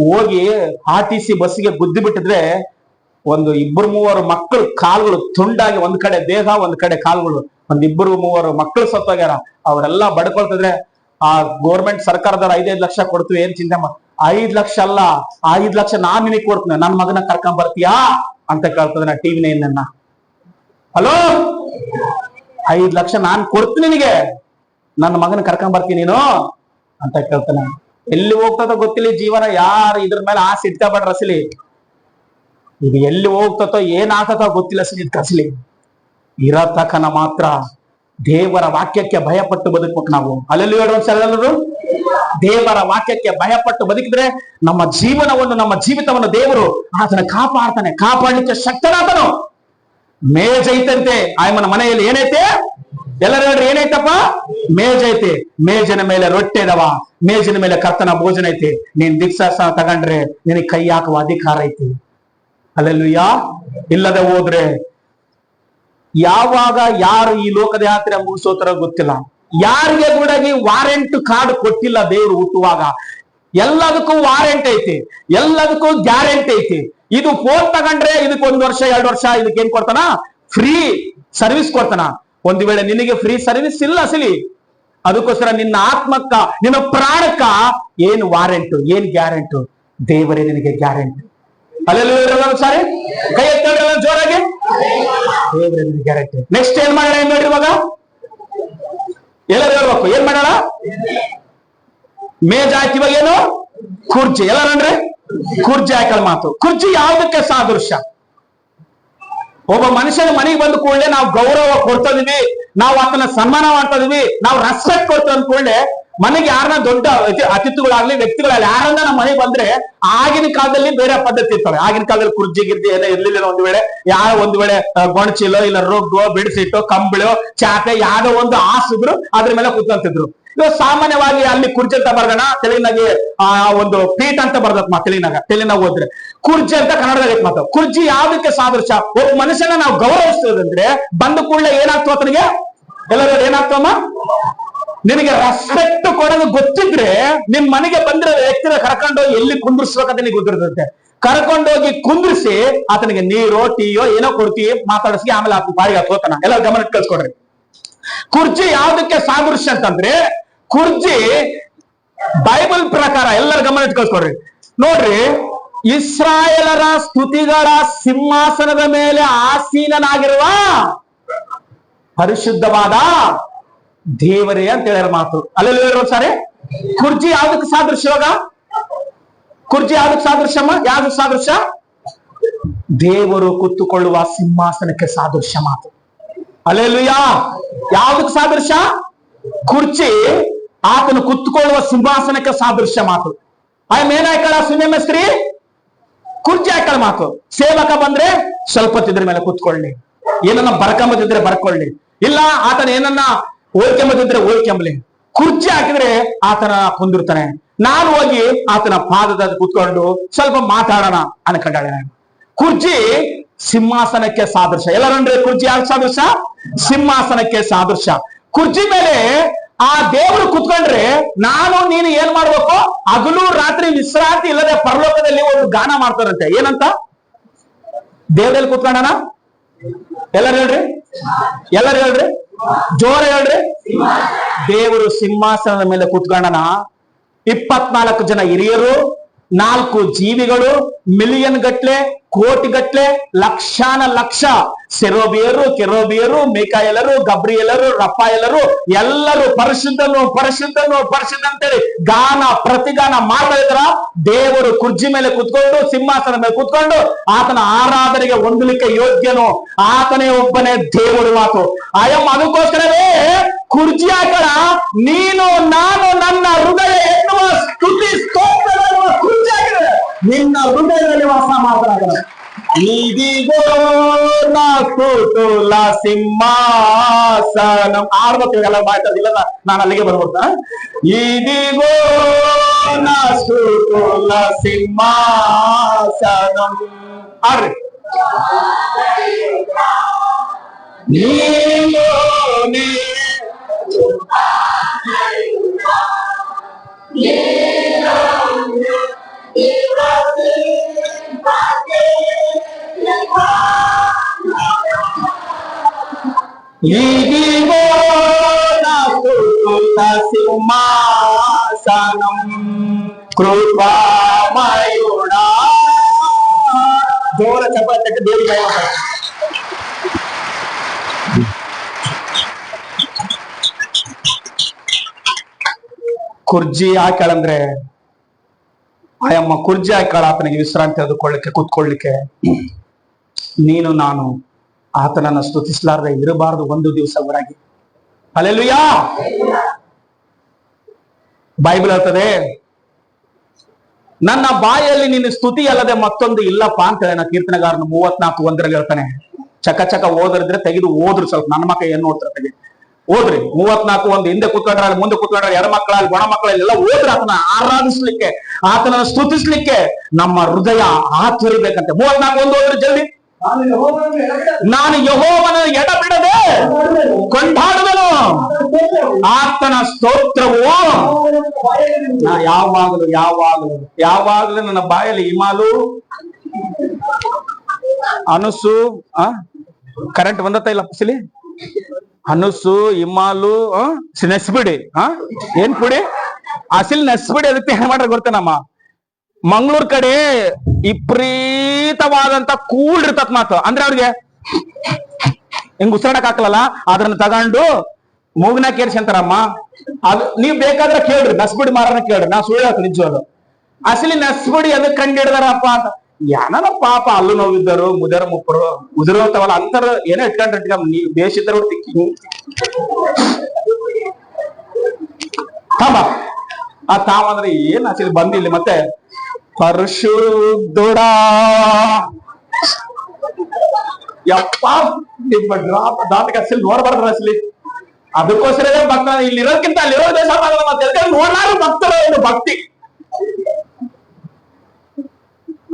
ಹೋಗಿ RTC ಬಸ್ಸಿಗೆ ಗುದ್ದಿ ಬಿಟ್ಟಿದ್ರೆ ಒಂದು 2-3 ಮಕ್ಕಳು ಕಾಲುಗಳು ತುಂಡಾಗಿ, ಒಂದ್ ಕಡೆ ದೇಹ ಒಂದ್ ಕಡೆ ಕಾಲುಗಳು, 2-3 ಮಕ್ಕಳು ಸತ್ತೋಗ್ಯಾರ. ಅವರೆಲ್ಲ ಬಡ್ಕೊಳ್ತಿದ್ರೆ ಆ ಗೌರ್ಮೆಂಟ್ ಸರ್ಕಾರದವ್ರು 5-5 ಲಕ್ಷ ಕೊಡ್ತೀವಿ, ಏನ್ ಚಿಂತೆ ಮಾಡಿ. 5 ಲಕ್ಷ ಅಲ್ಲ, 5 ಲಕ್ಷ ನಾನ್ ನಿನಗೆ ಕೊಡ್ತೀನಿ, ನನ್ ಮಗನ ಕರ್ಕೊಂಡ್ ಬರ್ತೀಯಾ ಅಂತ ಕೇಳ್ತದ ಟಿವಿ ನೈನ್. ಹಲೋ, 5 ಲಕ್ಷ ನಾನ್ ಕೊಡ್ತೀನಿ ನಿನಗೆ, ನನ್ನ ಮಗನ ಕರ್ಕೊಂಡ್ ಬರ್ತೀನಿ ನೀನು ಅಂತ ಕೇಳ್ತಾನೆ. ಎಲ್ಲಿ ಹೋಗ್ತದೋ ಗೊತ್ತಿಲ್ಲ ಜೀವನ. ಯಾರು ಇದ್ರ ಮೇಲೆ ಆಸೆ ಇಟ್ಕೊಬೇಡ್ರ ಅಸಲಿ. ಇದು ಎಲ್ಲಿ ಹೋಗ್ತತೋ ಏನ್ ಆಗ್ತತೋ ಗೊತ್ತಿಲ್ಲ ಅಸಲಿ ಕಸಲಿ. ಇರತಕ್ಕನ ಮಾತ್ರ ದೇವರ ವಾಕ್ಯಕ್ಕೆ ಭಯಪಟ್ಟು ಬದುಕ್ಬೇಕು ನಾವು. ಅಲ್ಲೆಲ್ಲಿ ಹೇಳುವಂತ ದೇವರ ವಾಕ್ಯಕ್ಕೆ ಭಯಪಟ್ಟು ಬದುಕಿದ್ರೆ ನಮ್ಮ ಜೀವನವನ್ನು, ನಮ್ಮ ಜೀವಿತವನ್ನು ದೇವರು ಆತನ ಕಾಪಾಡ್ತಾನೆ. ಕಾಪಾಡಲಿಕ್ಕೆ ಶಕ್ತನಾದನು. ಮೇಜ್ ಐತಂತೆ ಆಯಮ್ಮನ ಮನೆಯಲ್ಲಿ. ಏನೈತೆ? ಎಲ್ಲರೂ ಹೇಳ್ರಿ, ಏನೈತಪ್ಪ? ಮೇಜ್ ಐತಿ. ಮೇಜಿನ ಮೇಲೆ ರೊಟ್ಟಿ ಇದಾವ, ಮೇಜಿನ ಮೇಲೆ ಕರ್ತನ ಭೋಜನ ಐತಿ. ನೀನ್ ದೀಕ್ಷಾಸನ ತಗೊಂಡ್ರೆ ನಿನಗೆ ಕೈ ಹಾಕುವ ಅಧಿಕಾರ ಐತಿ. ಅಲ್ಲೆಲ್ಲೂಯಾ. ಇಲ್ಲದೆ ಹೋದ್ರೆ ಯಾವಾಗ ಯಾರು ಈ ಲೋಕದ ಯಾತ್ರೆ ಮುಗಿಸೋತರ ಗೊತ್ತಿಲ್ಲ. ಯಾರಿಗೆ ಕೂಡ ವಾರೆಂಟ್ ಕಾರ್ಡ್ ಕೊಟ್ಟಿಲ್ಲ ದೇವರು ಹುಟ್ಟುವಾಗ. ಎಲ್ಲದಕ್ಕೂ ವಾರೆಂಟ್ ಐತಿ, ಎಲ್ಲದಕ್ಕೂ ಗ್ಯಾರಂಟಿ ಐತಿ. ಇದು ಫೋನ್ ತಗೊಂಡ್ರೆ ಇದಕ್ಕೆ 1 ವರ್ಷ 2 ವರ್ಷ ಇದಕ್ಕೆ ಏನ್ ಕೊಡ್ತಾನ? ಫ್ರೀ ಸರ್ವಿಸ್ ಕೊಡ್ತಾನ. ಒಂದು ವೇಳೆ ನಿನಗೆ ಫ್ರೀ ಸರ್ವಿಸ್ ಇಲ್ಲ ಅಸಲಿ, ಅದಕ್ಕೋಸ್ಕರ ನಿನ್ನ ಆತ್ಮಕ್ಕ, ನಿನ್ನ ಪ್ರಾಣಕ್ಕ ಏನು ವಾರೆಂಟು, ಏನ್ ಗ್ಯಾರಂಟು? ದೇವರೇ ನಿನಗೆ ಗ್ಯಾರಂಟಿ. ಅಲ್ಲೆಲ್ಲ ಸಾರಿ ಕೈ ಎತ್ತ ಜೋರಾಗಿ, ದೇವರೇ ನಿನಗೆ ಗ್ಯಾರಂಟಿ. ನೆಕ್ಸ್ಟ್ ಏನ್ ಮಾಡೋಣ? ಏನ್ ನೋಡ್ರಿ ಇವಾಗ ಎಲ್ಲರೂ ಹೇಳ್ಬೇಕು, ಏನ್ ಮಾಡೋಣ? ಮೇಜ್ ಆಯ್ತು. ಇವಾಗ ಏನು? ಕುರ್ಚಿ. ಎಲ್ಲರಂದ್ರೆ ಕುರ್ಚಿ ಹಾಕಳ ಮಾತು. ಕುರ್ಚಿ ಯಾವುದಕ್ಕೆ ಸಾದೃಶ್ಯ? ಒಬ್ಬ ಮನುಷ್ಯನ ಮನೆಗೆ ಬಂದ ಕೂಡಲೇ ನಾವು ಗೌರವ ಕೊಡ್ತಾ ಇದೀವಿ, ನಾವು ಆತನ ಸನ್ಮಾನ ಮಾಡ್ತಾ ಇದೀವಿ, ನಾವು ರೆಸ್ಪೆಕ್ಟ್ ಕೊಡ್ತಾ ಅಂದ್ಕೊಳ್ಳೆ ಮನೆಗೆ ಯಾರನ್ನ ದೊಡ್ಡ ಅತಿಥಿಗಳಾಗ್ಲಿ ವ್ಯಕ್ತಿಗಳಾಗ್ಲಿ ಯಾರನ್ನ ನಮ್ಮ ಮನೆಗೆ ಬಂದ್ರೆ, ಆಗಿನ ಕಾಲದಲ್ಲಿ ಬೇರೆ ಪದ್ಧತಿ ಇರ್ತಾರೆ. ಆಗಿನ ಕಾಲದಲ್ಲಿ ಕುರ್ಜಿ ಗಿರ್ಜಿ ಏನೋ ಇರ್ಲಿಲ್ಲ. ಒಂದು ವೇಳೆ ಗೊಣಚಿಲೋ ಇಲ್ಲ ರೊಗ್ಗೋ ಬೆಡ್ಶೀಟೋ ಕಂಬಳೋ ಚಾಪೆ ಯಾವ್ದೋ ಒಂದು ಹಾಸಿದ್ರು ಅದ್ರ ಮೇಲೆ ಕೂತ್ಕೊಂತಿದ್ರು. ಇವಾಗ ಸಾಮಾನ್ಯವಾಗಿ ಅಲ್ಲಿ ಕುರ್ಚಿ ಅಂತ ಬರ್ದಣ, ತೆಲುಗಿನಾಗೆ ಒಂದು ಪೀಠ ಅಂತ ಬರ್ದತ್ ತೆಲುಗಿನಾಗ ಹೋದ್ರೆ ಕುರ್ಚಿ ಅಂತ ಕನ್ನಡದಾಗ ಮಾತು. ಕುರ್ಚಿ ಯಾವ್ದಕ್ಕೆ ಸಾದೃಶ್ಯ? ಒಬ್ಬ ಮನುಷ್ಯನ ನಾವು ಗೌರವಿಸ್ತದಂದ್ರೆ ಬಂದ ಕೂಡಲೇ ಏನಾಗ್ತವ ಆತನಿಗೆ? ಎಲ್ಲರೂ ಏನಾಗ್ತವಮ್ಮ? ನಿನಗೆ ರೆಸ್ಪೆಕ್ಟ್ ಕೊಡೋದು ಗೊತ್ತಿದ್ರೆ ನಿಮ್ ಮನೆಗೆ ಬಂದ್ರೆ ವ್ಯಕ್ತಿನ ಕರ್ಕೊಂಡೋಗಿ ಎಲ್ಲಿ ಕುಂದ್ರಿಸ್ಬೇಕಂತ ನಿನಗೆ ಗೊತ್ತಿರುತ್ತೆ. ಕರ್ಕೊಂಡೋಗಿ ಕುಂದ್ರಿಸಿ ಆತನಿಗೆ ನೀರೋ ಟೀಯೋ ಏನೋ ಕೊಡ್ತೀವಿ, ಮಾತಾಡಿಸಿ ಆಮೇಲೆ ಆತ ಬಾಯಿಗೆ ಹತ್ಕೋತಾನ. ಎಲ್ಲ ಗಮನ ಕಳ್ಸ್ಕೊಡ್ರಿ. ಕುರ್ಚಿ ಯಾವ್ದಕ್ಕೆ ಸಾದೃಶ್ಯ ಅಂತಂದ್ರೆ, ಕುರ್ಚಿ ಬೈಬಲ್ ಪ್ರಕಾರ ಎಲ್ಲರ ಗಮನ ಕಳ್ಸ್ಕೊಡ್ರಿ. ನೋಡ್ರಿ, ಇಸ್ರಾಯೇಲರ ಸ್ತುತಿಗಳ ಸಿಂಹಾಸನದ ಮೇಲೆ ಆಸೀನನಾಗಿರುವ ಪರಿಶುದ್ಧವಾದ ದೇವರೇ ಅಂತ ಹೇಳಿರ ಮಾತು. ಅಲ್ಲೆಲ್ಲ ಸಾರಿ ಕುರ್ಚಿ ಯಾವ್ದಕ್ಕೆ ಸಾದೃಶ್ಯ? ಇವಾಗ ಕುರ್ಚಿ ಯಾವ್ದಕ್ಕೆ ಸಾದೃಶ್ಯಮ್ಮ? ಯಾವ್ದಕ್ಕೆ ಸಾದೃಶ್ಯ? ದೇವರು ಕುತ್ತುಕೊಳ್ಳುವ ಸಿಂಹಾಸನಕ್ಕೆ ಸಾದೃಶ್ಯ ಮಾತು. ಅಲ್ಲೆಲ್ಲೂಯಾ. ಯಾವ್ದಕ್ಕೆ ಸಾದೃಶ್ಯ? ಕುರ್ಚಿ ಆತನು ಕುತ್ತುಕೊಳ್ಳುವ ಸಿಂಹಾಸನಕ್ಕೆ ಸಾದೃಶ್ಯ ಮಾತು. ಮೇನ್ ಆಯ್ಕಳ ಸಿನಿಮಾ ಸ್ತ್ರೀ ಕುರ್ಚಿ ಹಾಕಳ ಮಾತು. ಸೇವಕ ಬಂದ್ರೆ ಸ್ವಲ್ಪ ಇದ್ರ ಮೇಲೆ ಕುತ್ಕೊಳ್ಳಿ, ಏನನ್ನ ಬರ್ಕೊಂಬದಿದ್ರೆ ಬರ್ಕೊಳ್ಳಿ, ಇಲ್ಲ ಆತನ ಏನನ್ನ ಓದ್ಕೊಂಬದಿದ್ರೆ ಓದ್ಕೊಂಬಲಿ. ಕುರ್ಚಿ ಹಾಕಿದ್ರೆ ಆತನ ಕುಂದಿರ್ತಾನೆ. ನಾನು ಹೋಗಿ ಆತನ ಪಾದದ ಕೂತ್ಕೊಂಡು ಸ್ವಲ್ಪ ಮಾತಾಡೋಣ ಅನ್ಕೊಂಡಾಳೆ. ಕುರ್ಚಿ ಸಿಂಹಾಸನಕ್ಕೆ ಸಾದೃಶ್ಯ. ಎಲ್ಲರಂದ್ರೆ ಕುರ್ಚಿ ಯಾಕೆ ಸಾದೃಶ್ಯ? ಸಿಂಹಾಸನಕ್ಕೆ ಸಾದೃಶ್ಯ. ಕುರ್ಚಿ ಮೇಲೆ ಆ ದೇವರು ಕುತ್ಕೊಂಡ್ರೆ ನಾನು ನೀನು ಏನ್ ಮಾಡ್ಬೇಕು? ಹಗಲು ರಾತ್ರಿ ವಿಶ್ರಾಂತಿ ಇಲ್ಲದೆ ಪರಲೋಕದಲ್ಲಿ ಒಂದು ಗಾನ ಮಾಡ್ತಾರಂತೆ. ಏನಂತ? ದೇವರಲ್ಲಿ ಕುತ್ಕೊಂಡನ ಎಲ್ಲರೂ ಹೇಳ್ರಿ, ಎಲ್ಲರೂ ಹೇಳ್ರಿ, ಜೋರ ಹೇಳ್ರಿ. ದೇವರು ಸಿಂಹಾಸನದ ಮೇಲೆ ಕೂತ್ಕೊಂಡನ. 24 ಜನ ಹಿರಿಯರು, 4 ಜೀವಿಗಳು, ಮಿಲಿಯನ್ ಗಟ್ಲೆ, ಕೋಟಿ ಗಟ್ಲೆ, ಲಕ್ಷಾನ ಲಕ್ಷ ಸೆರೋಬಿಯರು, ಕೆರೋಬಿಯರು, ಮೇಕಾಯಲರು, ಗಬ್ರಿಯಲರು, ರಫಾಯಲರು ಎಲ್ಲರೂ ಪರಿಶುದ್ಧನು ಪರಿಶುದ್ಧನು ಪರಿಶುದ್ಧ ಅಂತೇಳಿ ಗಾನ ಪ್ರತಿಗಾನ ಮಾಡ್ತಾ ಇದ್ರ. ದೇವರು ಕುರ್ಜಿ ಮೇಲೆ ಕುತ್ಕೊಂಡು, ಸಿಂಹಾಸನ ಮೇಲೆ ಕುತ್ಕೊಂಡು ಆತನ ಆರಾಧನೆಗೆ ಹೊಂದಲಿಕ್ಕೆ ಯೋಗ್ಯನು ಆತನೇ ಒಬ್ಬನೇ ದೇವರು ಮಾತು. ಆಯಮ್ಮ ಅದಕ್ಕೋಸ್ಕರವೇ ಕುರ್ಜಿ ಹಾಕಳ, ನೀನು ನಾನು ನನ್ನ ಹೃದಯ ಎನ್ನುವ ಸ್ತುತಿ ಸ್ತೋತ್ರ ಕುರ್ಜಿ ಹಾಕಿದ್ರೆ ನಿನ್ನ ಹೃದಯದಲ್ಲಿ ವಾಸ ಮಾತನಾಡ. ಇದಿಗೋ ನಾ ಸ್ತುತುಲ ಸಿಂಹಾಸನಂ. ಆಡ್ಬೇಕೆಲ್ಲ ಮಾತಾಡಿಲ್ಲ, ನಾನು ಅಲ್ಲಿಗೆ ಬರ್ಬೋದ. ಇದಿಗೋ ನಾ ಸ್ತುತುಲ ಸಿಂಹಾಸನಂ. ಆಡ್ರಿ. ನೀನೇ ఇదిగో నా స్తుతుల సింహాసనం కృపామయుడా. జోర చెప్పండి దేవి భయం. ಕುರ್ಜಿ ಹಾಕ್ಯಾಳಂದ್ರೆ ಆಯಮ್ಮ ಕುರ್ಜಿ ಹಾಕ್ಯಾಳ ಆತನಿಗೆ ವಿಶ್ರಾಂತಿ ತೆಗೆದುಕೊಳ್ಳಿಕ್ಕೆ ಕೂತ್ಕೊಳ್ಳಿಕ್ಕೆ. ನೀನು ನಾನು ಆತನನ್ನ ಸ್ತುತಿಸಲಾರದೆ ಇರಬಾರದು ಒಂದು ದಿವಸ ಹೊರಗೆ. ಹಲ್ಲೆಲೂಯಾ. ಬೈಬಲ್ ಹೇಳ್ತದೆ, ನನ್ನ ಬಾಯಲ್ಲಿ ನಿನ್ನ ಸ್ತುತಿ ಅಲ್ಲದೆ ಮತ್ತೊಂದು ಇಲ್ಲಪ್ಪ ಅಂತ ಹೇಳಿ ನಾ ಕೀರ್ತನೆಗಾರನು 34:1 ಹೇಳ್ತಾನೆ. ಚಕ ಚಕ ಓದ್ರಿದ್ರೆ ತೆಗೆದು ಓದ್ರು. ಸ್ವಲ್ಪ ನನ್ನ ಮಕ್ಕ ಏನ್ ನೋಡ್ತಾರೆ ತೆಗೆದು ಓದ್ರಿ. 34:1 ಹಿಂದೆ ಕೂತ್ಕೊಂಡ್ರೆ ಮುಂದೆ ಕೂತ್ಕೊಂಡ್ರೆ ಎಡ ಮಕ್ಕಳಲ್ಲಿ ಗಣ ಮಕ್ಕಳಲ್ಲೆಲ್ಲ ಓದ್ರ ಆತನ ಆರಾಧಿಸ್ಲಿಕ್ಕೆ, ಆತನ ಸ್ತುತಿಸ್ಲಿಕ್ಕೆ ನಮ್ಮ ಹೃದಯ ಆತುರಿಬೇಕಂತೆ. 34:1 ಓದ್ರಿ ಜಲ್ದಿ. ನಾನು ಯೆಹೋವನ ಎಡಬಿಡದೆ ಕೊಂಡಾಡುವೆನು, ಆತನ ಸ್ತೋತ್ರವು ಯಾವಾಗಲೂ ಯಾವಾಗಲೂ ಯಾವಾಗಲೂ ನನ್ನ ಬಾಯಲ್ಲಿ ಹಿಮಾಲು ಅನುಸು ಕರೆಂಟ್ ಬಂದತ್ತ ಇಲ್ಲ ಸಿಲಿ ಅನುಸು ಹಿಮಾಲು ನೆಸ್ಬಿಡಿ ಏನ್ ಪುಡಿ ಅಸಿಲ್ ನೆಸ್ಬಿಡಿ. ಅದಕ್ಕೆ ಏನ್ ಮಾಡ್ರೆ ಗೊತ್ತೇನಮ್ಮ, ಮಂಗಳೂರ್ ಕಡೆ ವಿಪರೀತವಾದಂತ ಕೂಲ್ ಇರ್ತತ್ ಮಾತು. ಅಂದ್ರೆ ಅವ್ರಿಗೆ ಹಿಂಗ್ ಉಸಿರಾಡಕ್ ಹಾಕಲ್ಲ, ಅದನ್ನ ತಗೊಂಡು ಮೂಗ್ನ ಕೇರ್ಸಿ ಅಂತಾರಮ್ಮ. ಅದು ನೀವ್ ಬೇಕಾದ್ರೆ ಕೇಳ್ರಿ, ನಸ್ಬಿಡಿ ಮಾರನ ಕೇಳ್ರಿ, ನಾ ಸುಳ್ಳು ಹಾಕ ನಿಜವಾದ ಅಸಲಿ ನಸ್ಬಿಡಿ ಅದಕ್ಕೆ ಕಂಡು ಹಿಡ್ದಾರಪ್ಪ ಅಂತ. ಯಾನ ಪಾಪ ಅಲ್ಲೂ ನೋವಿದ್ದರು, ಮುದರ ಮುಪ್ಪರು ಉದುರೋತವಲ್ಲ ಅಂತಾರ ಏನೋ ಇಟ್ಕೊಂಡ್ರ ನೀವ್ ಬೇಸಿದ್ದರು ತಿಕ್ಕಿ ತಾಮ ಆ ತಾವಂದ್ರೆ ಏನ್ ಅಸಲಿ ಬಂದಿಲ್ಲ. ಮತ್ತೆ ಪರಿಶುದ್ಧುಡಾ ಯಪ್ಪ ನಿಮ್ಮ ಡ್ರಾಪ್ ದಾಟಕ ಅಸಲಿ ನೋಡ್ಬಾರ್ದ್ರ ಅಸಲಿ. ಅದಕ್ಕೋಸ್ಕರ ಭಕ್ತ ಇಲ್ಲಿ ಇರೋದಕ್ಕಿಂತ ಅಲ್ಲಿರೋ ದೇಶ ನೋಡ್ಲಾರು ಭಕ್ತರ ಏನು ಭಕ್ತಿ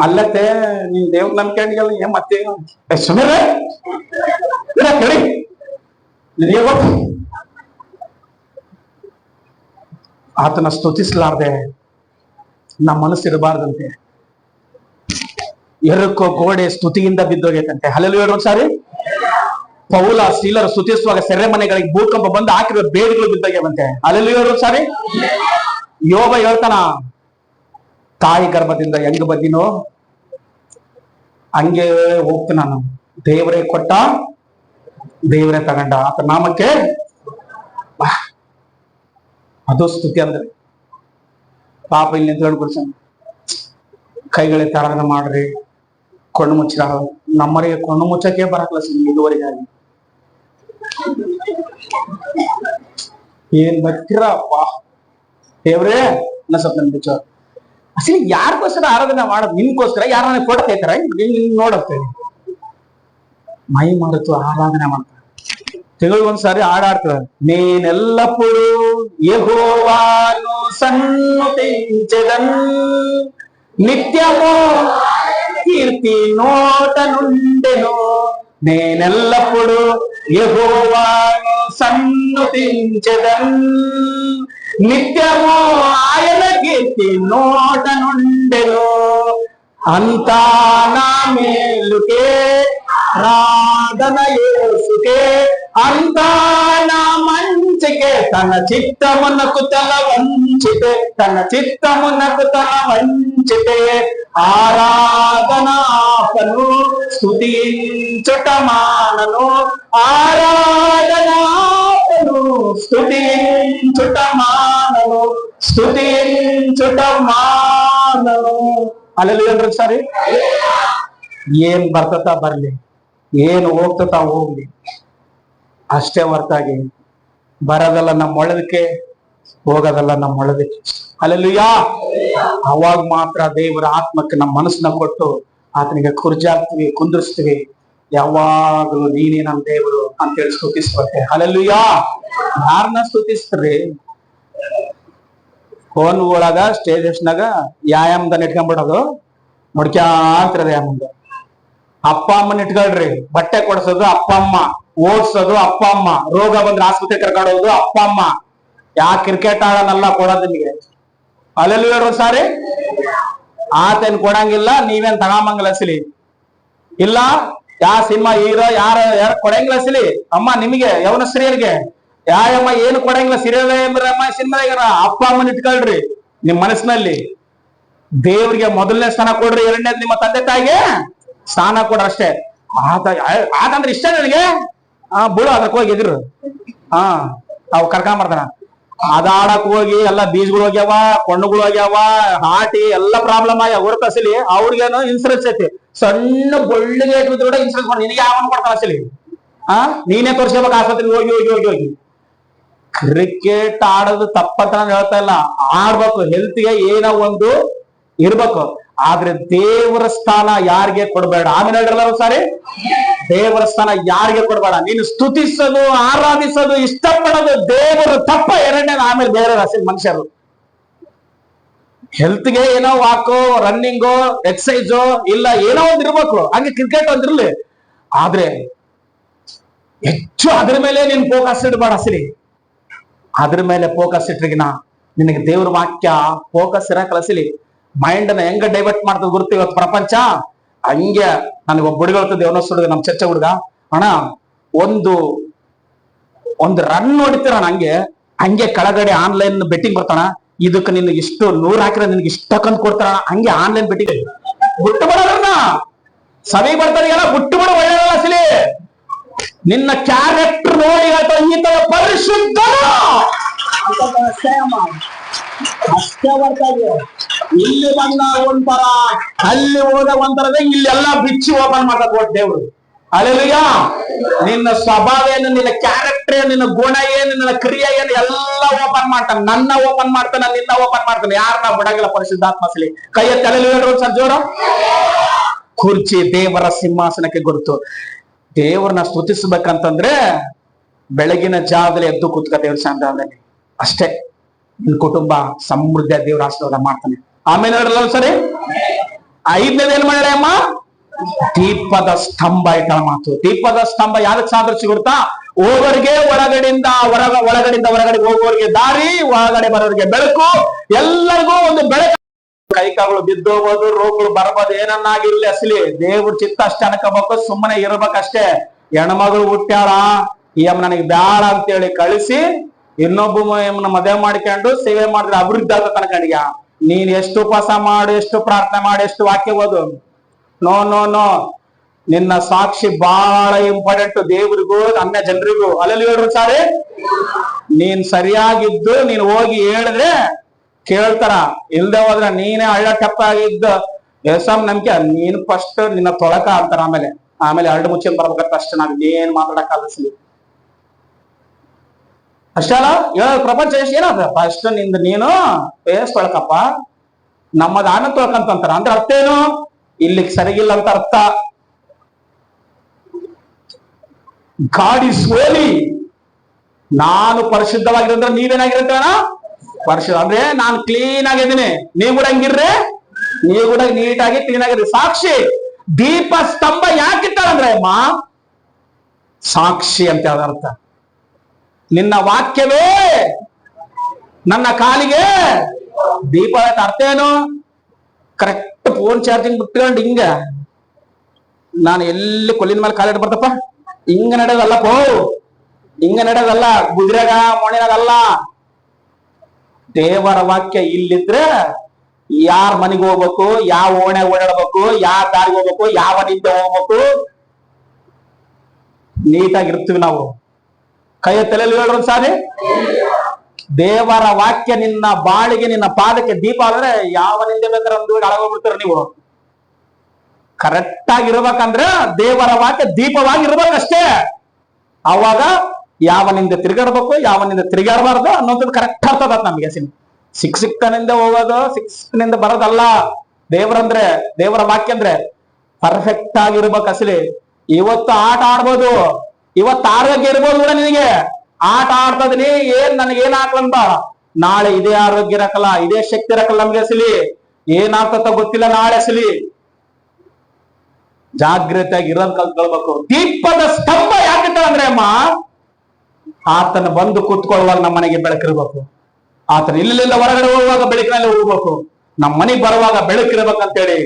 ಅಲ್ಲತ್ತೆ. ನೀನ್ ದೇವ್ರ ನಂಬಿಕೆಲ್ಲ ಏನ್ ಮತ್ತೆ ಸುಮ್ಮನೆ ಕೇಳಿ ಆತನ ಸ್ತುತಿಸಲಾರ್ದೆ ನಮ್ಮ ಮನಸ್ಸು ಇರಬಾರ್ದಂತೆ. ಎರಕ್ಕೋ ಗೋಡೆ ಸ್ತುತಿಯಿಂದ ಬಿದ್ದೋಗೈತಂತೆ. ಹಲ್ಲೆಲೂಯಾ ಒಂದ್ಸಾರಿ. ಪೌಲ ಶೀಲರ ಸ್ತುತಿಸುವಾಗ ಸೆರೆಮನೆಗಳಿಗೆ ಭೂಕಂಪ ಬಂದು ಹಾಕಿರೋ ಬೇಡಿಗಳು ಬಿದ್ದೋಗ್ಯವಂತೆ. ಹಲ್ಲೆಲೂಯಾ ಒಂದ್ಸಾರಿ. ಯೋಬ ಹೇಳ್ತಾನ, ತಾಯಿ ಗರ್ಭದಿಂದ ಹೆಂಗ್ ಬಂದಿನೋ ಹಂಗೆ ಹೋಗ್ತೀನಿ ನಾನು. ದೇವರೇ ಕೊಟ್ಟ ದೇವರೇ ತಗೊಂಡ, ಆತ ನಾಮಕ್ಕೆ ಅದು ಸ್ತುತಿ ಅಂದ್ರೆ. ಪಾಪ ಇಲ್ಲಿ ನಿಂತ್ಕೊಂಡು ಕೈಗಳಿಗೆ ತಾರಾಧನೆ ಮಾಡ್ರಿ, ಕಣ್ಣು ಮುಚ್ಚಿದ ನಮ್ಮರಿಗೆ ಕಣ್ಣು ಮುಚ್ಚಕ್ಕೆ ಬರಕ್ಲ ಇದುವರೆಗೆ. ಏನ್ ಬರ್ತೀರಪ್ಪ ದೇವ್ರೇ ಸ್ವಲ್ಪ ನನ್ಗೆ ಅಸಲಿ ಯಾರಿಗೋಸ್ಕರ ಆರಾಧನೆ ಮಾಡೋದು? ನಿನ್ಗೋಸ್ಕರ ಯಾರನ್ನ ಫೋಟೋ ತೆಗಿತಾರ ನೋಡತ್ತೇವೆ. ಮೈ ಮರೆತು ಆರಾಧನೆ ಮಾಡ್ತಾರೆ. ತಿಂಗಳಿಗೊಂದ್ಸಾರಿ ಹಾಡಾಡ್ತಾರೆ. నేనెల్లప్పుడు యెహోవాను సన్నుతించెదన్, నిత్యము కీర్తి నోట నుండెను. నేనెల్లప్పుడు యెహోవాను సన్నుతించెదన్, నిత్యము ఆయన కీర్తి నోట నుండెను. అంతా నా మేలుకే ఆరాధన యేసుకే అంతాన మంచికే తన చిత్తమునకు తల వంచితే తన చిత్తమునకు తల వంచితే ఆరాధనాపను స్తుతించుట మానను ఆరాధనాపను స్తుతించుట మానను స్తుతించుట మానను ಹಲ್ಲೆಲೂಯಾ ಅಂದ್ರೆ ಸಾರಿ ಏನ್ ಬರ್ತತಾ ಬರ್ಲಿ ಏನು ಹೋಗ್ತತಾ ಹೋಗ್ಲಿ ಅಷ್ಟೇ ಹೊರತಾಗಿ ಬರೋದಲ್ಲ ನಮ್ಮ ಒಳ್ಳದಕ್ಕೆ ಹೋಗೋದಲ್ಲ ನಮ್ಮ ಒಳ್ಳದಕ್ಕೆ ಹಲ್ಲೆಲೂಯಾ ಅವಾಗ ಮಾತ್ರ ದೇವರ ಆತ್ಮಕ್ಕೆ ನಮ್ಮ ಮನಸ್ಸನ್ನ ಕೊಟ್ಟು ಆತನಿಗೆ ಕುರ್ಜಾಗ್ತೀವಿ ಕುಂದಿರ್ಸ್ತೀವಿ ಯಾವಾಗಲೂ ನೀನೇ ನಮ್ಮ ದೇವರು ಅಂತೇಳಿ ಸ್ತುತಿಸ್ಕೊಳ್ತೇವೆ ಹಲ್ಲೆಲೂಯಾ ಯಾರನ್ನ ಸ್ತುತಿಸ್ತೀರಿ ಫೋನ್ ಒಳಗ ಸ್ಟೇಜಸ್ನಾಗ ವ್ಯಾಯಾಮದ ಇಟ್ಕೊಂಡ್ಬಿಡೋದು ಮುಡ್ಕ್ಯಾಂತಿರೋದು ಮುಂದೆ ಅಪ್ಪ ಅಮ್ಮನ ಇಟ್ಕೊಳ್ರಿ ಬಟ್ಟೆ ಕೊಡ್ಸೋದು ಅಪ್ಪ ಅಮ್ಮ ಓಡ್ಸೋದು ಅಪ್ಪ ಅಮ್ಮ ರೋಗ ಬಂದ್ರೆ ಆಸ್ಪತ್ರೆ ಕರ್ಕೊಂಡೋದು ಅಪ್ಪ ಅಮ್ಮ ಯಾ ಕ್ರಿಕೆಟ್ ಆಡೋನಲ್ಲ ಕೊಡೋದು ನಿಮಗೆ ಅಲ್ಲೆಲ್ಲೂ ಸಾರಿ ಆತೇನ್ ಕೊಡಂಗಿಲ್ಲ ನೀವೇನ್ ತಗೊಂಬಂಗಿಲ್ಲ ಸಿಲಿ ಇಲ್ಲ ಯಾ ಸಿನಿಮಾ ಹೀರೋ ಯಾರ ಕೊಡಂಗಿಲ್ಲ ಸಿಲಿ ಅಮ್ಮ ನಿಮಗೆ ಯವನ ಸ್ತ್ರೀಯರಿಗೆ ಯಾಯಮ್ಮ ಏನು ಕೊಡಂಗಿಲ್ಲ ಸೀರಿಯಲ್ ಸಿನಿಮಾದಾಗಾರ ಅಪ್ಪ ಅಮ್ಮನ ಇಟ್ಕೊಳ್ರಿ ನಿಮ್ ಮನಸ್ಸಿನಲ್ಲಿ ದೇವ್ರಿಗೆ ಮೊದಲನೇ ಸ್ಥಾನ ಕೊಡ್ರಿ ಎರಡನೇದು ನಿಮ್ಮ ತಂದೆ ತಾಯಿಗೆ ಸ್ಥಾನ ಕೊಡ್ರಿ ಅಷ್ಟೇ ಆತಂದ್ರೆ ಇಷ್ಟ ನನಗೆ ಬಿಡು ಅದಕ್ಕೆ ಹೋಗಿ ಎದುರು ಅವ್ ಕರ್ಕೊಂಬರ್ತಾನ ಅದಾಡಕ್ ಹೋಗಿ ಎಲ್ಲ ಬೀಜಗಳು ಹೋಗ್ಯಾವ ಕೊಂಡುಗಳು ಹೋಗ್ಯಾವ ಹಾಟಿ ಎಲ್ಲ ಪ್ರಾಬ್ಲಮ್ ಆಗ್ಯಾವ ಹೊರತಸಲಿ ಅವ್ರಿಗೇನು ಇನ್ಸೂರೆನ್ಸ್ ಐತಿ ಸಣ್ಣ ಬೊಳ್ಳಿಗೆ ಇಟ್ಬಿದ್ರು ಇನ್ಸೂರೆನ್ಸ್ ಮಾಡಿ ನಿನಗೆ ಯಾವನ್ ಕೊಡ್ತಾನ ಅಸಲಿ ನೀನೇ ತೋರ್ಸ್ಕೋಬೇಕು ಆಸ್ಪತ್ರೆಗೆ ಹೋಗಿ ಹೋಗಿ ಹೋಗಿ ಹೋಗಿ ಕ್ರಿಕೆಟ್ ಆಡೋದು ತಪ್ಪಂತ ನಾನು ಹೇಳ್ತಾ ಇಲ್ಲ ಆಡ್ಬೇಕು ಹೆಲ್ತ್ಗೆ ಏನೋ ಒಂದು ಇರ್ಬೇಕು ಆದ್ರೆ ದೇವರ ಸ್ಥಾನ ಯಾರಿಗೆ ಕೊಡ್ಬೇಡ ಆಮೇಲೆ ಹೇಳ್ರಲ್ಲ ಸಾರಿ ದೇವರ ಸ್ಥಾನ ಯಾರಿಗೆ ಕೊಡ್ಬೇಡ ನೀನು ಸ್ತುತಿಸೋದು ಆರಾಧಿಸೋದು ಇಷ್ಟಪಡೋದು ದೇವರು ತಪ್ಪ ಎರಡನೇದು ಆಮೇಲೆ ಬೇರೆ ರಾಶಿ ಮನುಷ್ಯರು ಹೆಲ್ತ್ಗೆ ಏನೋ ವಾಕು ರನ್ನಿಂಗು ಎಕ್ಸಸೈಜು ಇಲ್ಲ ಏನೋ ಒಂದ್ ಇರ್ಬೇಕು ಹಂಗೆ ಕ್ರಿಕೆಟ್ ಒಂದಿರ್ಲಿ ಆದ್ರೆ ಹೆಚ್ಚು ಅದ್ರ ಮೇಲೆ ನೀನ್ ಫೋಕಸ್ ಇಡಬೇಡ ಅಸಲಿ ಅದ್ರ ಮೇಲೆ ಫೋಕಸ್ ಇಟ್ರಿಗಿನ ನಿನಗೆ ದೇವ್ರ ವಾಕ್ಯ ಫೋಕಸ್ ಇರ ಕಳಿಸಲಿ ಮೈಂಡ್ ನ ಹೆಂಗ ಡೈವರ್ಟ್ ಮಾಡ್ತದ ಗುರುತು ಇವತ್ತು ಪ್ರಪಂಚ ಹಂಗೆ ನನಗೊಬ್ಬ ಹುಡುಗ ಹೇಳ್ತದೆ ಅವನ ಹುಡುಗ ನಮ್ ಚರ್ಚೆ ಹುಡುಗ ಅಣ್ಣ ಒಂದು ರನ್ ನೋಡ್ತೀರಣ ಹಂಗೆ ಕೆಳಗಡೆ ಆನ್ಲೈನ್ ಬೆಟ್ಟಿಂಗ್ ಬರ್ತಾನ ಇದಕ್ಕೆ ನಿನ್ಗೆ ಇಷ್ಟು 100 ಹಾಕಿರ ನಿನ್ಗೆ ಇಷ್ಟಕ್ಕಂತ ಕೊಡ್ತಾರ ಹಂಗೆ ಆನ್ಲೈನ್ ಬೆಟ್ಟಿಂಗ್ ಬಿಟ್ಟು ಬಿಡೋದ್ರನ್ನ ಸಭೆ ಬರ್ತಾರಿಗೆಲ್ಲ ಬಿಟ್ಟು ಬಿಡ ಒಳ್ಳೆಯಲ್ಲ ಅಸಲಿ ನಿನ್ನ ಕ್ಯಾರೆಕ್ಟರ್ ನೋಡಿ ಹೇಳ್ತಾರೆ ಈ ತರ ಪರಿಶುದ್ಧ ಅಷ್ಟೇ ಬರ್ತಾರೆ ಇಲ್ಲಿ ಬಂದ ಒಂಥರ ಅಲ್ಲಿ ಹೋದ ಒಂಥರದ ಇಲ್ಲೆಲ್ಲ ಬಿಚ್ಚಿ ಓಪನ್ ಮಾಡಕ್ ಕೊಟ್ಟು ದೇವ್ರು ಅಲ್ಲೆಲ್ಲಯ್ಯ ನಿನ್ನ ಸ್ವಭಾವ ಏನು ನಿನ್ನ ಕ್ಯಾರೆಕ್ಟರ್ ಏನು ನಿನ್ನ ಗುಣ ಏನು ನಿನ್ನ ಕ್ರಿಯೆ ಏನು ಎಲ್ಲ ಓಪನ್ ಮಾಡ್ತಾನೆ ನನ್ನ ಓಪನ್ ಮಾಡ್ತಾನೆ ನಿನ್ನ ಓಪನ್ ಮಾಡ್ತಾನೆ ಯಾರನ್ನ ಬಿಡಂಗಿಲ್ಲ ಪರಿಶುದ್ಧಾತ್ಮ ಸಲಿ ಕೈಯ ತಲೆಯಲ್ಲಿ ಹೇಳ್ರು ಸಂಜೋರ ಕುರ್ಚಿ ದೇವರ ಸಿಂಹಾಸನಕ್ಕೆ ಗುರುತು ದೇವ್ರನ್ನ ಸ್ತುತಿಸ್ಬೇಕಂತಂದ್ರೆ ಬೆಳಗಿನ ಜಾವದಲ್ಲಿ ಎದ್ದು ಕೂತ್ಕ ದೇವ್ರ ಸಂಧಾನದಲ್ಲಿ ಅಷ್ಟೇ ನಿನ್ ಕುಟುಂಬ ಸಮೃದ್ಧ ದೇವ್ರ ಆಶೀರ್ವಾದ ಮಾಡ್ತಾನೆ ಆಮೇಲೆ ನೋಡ್ರಲ್ಲ ಸರಿ 5ನೇದು ಏನ್ ಮಾಡ್ಯಾರ ಅಮ್ಮ ದೀಪದ ಸ್ತಂಭ ಇಟ್ಟ ಮಾತು ದೀಪದ ಸ್ತಂಭ ಯಾವ್ದಕ್ ಸಾದೃಶ್ಯ ಗೊತ್ತಾ ಹೋಗೋರಿಗೆ ಒಳಗಡೆಯಿಂದ ಹೊರಗಡೆ ಹೋಗೋರಿಗೆ ದಾರಿ ಒಳಗಡೆ ಬರೋರಿಗೆ ಬೆಳಕು ಎಲ್ಲರಿಗೂ ಒಂದು ಬೆಳಕು ಕೈಕಾಗಳು ಬಿದ್ದೋಗೋದು ರೋಗಗಳು ಬರ್ಬೋದು ಏನನ್ನಾಗಿರ್ಲಿ ಅಸಲಿ ದೇವ್ರ ಚಿತ್ತ ಅಷ್ಟೇ ಅನ್ಕೋಬೇಕು ಸುಮ್ಮನೆ ಇರ್ಬೇಕಷ್ಟೇ ಹೆಣ್ಮಗಳು ಹುಟ್ಟ್ಯಾಳ ಈ ಅಮ್ಮ ನನಗೆ ಬ್ಯಾಡ ಅಂತೇಳಿ ಕಳಿಸಿ ಇನ್ನೊಬ್ಬ ಮದುವೆ ಮಾಡ್ಕೊಂಡು ಸೇವೆ ಮಾಡಿದ್ರೆ ಅಭಿವೃದ್ಧಿ ಆಗ ಕನ್ಕಂಡಿಯ ನೀನ್ ಎಷ್ಟು ಉಪವಾಸ ಮಾಡು ಎಷ್ಟು ಪ್ರಾರ್ಥನೆ ಮಾಡಿ ಎಷ್ಟು ವಾಕ್ಯ ಓದು ನೋ ನೋ ನೋ ನಿನ್ನ ಸಾಕ್ಷಿ ಬಹಳ ಇಂಪಾರ್ಟೆಂಟ್ ದೇವ್ರಿಗೂ ಅನ್ಯ ಜನರಿಗೂ ಅಲ್ಲಲ್ಲಿ ಹೇಳ್ರು ಸಾರಿ ನೀನ್ ಸರಿಯಾಗಿದ್ದು ನೀನ್ ಹೋಗಿ ಹೇಳಿದ್ರೆ ಕೇಳ್ತಾರ ಇಲ್ದೆ ಹೋದ್ರೆ ನೀನೇ ಹಳ್ಳ ಟಪ್ಪಾಗಿದ್ದ ಎಸಮ್ ನಂಬಿಕೆ ನೀನ್ ಫಸ್ಟ್ ನಿನ್ನ ತೊಳಕ ಅಂತಾರ ಆಮೇಲೆ ಎರಡು ಮುಚ್ಚನ್ ಬರ್ಬೇಕಂತ ಅಷ್ಟೇ ನಾವ್ ಏನ್ ಮಾತಾಡಕ್ ಆಲಿಸ್ಲಿ ಅಷ್ಟೇ ಅಲ್ಲ ಪ್ರಪಂಚ ಎಷ್ಟು ಏನದ ಫಸ್ಟ್ ನಿಂದ ನೀನು ಫೇಸ್ ತೊಳಕಪ್ಪ ನಮ್ಮದ ಆಮೇಲೆ ತೊಳ್ಕಂತಾರ ಅಂದ್ರೆ ಅರ್ಥ ಏನು ಇಲ್ಲಿಗೆ ಸರಿಗಿಲ್ಲ ಅಂತ ಅರ್ಥ ಗಾಡ್ ಇಸ್ ಹೋಲಿ ನಾನು ಪರಿಶುದ್ಧವಾಗಿರೋದ್ರೆ ನೀವೇನಾಗಿರಂತೇಣ ಪರಿಶುದ್ಧ ಅಂದ್ರೆ ನಾನು ಕ್ಲೀನ್ ಆಗಿದ್ದೀನಿ ನೀವು ಕೂಡ ಹಂಗಿರ್ರಿ ನೀವು ಕೂಡ ನೀಟಾಗಿ ಕ್ಲೀನ್ ಆಗಿರ್ರಿ ಸಾಕ್ಷಿ ದೀಪ ಸ್ತಂಭ ಯಾಕಿಟ್ಟಾಳಂದ್ರೆ ಅಮ್ಮ ಸಾಕ್ಷಿ ಅಂತ ಅರ್ಥ ನಿನ್ನ ವಾಕ್ಯವೇ ನನ್ನ ಕಾಲಿಗೆ ದೀಪ ಅರ್ಥ ಏನು ಕರೆಕ್ಟ್ ಫೋನ್ ಚಾರ್ಜಿಂಗ್ ಬಿಟ್ಕೊಂಡು ನಾನು ಎಲ್ಲಿ ಕೊಲ್ಲಿನ ಮೇಲೆ ಕಾಲಿಟ್ಟು ಬರ್ತಪ್ಪ, ಹಿಂಗ ನಡೆಯೋದಲ್ಲ ಪೋ, ಹಿಂಗ ನಡೆಯೋದಲ್ಲ, ಗುದ್ರಾಗ ಮೊಣಿನಾಗಲ್ಲ. ದೇವರ ವಾಕ್ಯ ಇಲ್ಲಿದ್ರೆ ಯಾರ ಮನೆಗೆ ಹೋಗ್ಬೇಕು, ಯಾವ ಓಣೆ ಓಡಾಡ್ಬೇಕು, ಯಾವ ದಾರಿಗೆ ಹೋಗ್ಬೇಕು, ಯಾವ ನಿಂದೆ ಹೋಗ್ಬೇಕು, ನೀಟಾಗಿರ್ತೀವಿ ನಾವು. ಕೈಯ ತಲೆಯಲ್ಲಿ ಹೇಳೋದು ಸಾರಿ. ದೇವರ ವಾಕ್ಯ ನಿನ್ನ ಬಾಳಿಗೆ, ನಿನ್ನ ಪಾದಕ್ಕೆ ದೀಪ ಆದ್ರೆ ಯಾವ ನಿಂದೆ ಬೇಕಾದ್ರೆ ಒಂದು ಅಳಗೋಗ್ಬಿಡ್ತೀರ ನೀವು. ಕರೆಕ್ಟ್ ಆಗಿರ್ಬೇಕಂದ್ರೆ ದೇವರ ವಾಕ್ಯ ದೀಪವಾಗಿರ್ಬೇಕಷ್ಟೇ. ಅವಾಗ ಯಾವನಿಂದ ತಿರುಗಾಡ್ಬೇಕು, ಯಾವನಿಂದ ತಿರುಗಾಡಬಾರ್ದು ಅನ್ನೋದು ಕರೆಕ್ಟ್ ಆಗ್ತದ ನಮ್ಗೆ. ಸಿಕ್ನಿಂದ ಹೋಗೋದು, ಸಿಕ್ನಿಂದ ಬರೋದಲ್ಲ. ದೇವರಂದ್ರೆ, ದೇವರ ವಾಕ್ಯ ಅಂದ್ರೆ ಪರ್ಫೆಕ್ಟ್ ಆಗಿರ್ಬೇಕು ಅಸಲಿ. ಇವತ್ತು ಆಟ ಆಡ್ಬೋದು, ಇವತ್ತು ಆರೋಗ್ಯ ಇರ್ಬೋದು ಕೂಡ ನಿನಗೆ, ಆಟ ಆಡ್ತದ್ನಿ ಏನ್ ನನಗೇನ್ ಹಾಕ್ಲಂತ, ನಾಳೆ ಇದೇ ಆರೋಗ್ಯ ಇರಕಲ್ಲ, ಇದೇ ಶಕ್ತಿ ಇರಕಲ್ಲ ನಮ್ಗೆ ಅಸಲಿ. ಏನಾಗ್ತದ ಗೊತ್ತಿಲ್ಲ ನಾಳೆ ಅಸಲಿ. ಜಾಗ್ರತೆಯಾಗಿ ಇರೋದ್ ಕಲ್ತ್ಕೊಳ್ಬೇಕು. ದೀಪದ ಸ್ತಂಭ ಯಾಕಿಟ್ಟ ಅಂದ್ರೆ ಅಮ್ಮ, ಆತನ ಬಂದು ಕೂತ್ಕೊಳ್ಳುವಾಗ ನಮ್ಮ ಮನೆಗೆ ಬೆಳಕಿರ್ಬೇಕು. ಆತನ ಇಲ್ಲೆಲ್ಲ ಹೊರಗಡೆ ಹೋಗುವಾಗ ಬೆಳಕಿನಲ್ಲಿ ಹೋಗ್ಬೇಕು. ನಮ್ಮ ಮನೆಗೆ ಬರುವಾಗ ಬೆಳಕಿರ್ಬೇಕಂತೇಳಿ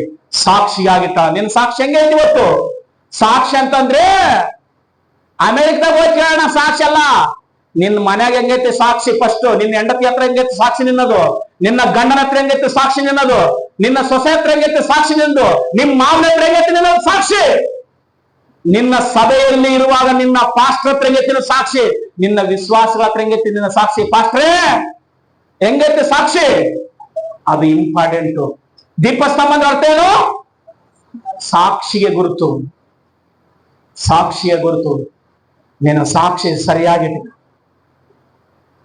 ಸಾಕ್ಷಿಯಾಗಿತ್ತ. ನಿನ್ ಸಾಕ್ಷಿ ಹೆಂಗೈತಿ ಇವತ್ತು? ಸಾಕ್ಷಿ ಅಂತಂದ್ರೆ ಅಮೆರಿಕದಾಗ ಹೋಗಿ ಕೇಳೋಣ ಸಾಕ್ಷಿ ಅಲ್ಲ. ನಿನ್ ಮನ್ಯಾಗ ಹೆಂಗೈತಿ ಸಾಕ್ಷಿ? ಫಸ್ಟ್ ನಿನ್ನ ಹೆಂಡತಿ ಹತ್ರ ಹೆಂಗೈತಿ ಸಾಕ್ಷಿ ನಿನ್ನದು, ನಿನ್ನ ಗಂಡನ ಹತ್ರ ಹೆಂಗೈತಿ ಸಾಕ್ಷಿ ನಿನ್ನದು, ನಿನ್ನ ಸೊಸೆ ಹತ್ರ ಹೆಂಗೈತಿ ಸಾಕ್ಷಿ ನಿಂದು, ನಿಮ್ ಮಾವನ ಹತ್ರ ಹೆಂಗೈತಿ ನಿನ್ನದು ಸಾಕ್ಷಿ, ನಿನ್ನ ಸಭೆಯಲ್ಲಿ ಇರುವಾಗ ನಿನ್ನ ಪಾಸ್ಟರ್ ಹತ್ರ ಹೆಂಗೈತಿ ಸಾಕ್ಷಿ, ನಿನ್ನ ವಿಶ್ವಾಸಗಳ ಹತ್ರ ಹೆಂಗೈತಿ ನಿನ್ನ ಸಾಕ್ಷಿ. ಪಾಸ್ಟ್ರೇ ಹೆಂಗೈತಿ ಸಾಕ್ಷಿ? ಅದು ಇಂಪಾರ್ಟೆಂಟು. ದೀಪಸ್ತಂಭ ಅರ್ಥ ಏನು? ಸಾಕ್ಷಿಗೆ ಗುರುತು, ಸಾಕ್ಷಿಯ ಗುರುತು. ನಿನ್ನ ಸಾಕ್ಷಿ ಸರಿಯಾಗಿಟ್ಟು,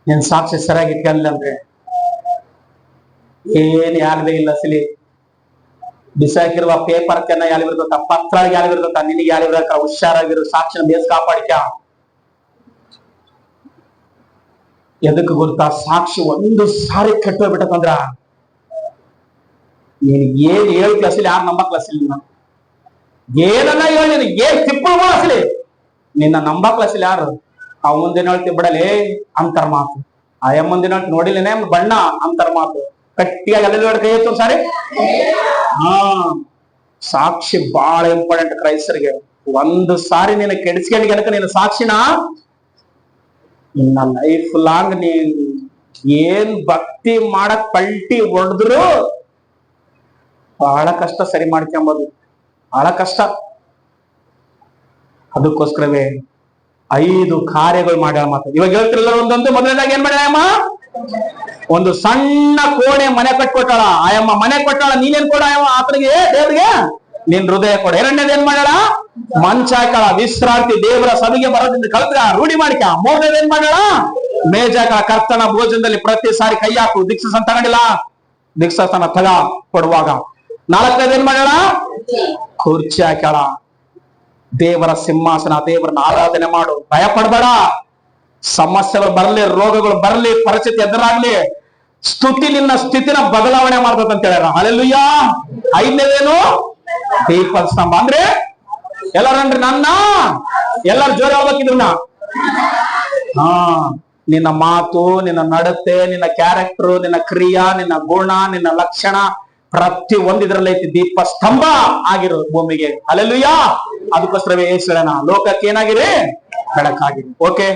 ನಿನ್ನ ಸಾಕ್ಷಿ ಸರಿಯಾಗಿಟ್ಟಲ್ಲ ಅಂದ್ರೆ ಏನ್ ಯಾಲ್ವೇ ಇಲ್ಲ ಅಸಲಿ. ಬಿಸಾಕಿರುವ ಪೇಪರ್ ಕೆನ್ನ ಯಾಲಿಬಿರ್ತತ, ಪತ್ರ ಯಾಲಿಬಿರ್ತತ, ನಿನಗೆ ಯಾಲಿಬಿರಕ. ಹುಷಾರಾಗಿರು, ಸಾಕ್ಷಿನ ಬೇಸ್ ಕಾಪಾಡಿಕ. ಎದಕ್ಕೆ ಗೊತ್ತಾ? ಸಾಕ್ಷಿ ಒಂದು ಸಾರಿ ಕೆಟ್ಟೋಗ್ಬಿಟ್ಟಂದ್ರ ನೀನ್ ಏನ್ ಹೇಳ್ತಿ ಅಸಲಿ ಯಾರು ನಂಬಕ್ ಅಸಲಿ. ಏನನ್ನ ಹೇಳಿ ನಿನಗೆ ಏನ್ ತಿಪ್ಪಳು ಅಸಲಿ ನಿನ್ನ ನಂಬಕ್ ಅಸಲಿ ಯಾರು? ಅವ್ ಮುಂದಿನ ಹೇಳ್ತಿ ಬಿಡಲೇ ಅಂತರ ಮಾತು, ಆಯ ಮುಂದಿನ ಹೇಳ್ತಿ ನೋಡಿಲೇನೆ ಬಣ್ಣ ಅಂತರ ಮಾತು. ಗಟ್ಟಿಯಾಗಿ ಎಲ್ಲ ಕೈ ಎತ್ತು ಸಾರಿ. ಸಾಕ್ಷಿ ಬಹಳ ಇಂಪಾರ್ಟೆಂಟ್ ಕ್ರೈಸ್ತರಿಗೆ. ಒಂದು ಸಾರಿ ನೀನು ಕೆಡಿಸ್ಕೊಂಡು ಗನಕ ನೀನು ಸಾಕ್ಷಿನ ಇನ್ನ ಲೈಫ್ ಲಾಂಗ್ ನೀನ್ ಏನ್ ಭಕ್ತಿ ಮಾಡಕ್ ಪಲ್ಟಿ ಹೊಡೆದ್ರು ಬಹಳ ಕಷ್ಟ ಸರಿ ಮಾಡ್ಕೊಂಬೋದು, ಬಹಳ ಕಷ್ಟ. ಅದಕ್ಕೋಸ್ಕರವೇ 5 ಕಾರ್ಯಗಳು ಮಾಡ್ಯಾಳ. ಮಾತು ಇವಾಗ ಹೇಳ್ತಿರಲ್ಲ ಒಂದೊಂದು. ಮೊದಲನೇದಾಗಿ ಏನ್ ಮಾಡ್ಯಾಳಮ್ಮ? ಒಂದು ಸಣ್ಣ ಕೋಣೆ ಮನೆ ಕಟ್ಕೊಟ್ಟಾಳ. ಆಯಮ್ಮ ಮನೆ ಕೊಟ್ಟಾಳ. ನೀನೇನ್ ಕೊಡ ಆತನಿಗೆ, ದೇವ್ರಿಗೆ ನಿನ್ ಹೃದಯ ಕೊಡ. ಎರಡನೇದು ಏನ್ ಮಾಡ್ಯಾಳ? ಮಂಚ ಹಾಕಳ, ವಿಶ್ರಾಂತಿ, ದೇವರ ಸಭೆಗೆ ಬರೋದ್ರಿಂದ ಕಲ್ತ್ರ ರೂಢಿ ಮಾಡಿಕ. ಮೂರನೇದು ಏನ್ ಮಾಡ್ಯಾಳ? ಮೇಜ ಹಾಕಳ. ಕರ್ತನ ಭೋಜನದಲ್ಲಿ ಪ್ರತಿ ಸಾರಿ ಕೈ ಹಾಕು. ದೀಕ್ಷಾಸನ ತಗೊಂಡಿಲ್ಲ, ದೀಕ್ಷಾಸನ ತಗ ಕೊಡುವಾಗ. 4ನೇದು ಏನ್ ಮಾಡ್ಯಾಳ? ಕುರ್ಚಿ ಹಾಕ್ಯಾಳ. ದೇವರ ಸಿಂಹಾಸನ, ದೇವರನ್ನ ಆರಾಧನೆ ಮಾಡು. ಭಯ ಪಡಬೇಡ. ಸಮಸ್ಯೆಗಳು ಬರಲಿ, ರೋಗಗಳು ಬರಲಿ, ಪರಿಸ್ಥಿತಿ ಎದುರಾಗ್ಲಿ, ಸ್ತುತಿ ನಿನ್ನ ಸ್ಥಿತಿನ ಬದಲಾವಣೆ ಮಾಡ್ತದ ಅಂತ ಹೇಳ್ಯಾರ. ಹಲ್ಲೆಲೂಯಾ. 5ನೇದೇನು? ದೀಪದ ಸ್ತಂಭ. ಅಂದ್ರೆ ಎಲ್ಲರನ್ರಿ ನನ್ನ ಎಲ್ಲರ ಜೋರ ಹೋಗ್ಬೇಕಿದ್ರನ್ನ. ನಿನ್ನ ಮಾತು, ನಿನ್ನ ನಡತೆ, ನಿನ್ನ ಕ್ಯಾರೆಕ್ಟರ್, ನಿನ್ನ ಕ್ರಿಯಾ, ನಿನ್ನ ಗುಣ, ನಿನ್ನ ಲಕ್ಷಣ ಪ್ರತಿ ಒಂದಿದ್ರಲ್ಲಿ ಐತಿ ದೀಪ ಸ್ತಂಭ ಆಗಿರೋ ಭೂಮಿಗೆ. ಹಲ್ಲೆಲೂಯಾ. ಅದಕ್ಕೋಸ್ಕರವೇ ಹೇಳೋಣ, ಲೋಕಕ್ಕೆ ಏನಾಗಿರಿ? ಬೆಳಕಾಗಿರಿ. ಓಕೆ.